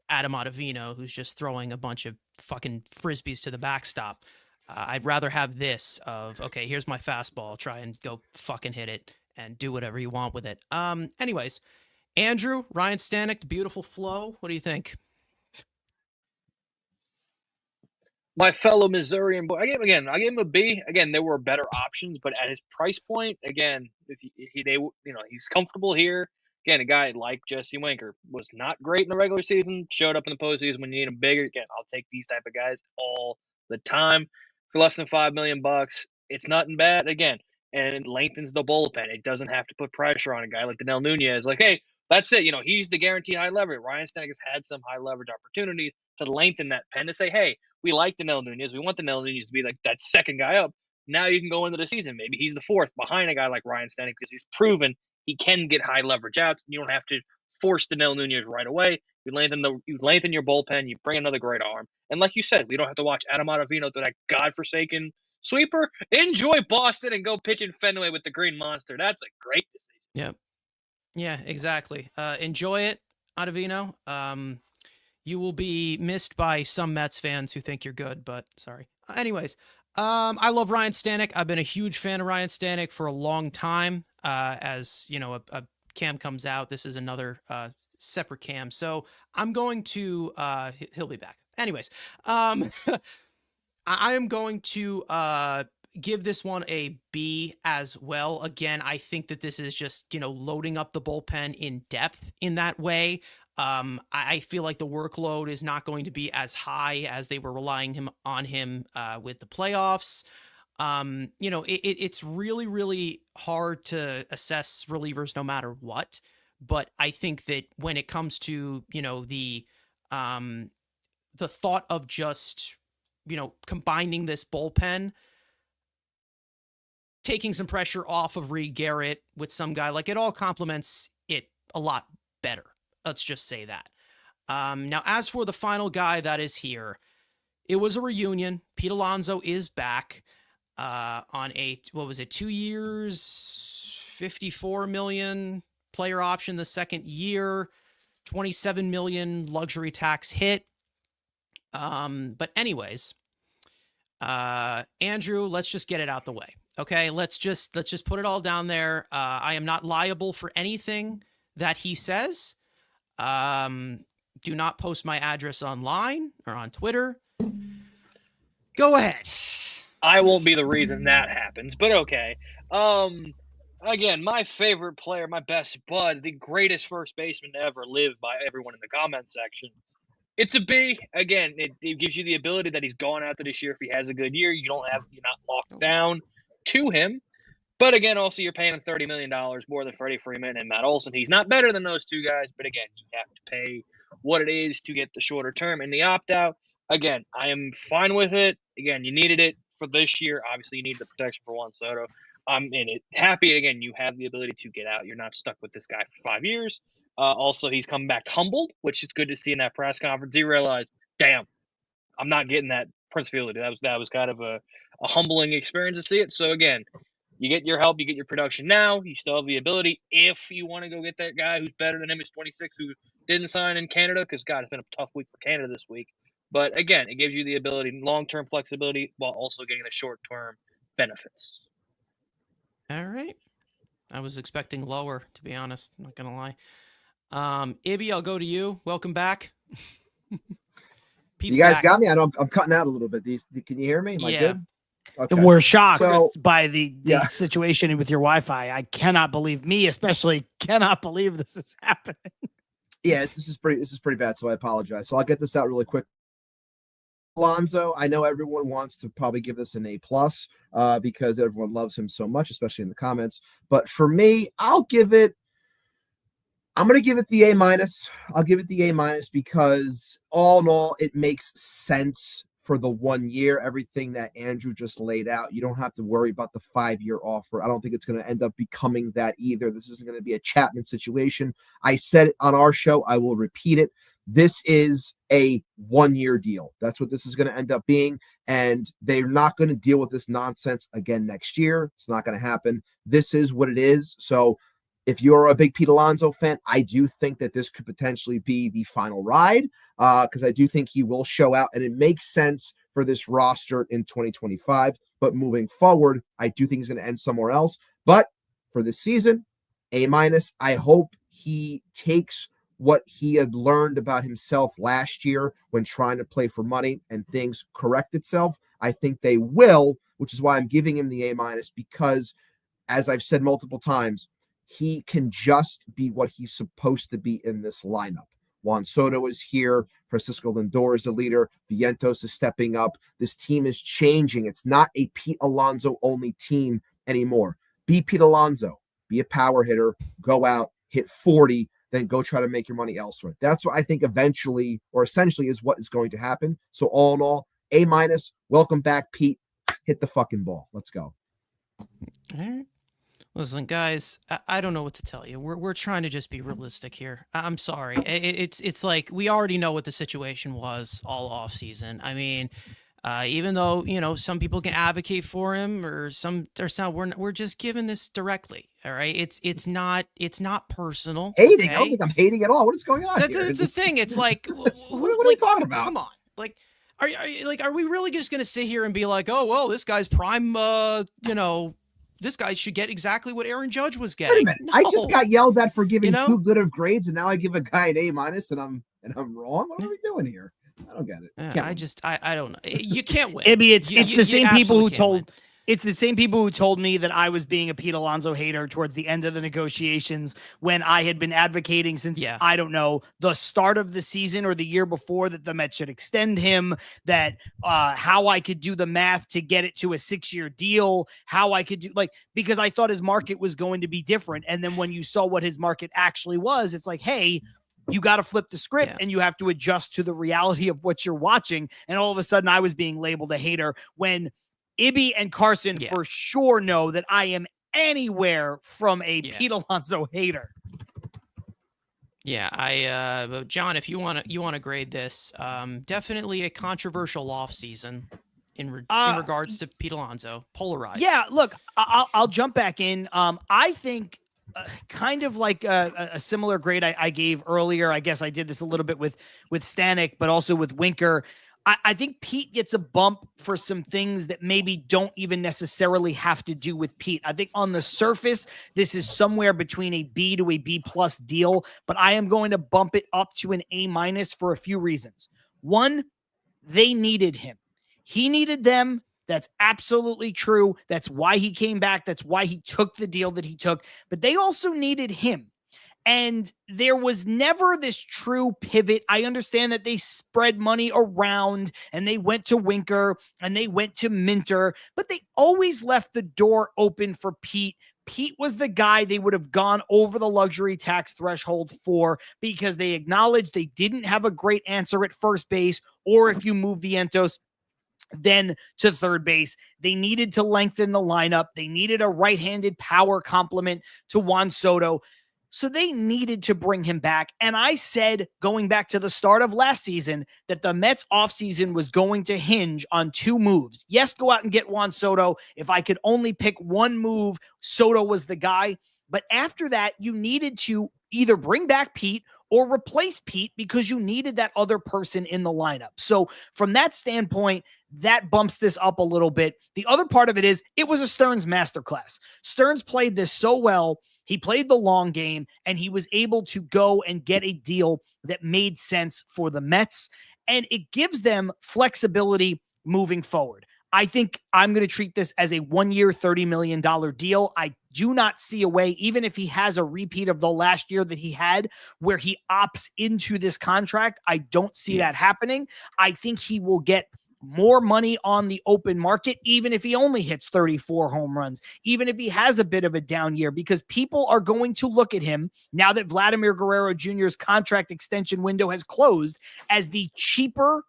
A: Adam Ottavino, who's just throwing a bunch of fucking frisbees to the backstop. I'd rather have this of, okay, here's my fastball. Try and go fucking hit it and do whatever you want with it. Anyways, Andrew, Ryan Stanek, beautiful flow. What do you think?
C: My fellow Missourian boy, I gave him a B. Again, there were better options, but at his price point, again, he's comfortable here. Again, a guy like Jesse Winker was not great in the regular season, showed up in the postseason when you need him bigger. Again, I'll take these type of guys all the time for less than $5 million. It's nothing bad. Again, and it lengthens the bullpen. It doesn't have to put pressure on a guy like Daniel Nunez. Like, hey, that's it. He's the guaranteed high leverage. Ryan Stanek has had some high leverage opportunities to lengthen that pen to say, hey, we like Daniel Nunez. We want Daniel Nunez to be like that second guy up. Now you can go into the season. Maybe he's the fourth behind a guy like Ryan Stanek because he's proven he can get high leverage outs. You don't have to force Daniel Nunez right away. You lengthen your bullpen. You bring another great arm. And like you said, we don't have to watch Adam Ottavino through that godforsaken sweeper. Enjoy Boston and go pitch in Fenway with the Green Monster. That's a great decision.
A: Yep. Yeah, exactly. Enjoy it, Ottavino. You will be missed by some Mets fans who think you're good, but sorry. Anyways, I love Ryan Stanek. I've been a huge fan of Ryan Stanek for a long time. As you know, a cam comes out. This is another separate cam. So I'm going to, he'll be back. Anyways, I am going to give this one a B as well. Again, I think that this is just, loading up the bullpen in depth in that way. I feel like the workload is not going to be as high as they were relying on him with the playoffs. It's really, really hard to assess relievers no matter what. But I think that when it comes to, the thought of just, combining this bullpen, taking some pressure off of Reed Garrett with some guy, like it all complements it a lot better. Let's just say that. Now, as for the final guy that is here, it was a reunion. Pete Alonso is back on 2 years, $54 million player option the second year, $27 million luxury tax hit. But anyways, Andrew, let's just get it out the way. Okay, let's just put it all down there. I am not liable for anything that he says. Do not post my address online or on Twitter. Go ahead.
C: I won't be the reason that happens, but okay. Again, my favorite player, my best bud, the greatest first baseman to ever live by everyone in the comment section. It's a B. Again, it gives you the ability that he's going after this year. If he has a good year, you're not locked down to him. But again, also you're paying him $30 million more than Freddie Freeman and Matt Olson. He's not better than those two guys, but again, you have to pay what it is to get the shorter term and the opt-out. Again, I am fine with it. Again, you needed it for this year. Obviously, you need the protection for Juan Soto. I'm in it. Happy again. You have the ability to get out. You're not stuck with this guy for 5 years. Also, he's come back humbled, which is good to see in that press conference. He realized, damn, I'm not getting that Prince Fielder. That was kind of a humbling experience to see it. So again, you get your help, you get your production now. You still have the ability if you want to go get that guy who's better than him, who's 26, who didn't sign in Canada, because God, it's been a tough week for Canada this week. But again, it gives you the ability, long-term flexibility, while also getting the short-term benefits.
A: All right. I was expecting lower, to be honest. I'm not gonna lie. Ibby, I'll go to you. Welcome back. Pete's
D: You guys
A: back.
D: got me? I know I'm cutting out a little bit. Can you hear me? Am I good? Okay.
B: We're shocked
D: So-
B: by the
D: Yeah.
B: situation with your Wi-Fi. I cannot believe, especially cannot believe this is happening.
D: Yeah, this is pretty bad, so I apologize. So I'll get this out really quick. Alonso, I know everyone wants to probably give this an A+, because everyone loves him so much, especially in the comments. But for me, I'm going to give it the A-. I'll give it the A- because all in all, it makes sense for the 1 year, everything that Andrew just laid out. You don't have to worry about the 5-year offer. I don't think it's going to end up becoming that either. This isn't going to be a Chapman situation. I said it on our show. I will repeat it. This is a 1-year deal. That's what this is going to end up being. And they're not going to deal with this nonsense again next year. It's not going to happen. This is what it is. So if you're a big Pete Alonso fan, I do think that this could potentially be the final ride, because I do think he will show out, and it makes sense for this roster in 2025. But moving forward, I do think he's going to end somewhere else. But for this season, A-. I hope he takes what he had learned about himself last year when trying to play for money and things correct itself. I think they will, which is why I'm giving him the A-, because, as I've said multiple times, he can just be what he's supposed to be in this lineup. Juan Soto is here. Francisco Lindor is the leader. Vientos is stepping up. This team is changing. It's not a Pete Alonso only team anymore. Be Pete Alonso. Be a power hitter. Go out, hit 40, then go try to make your money elsewhere. That's what I think eventually, or essentially, is what is going to happen. So all in all, A-. Welcome back, Pete. Hit the fucking ball. Let's go.
A: All right. Listen, guys, I don't know what to tell you. We're trying to just be realistic here. I'm sorry. It's like we already know what the situation was all off season. I mean, even though some people can advocate for him or some, we're just giving this directly. All right, it's not personal.
D: Hating?
A: Okay?
D: I don't think I'm hating at all. What is going on?
A: That's the thing. It's like,
D: what are we talking about?
A: Come on, like. Are we really just gonna sit here and be like, oh well, this guy's prime, this guy should get exactly what Aaron Judge was getting?
D: Wait a minute.
A: No.
D: I just got yelled at for giving too good of grades, and now I give a guy an A- and I'm wrong. What are we doing here? I don't get it.
A: I don't know. You can't win.
B: Ibby, it's the same people who told.
A: Win.
B: It's the same people who told me that I was being a Pete Alonso hater towards the end of the negotiations, when I had been advocating since, I don't know, the start of the season or the year before, that the Mets should extend him, that how I could do the math to get it to a 6-year deal, how I could do, because I thought his market was going to be different. And then when you saw what his market actually was, it's like, hey, you got to flip the script and you have to adjust to the reality of what you're watching. And all of a sudden I was being labeled a hater, when Ibby and Carson for sure know that I am anywhere from a Pete Alonso hater.
A: Yeah, John, if you want to grade this, definitely a controversial offseason in regards to Pete Alonso, polarized.
B: Yeah, look, I'll jump back in. I think kind of like a similar grade I gave earlier. I guess I did this a little bit with Stanek, but also with Winker. I think Pete gets a bump for some things that maybe don't even necessarily have to do with Pete. I think on the surface, this is somewhere between a B to a B+ deal, but I am going to bump it up to an A- for a few reasons. One, they needed him. He needed them. That's absolutely true. That's why he came back. That's why he took the deal that he took. But they also needed him. And there was never this true pivot. I understand that they spread money around and they went to Winker and they went to Minter, but they always left the door open for Pete. Pete was the guy they would have gone over the luxury tax threshold for, because they acknowledged they didn't have a great answer at first base, or if you move Vientos, then to third base. They needed to lengthen the lineup. They needed a right-handed power complement to Juan Soto. So they needed to bring him back. And I said, going back to the start of last season, that the Mets offseason was going to hinge on two moves. Yes, go out and get Juan Soto. If I could only pick one move, Soto was the guy. But after that, you needed to either bring back Pete or replace Pete because you needed that other person in the lineup. So from that standpoint, that bumps this up a little bit. The other part of it is it was a Stearns masterclass. Stearns played this so well. He played the long game, and he was able to go and get a deal that made sense for the Mets, and it gives them flexibility moving forward. I think I'm going to treat this as a 1-year, $30 million deal. I do not see a way, even if he has a repeat of the last year that he had where he opts into this contract. I don't see that happening. I think he will get more money on the open market, even if he only hits 34 home runs, even if he has a bit of a down year, because people are going to look at him now that Vladimir Guerrero Jr.'s contract extension window has closed as the cheaper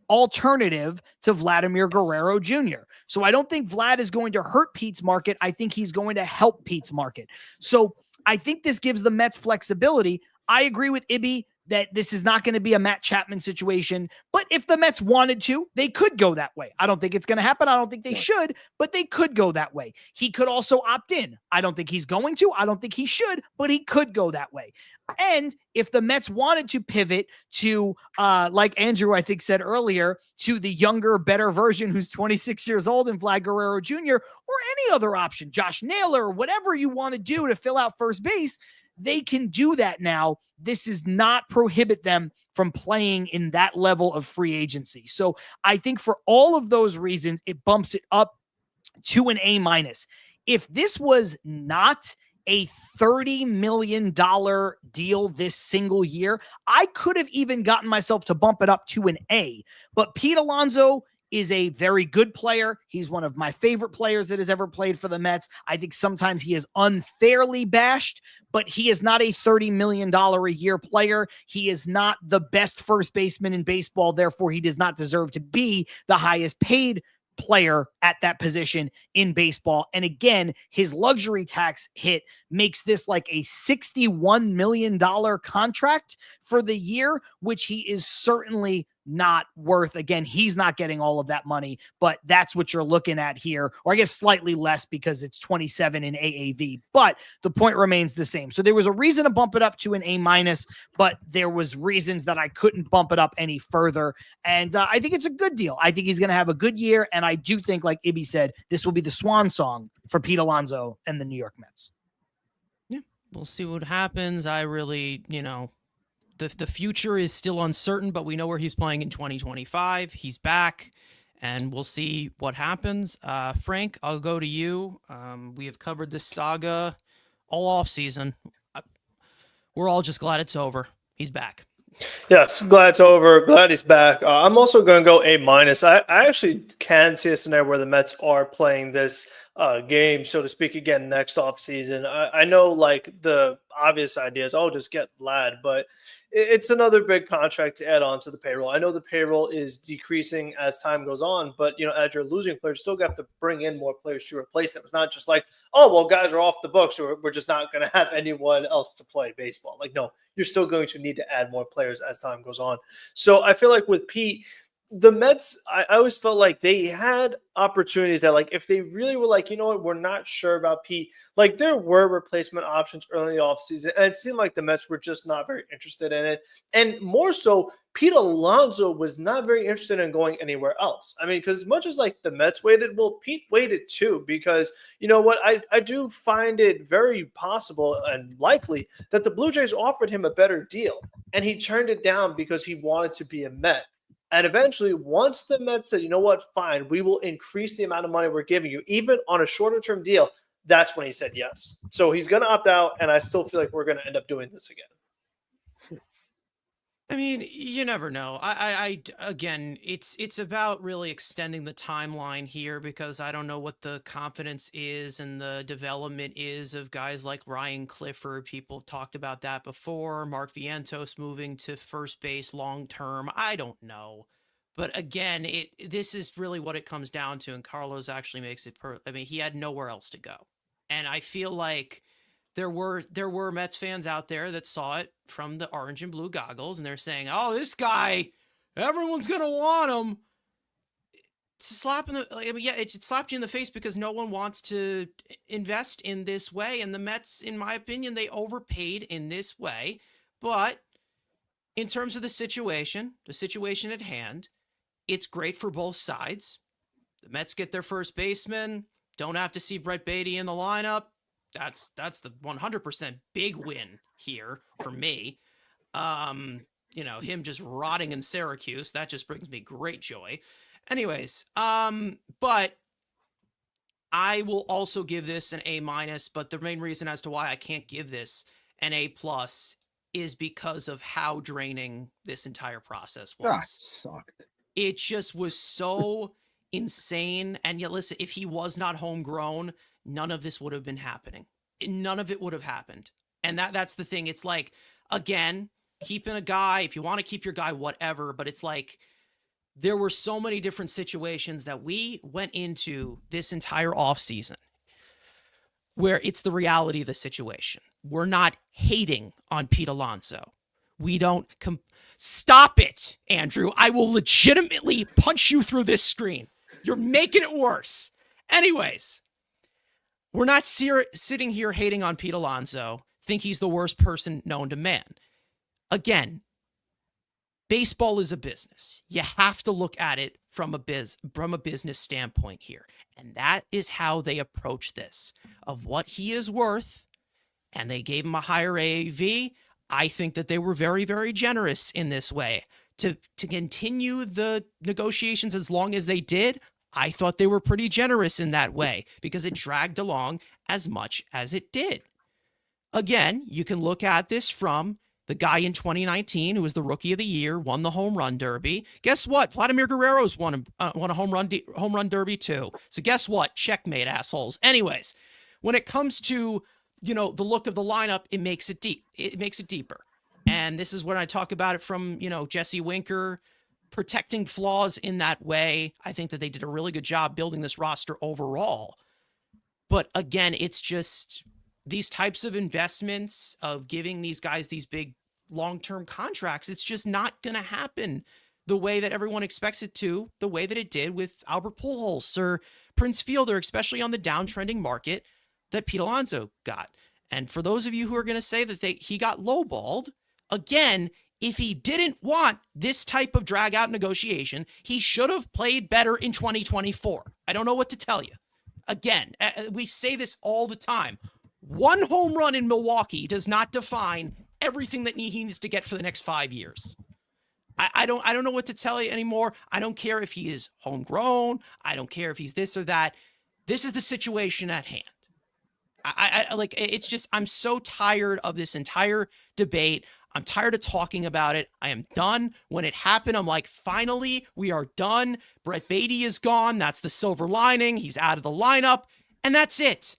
B: alternative to Vladimir Guerrero Jr. So I don't think Vlad is going to hurt Pete's market. I think he's going to help Pete's market. So I think this gives the Mets flexibility. I agree with Ibby that this is not going to be a Matt Chapman situation, but if the Mets wanted to, they could go that way. I don't think it's going to happen. I don't think they should, but they could go that way. He could also opt in. I don't think he's going to. I don't think he should, but he could go that way. And if the Mets wanted to pivot to, like Andrew, I think said earlier, to the younger, better version who's 26 years old and Vlad Guerrero Jr., or any other option, Josh Naylor, whatever you want to do to fill out first base, they can do that now. This does not prohibit them from playing in that level of free agency. So I think for all of those reasons, it bumps it up to an A-. If this was not a $30 million deal this single year, I could have even gotten myself to bump it up to an A. But Pete Alonso is a very good player. He's one of my favorite players that has ever played for the Mets. I think sometimes he is unfairly bashed, but he is not a $30 million a year player. He is not the best first baseman in baseball. Therefore, he does not deserve to be the highest paid player at that position in baseball. And again, his luxury tax hit makes this like a $61 million contract for the year, which he is certainly not worth. Again, he's not getting all of that money, but that's what you're looking at here, or I guess slightly less because it's 27 in AAV, but the point remains the same. So there was a reason to bump it up to an A-, but there was reasons that I couldn't bump it up any further. And I think it's a good deal. I think he's going to have a good year. And I do think, like Ibby said, this will be the swan song for Pete Alonso and the New York Mets.
A: Yeah, we'll see what happens. I really, the future is still uncertain, but we know where he's playing in 2025. He's back, and we'll see what happens. Frank, I'll go to you. We have covered this saga all off season. We're all just glad it's over. He's back.
E: Yes, glad it's over. Glad he's back. I'm also going to go A-. I actually can see a scenario where the Mets are playing this game, so to speak, again next offseason. I know, like, the obvious idea is, just get Vlad, but it's another big contract to add on to the payroll. I know the payroll is decreasing as time goes on, but, as you're losing players, you still got to bring in more players to replace them. It's not just like, guys are off the books, or we're just not going to have anyone else to play baseball. Like, no, you're still going to need to add more players as time goes on. So I feel like with Pete, the Mets, I always felt like they had opportunities that, like, if they really were like, we're not sure about Pete, like, there were replacement options early in the offseason, and it seemed like the Mets were just not very interested in it. And more so, Pete Alonso was not very interested in going anywhere else. I mean, because as much as, like, the Mets waited, well, Pete waited too, because you know what? I do find it very possible and likely that the Blue Jays offered him a better deal, and he turned it down because he wanted to be a Met. And eventually, once the Mets said, fine, we will increase the amount of money we're giving you, even on a shorter-term deal, that's when he said yes. So he's going to opt out, and I still feel like we're going to end up doing this again.
A: I mean, you never know. Again, it's about really extending the timeline here, because I don't know what the confidence is and the development is of guys like Ryan Clifford. People talked about that before. Mark Vientos moving to first base long term. I don't know. But again, this is really what it comes down to, and Carlos actually makes it I mean, he had nowhere else to go. And I feel like there were Mets fans out there that saw it from the orange and blue goggles, and they're saying, "Oh, this guy, everyone's gonna want him." It's a slap in the, I mean, yeah, it slapped you in the face because no one wants to invest in this way, and the Mets, in my opinion, they overpaid in this way. But in terms of the situation at hand, it's great for both sides. The Mets get their first baseman, don't have to see Brett Beatty in the lineup. That's the 100% big win here for me. Him just rotting in Syracuse, that just brings me great joy. Anyways, but I will also give this an A-, but the main reason as to why I can't give this an A+ is because of how draining this entire process was.
D: That sucked.
A: It just was so insane. And yet, listen, if he was not homegrown, none of this would have been happening. None of it would have happened. And that's the thing. It's like, again, keeping a guy, if you want to keep your guy, whatever, but it's like, there were so many different situations that we went into this entire offseason where it's the reality of the situation. We're not hating on Pete Alonso. We don't stop it, Andrew. I will legitimately punch you through this screen. You're making it worse. Anyways, we're not sitting here hating on Pete Alonso, think he's the worst person known to man. Again, baseball is a business. You have to look at it from a business standpoint here. And that is how they approach this, of what he is worth. And they gave him a higher AAV. I think that they were very, very generous in this way. To continue the negotiations as long as they did, I thought they were pretty generous in that way because it dragged along as much as it did. Again, you can look at this from the guy in 2019 who was the Rookie of the Year, won the home run derby. Guess what? Vladimir Guerrero's won a home run derby too. So guess what? Checkmate, assholes. Anyways, when it comes to the look of the lineup, it makes it deep. It makes it deeper. And this is when I talk about it from Jesse Winker protecting flaws in that way. I think that they did a really good job building this roster overall. But again, it's just these types of investments of giving these guys these big long-term contracts. It's just not going to happen the way that everyone expects it to, the way that it did with Albert Pujols or Prince Fielder, especially on the downtrending market that Pete Alonso got. And for those of you who are going to say that he got lowballed, again, if he didn't want this type of drag-out negotiation, he should have played better in 2024. I don't know what to tell you. Again, we say this all the time. One home run in Milwaukee does not define everything that he needs to get for the next 5 years. I don't know what to tell you anymore. I don't care if he is homegrown. I don't care if he's this or that. This is the situation at hand. It's just, I'm so tired of this entire debate. I'm tired of talking about it. I am done. When it happened, I'm like, finally, we are done. Brett Beatty is gone. That's the silver lining. He's out of the lineup. And that's it.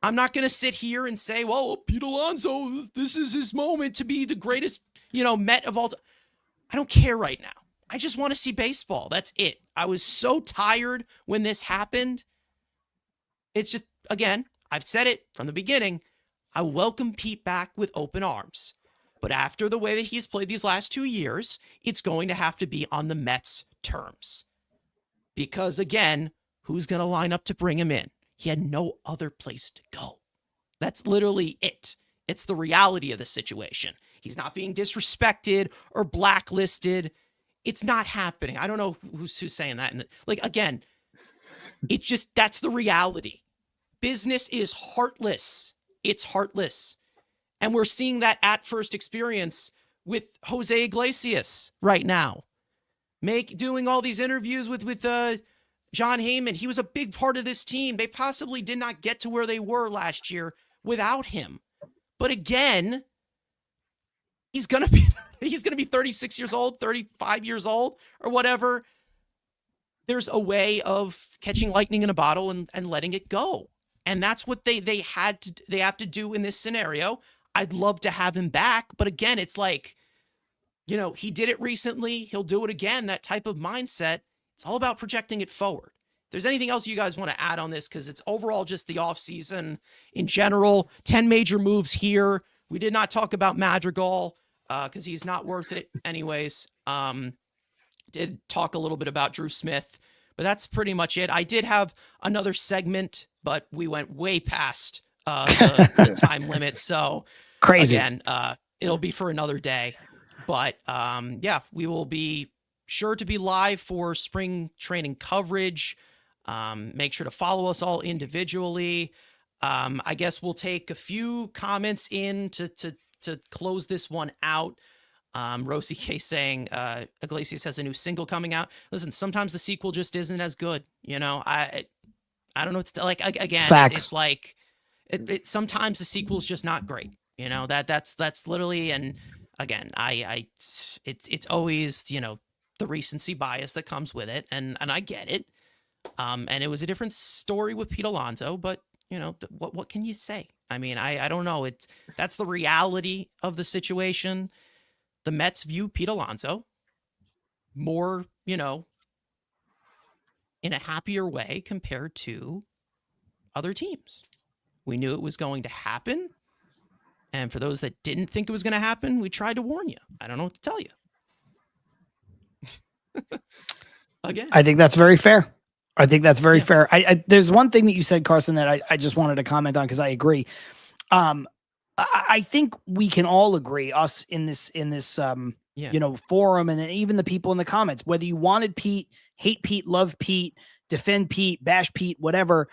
A: I'm not going to sit here and say, well, Pete Alonso, this is his moment to be the greatest, Met of all time. I don't care right now. I just want to see baseball. That's it. I was so tired when this happened. It's just, again, I've said it from the beginning. I welcome Pete back with open arms. But after the way that he's played these last 2 years, it's going to have to be on the Mets' terms. Because, again, who's going to line up to bring him in? He had no other place to go. That's literally it. It's the reality of the situation. He's not being disrespected or blacklisted. It's not happening. I don't know who's saying that. Again, it's just, that's the reality. Business is heartless. It's heartless. And we're seeing that at first experience with Jose Iglesias right now. Doing all these interviews with John Heyman. He was a big part of this team. They possibly did not get to where they were last year without him. But again, he's going to be 36 years old, 35 years old or whatever. There's a way of catching lightning in a bottle and letting it go. And that's what they have to do in this scenario. I'd love to have him back, but again, it's like he did it recently. He'll do it again. That type of mindset. It's all about projecting it forward. If there's anything else you guys want to add on this, because it's overall just the offseason in general, 10 major moves here. We did not talk about Madrigal because he's not worth it anyways. Did talk a little bit about Drew Smith, but that's pretty much it. I did have another segment, but we went way past the time limit. So
B: Crazy.
A: Again, it'll be for another day. But yeah, we will be sure to be live for spring training coverage. Make sure to follow us all individually. I guess we'll take a few comments in to close this one out. Rosie K saying Iglesias has a new single coming out. Listen, sometimes the sequel just isn't as good. I don't know what to like. Again, it's like it sometimes the sequel's just not great. That's literally. And again, it's always the recency bias that comes with it, and I get it. And it was a different story with Pete Alonso, but what can you say? I mean, I don't know. That's the reality of the situation. The Mets view Pete Alonso more, in a happier way compared to other teams. We knew it was going to happen. And for those that didn't think it was going to happen, we tried to warn you. I don't know what to tell you. Again,
B: I think that's very fair. I think that's very fair. There's one thing that you said, Carson, that I just wanted to comment on because I agree. I think we can all agree, us in this forum, and then even the people in the comments, whether you wanted Pete, hate Pete, love Pete, defend Pete, bash Pete, whatever,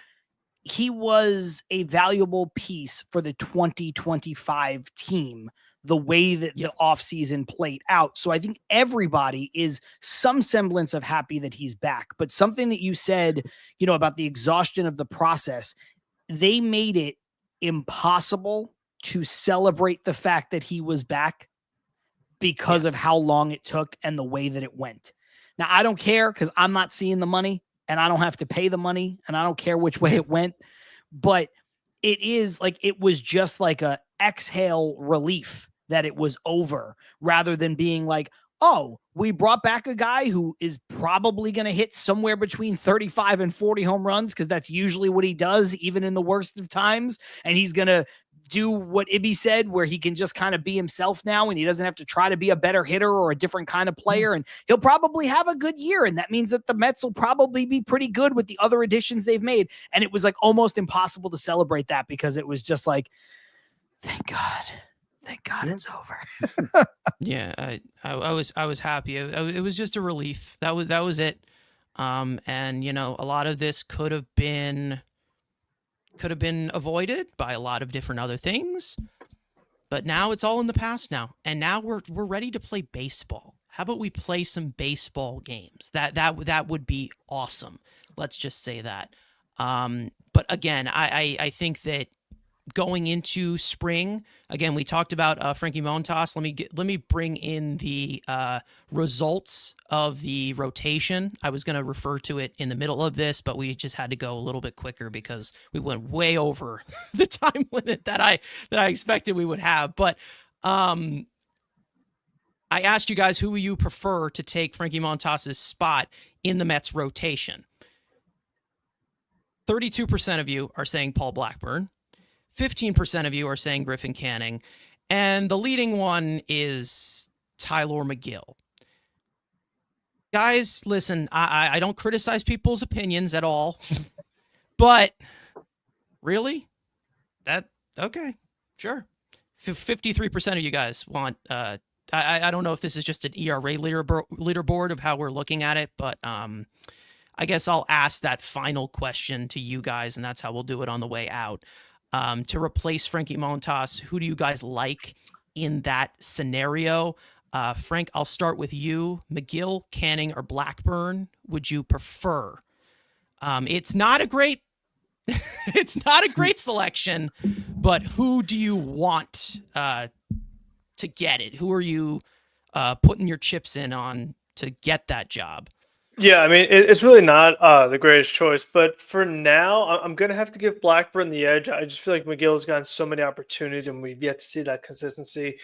B: he was a valuable piece for the 2025 team, the way that the offseason played out. So I think everybody is some semblance of happy that he's back. But something that you said, about the exhaustion of the process, they made it impossible to celebrate the fact that he was back because of how long it took and the way that it went. Now, I don't care because I'm not seeing the money and I don't have to pay the money and I don't care which way it went, but it was just like a exhale relief that it was over, rather than being like, oh, we brought back a guy who is probably going to hit somewhere between 35 and 40 home runs, because that's usually what he does, even in the worst of times. And he's going to do what Ibby said, where he can just kind of be himself now, and he doesn't have to try to be a better hitter or a different kind of player. And he'll probably have a good year. And that means that the Mets will probably be pretty good with the other additions they've made. And it was like almost impossible to celebrate that, because it was just like, thank God it's over.
A: Yeah, I was happy. It was just a relief. That was it. And a lot of this could have been avoided by a lot of different other things, but now it's all in the past now. And now we're ready to play baseball. How about we play some baseball games? That would be awesome. Let's just say that. But again, I think that going into spring, again, we talked about Frankie Montas. Let me bring in the results of the rotation. I was going to refer to it in the middle of this, but we just had to go a little bit quicker because we went way over the time limit that I expected we would have. But I asked you guys, who you prefer to take Frankie Montas' spot in the Mets rotation? 32% of you are saying Paul Blackburn. 15% of you are saying Griffin Canning, and the leading one is Tyler McGill. Guys, listen, I don't criticize people's opinions at all, but really? Okay, sure. 53% of you guys want, I don't know if this is just an ERA leaderboard of how we're looking at it, but I guess I'll ask that final question to you guys, and that's how we'll do it on the way out. To replace Frankie Montas, who do you guys like in that scenario? Frank, I'll start with you. McGill, Canning, or Blackburn would you prefer? It's not a great selection, but who do you want to get it? Who are you putting your chips in on to get that job?
E: Yeah, I mean, it's really not the greatest choice, but for now, I'm going to have to give Blackburn the edge. I just feel like McGill's gotten so many opportunities, and we've yet to see that consistency.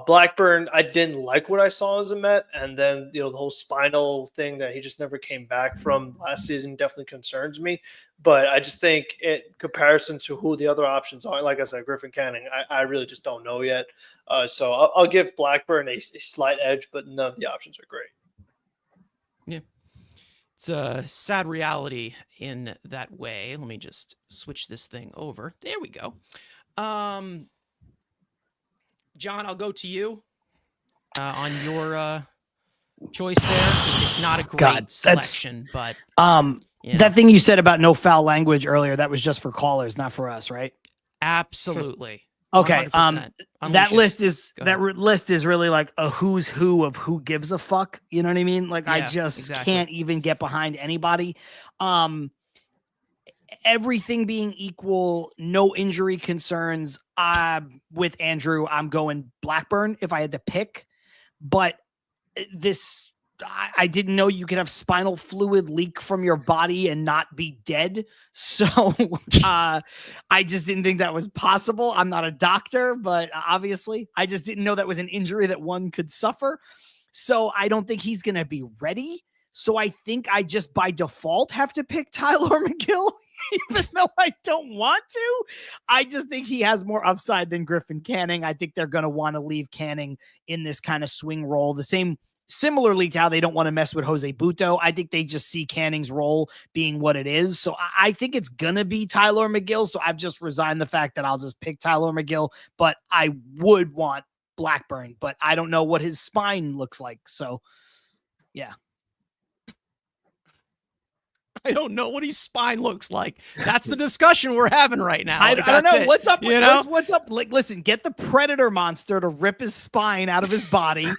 E: Blackburn, I didn't like what I saw as a Met, and then the whole spinal thing that he just never came back from last season definitely concerns me. But I just think, in comparison to who the other options are, like I said, Griffin Canning, I really just don't know yet. So I'll give Blackburn a slight edge, but none of the options are great.
A: Yeah. It's a sad reality in that way. Let me just switch this thing over. There we go. John, I'll go to you on your choice there. It's not a great selection, but
B: that thing you said about no foul language earlier, that was just for callers, not for us, right?
A: Absolutely.
B: Okay.
A: 100%.
B: That list is really like a who's who of who gives a fuck. You know what I mean? Like, I just can't even get behind anybody. Everything being equal, no injury concerns. With Andrew, I'm going Blackburn if I had to pick, but I didn't know you could have spinal fluid leak from your body and not be dead. So I just didn't think that was possible. I'm not a doctor, but obviously I just didn't know that was an injury that one could suffer. So I don't think he's going to be ready. So I think I just by default have to pick Tyler McGill, even though I don't want to. I just think he has more upside than Griffin Canning. I think they're going to want to leave Canning in this kind of swing role. Similarly to how they don't want to mess with Jose Buto, I think they just see Canning's role being what it is. So I think it's going to be Tyler McGill. So I've just resigned the fact that I'll just pick Tyler McGill, but I would want Blackburn, but I don't know what his spine looks like. So yeah.
A: I don't know what his spine looks like. That's the discussion we're having right now.
B: I don't know. What's up?
A: You know?
B: What's up? Like, listen, get the predator monster to rip his spine out of his body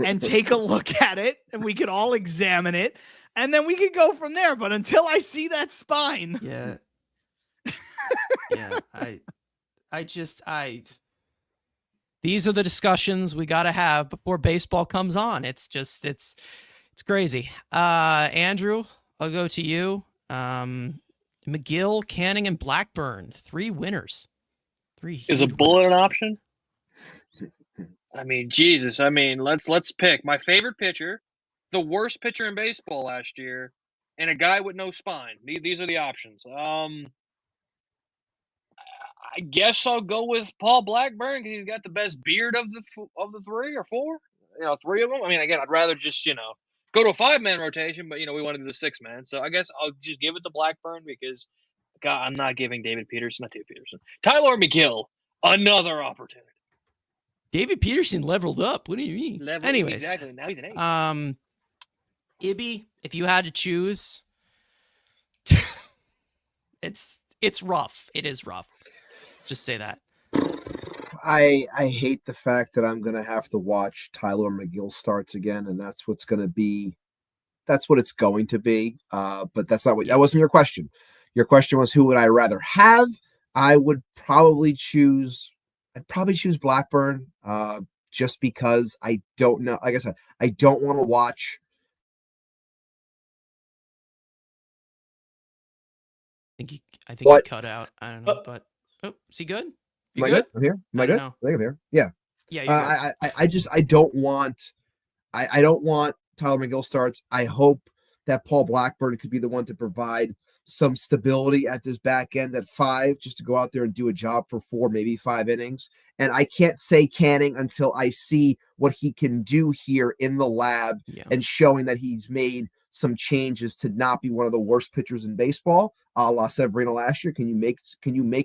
B: and take a look at it, and we could all examine it, and then we could go from there. But until I see that spine.
A: Yeah. Yeah. These are the discussions we got to have before baseball comes on. It's crazy. Andrew, I'll go to you. McGill, Canning, and Blackburn. 3 winners. 3
C: Is a
A: huge
C: bullet
A: winners.
C: an option? I mean, Jesus. I mean, let's pick my favorite pitcher, the worst pitcher in baseball last year, and a guy with no spine. These are the options. I guess I'll go with Paul Blackburn because he's got the best beard of the 3 or 4. 3 of them. I mean, again, I'd rather just go to a 5-man rotation, but we want to do the 6-man. So I guess I'll just give it to Blackburn because God, I'm not giving David Peterson. Tyler McGill, another opportunity.
A: David Peterson leveled up. What do you mean? Anyways,
C: exactly. Now he's an 8.
A: Ibby, if you had to choose, it's rough. It is rough. Let's just say that.
D: I hate the fact that I'm going to have to watch Tyler McGill starts again, and that's what it's going to be. But that wasn't your question. Your question was, who would I rather have? I'd probably choose Blackburn, just because I don't know. Like I said, I don't want to watch.
A: I think he cut out. I don't know, but is he good?
D: Am I good? I'm here. Am I good?
A: Know.
D: I think I'm here. Yeah.
A: Yeah. You're good.
D: I don't want Tyler McGill starts. I hope that Paul Blackburn could be the one to provide some stability at this back end at 5, just to go out there and do a job for 4, maybe 5 innings. And I can't say Canning until I see what he can do here in the lab and showing that he's made some changes to not be one of the worst pitchers in baseball, a la Severino last year. Can you make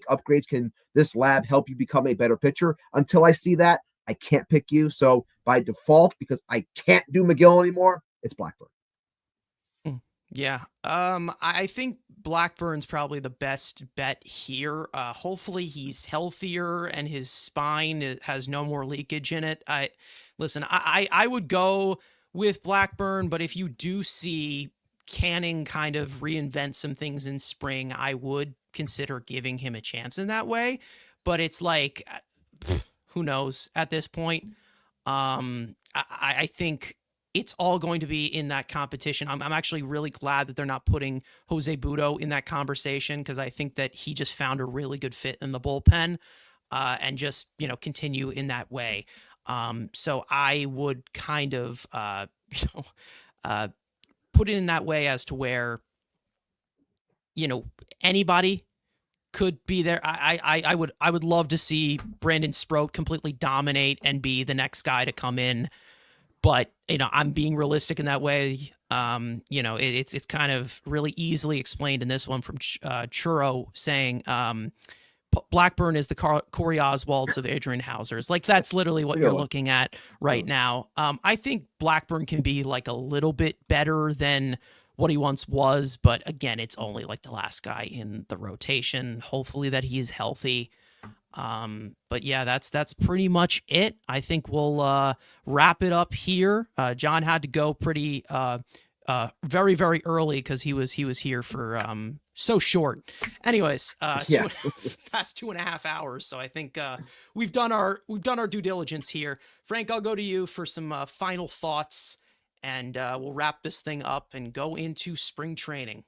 D: upgrades? Can this lab help you become a better pitcher? Until I see that, I can't pick you. So by default, because I can't do McGill anymore, it's Blackburn.
A: Yeah. I think Blackburn's probably the best bet here. Hopefully he's healthier and his spine has no more leakage in it. I would go with Blackburn, but if you do see Canning kind of reinvent some things in spring, I would consider giving him a chance in that way. But it's like, who knows at this point? I think it's all going to be in that competition. I'm actually really glad that they're not putting Jose Budo in that conversation, because I think that he just found a really good fit in the bullpen, and just, continue in that way. So I would kind of, put it in that way as to where, anybody could be there. I would love to see Brandon Sproat completely dominate and be the next guy to come in. But, I'm being realistic in that way. It's kind of really easily explained in this one from Churro saying Blackburn is the Corey Oswalds of Adrian Hauser's. Like, that's literally what you're looking at right now. I think Blackburn can be like a little bit better than what he once was, but again, it's only like the last guy in the rotation. Hopefully that he's healthy. But yeah, that's pretty much it. I think we'll wrap it up here. John had to go pretty very, very early because he was here for so short. Anyways, past 2.5 hours. So I think we've done our due diligence here. Frank, I'll go to you for some final thoughts, and we'll wrap this thing up and go into spring training.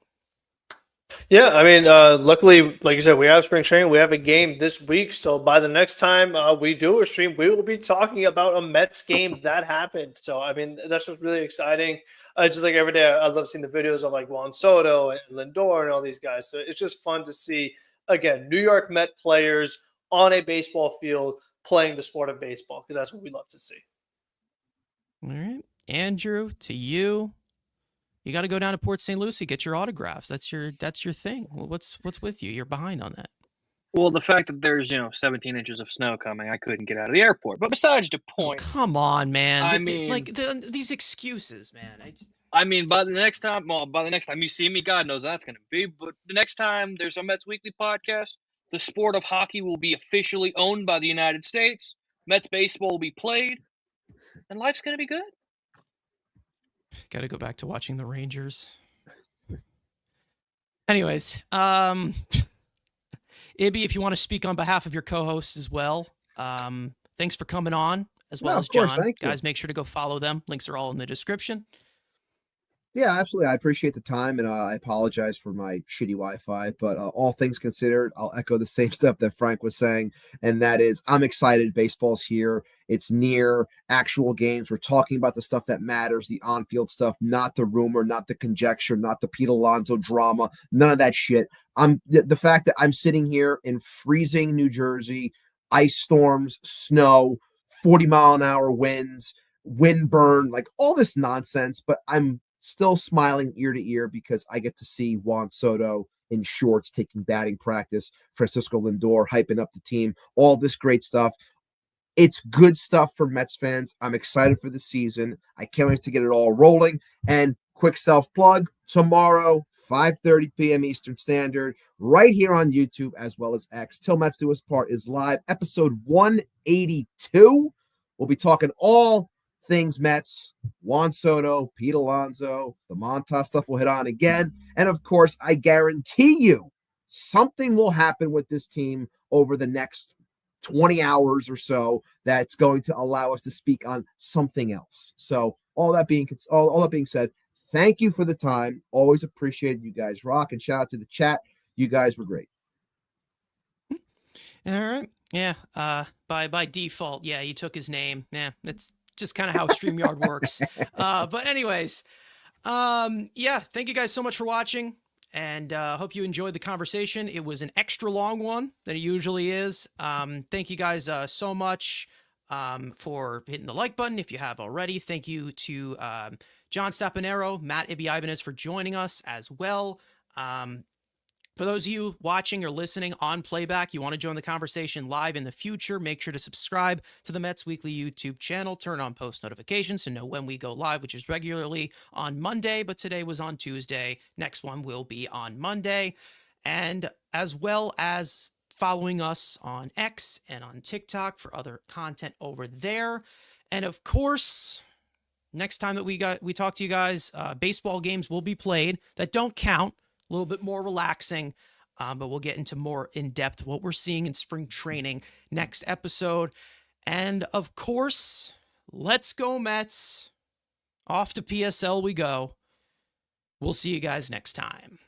E: Yeah, I mean, luckily, like you said, we have spring training. We have a game this week. So by the next time we do a stream, we will be talking about a Mets game that happened. So, I mean, that's just really exciting. Just like every day, I love seeing the videos of like Juan Soto and Lindor and all these guys. So it's just fun to see, again, New York Met players on a baseball field playing the sport of baseball, because that's what we love to see.
A: All right. Andrew, to you. You got to go down to Port St. Lucie, get your autographs. That's your thing. What's with you? You're behind on that.
C: Well, the fact that there's 17 inches of snow coming, I couldn't get out of the airport. But besides the point,
A: come on, man.
C: I
A: mean, these excuses, man.
C: By the next time you see me, God knows that's going to be. But the next time there's a Mets Weekly podcast, the sport of hockey will be officially owned by the United States. Mets baseball will be played, and life's going to be good.
A: Got to go back to watching the Rangers. Anyways, Ibby, if you want to speak on behalf of your co-host as well, thanks for coming on, as well as John. Guys, make sure to go follow them. Links are all in the description.
D: Yeah, absolutely. I appreciate the time, and I apologize for my shitty Wi-Fi, but all things considered, I'll echo the same stuff that Frank was saying, and that is I'm excited. Baseball's here. It's near actual games. We're talking about the stuff that matters, the on-field stuff, not the rumor, not the conjecture, not the Pete Alonso drama, none of that shit. The fact that I'm sitting here in freezing New Jersey, ice storms, snow, 40-mile-an-hour winds, wind burn, like all this nonsense, but I'm still smiling ear to ear because I get to see Juan Soto in shorts taking batting practice, Francisco Lindor hyping up the team, all this great stuff. It's good stuff for Mets fans. I'm excited for the season. I can't wait to get it all rolling. And quick self-plug, tomorrow, 5:30 p.m. Eastern Standard, right here on YouTube as well as X. Till Mets Do Us Part is live, episode 182. We'll be talking all things Mets, Juan Soto, Pete Alonso, the Montas stuff will hit on again. And of course, I guarantee you something will happen with this team over the next 20 hours or so that's going to allow us to speak on something else. So all that being said, thank you for the time. Always appreciated. You guys rock, and shout out to the chat. You guys were great.
A: All right. Yeah. By default, yeah, you took his name. Yeah, that's just kind of how StreamYard works. But anyways, yeah, thank you guys so much for watching, and hope you enjoyed the conversation. It was an extra long one than it usually is. Thank you guys so much for hitting the like button if you have already. Thank you to John Saponaro, Matt, Ibby, Ibanez for joining us as well. For those of you watching or listening on playback, you want to join the conversation live in the future, make sure to subscribe to the Mets Weekly YouTube channel. Turn on post notifications to know when we go live, which is regularly on Monday, but today was on Tuesday. Next one will be on Monday. And as well as following us on X and on TikTok for other content over there. And of course, next time that we talk to you guys, baseball games will be played that don't count. A little bit more relaxing, but we'll get into more in-depth what we're seeing in spring training next episode. And of course, let's go Mets. Off to PSL we go. We'll see you guys next time.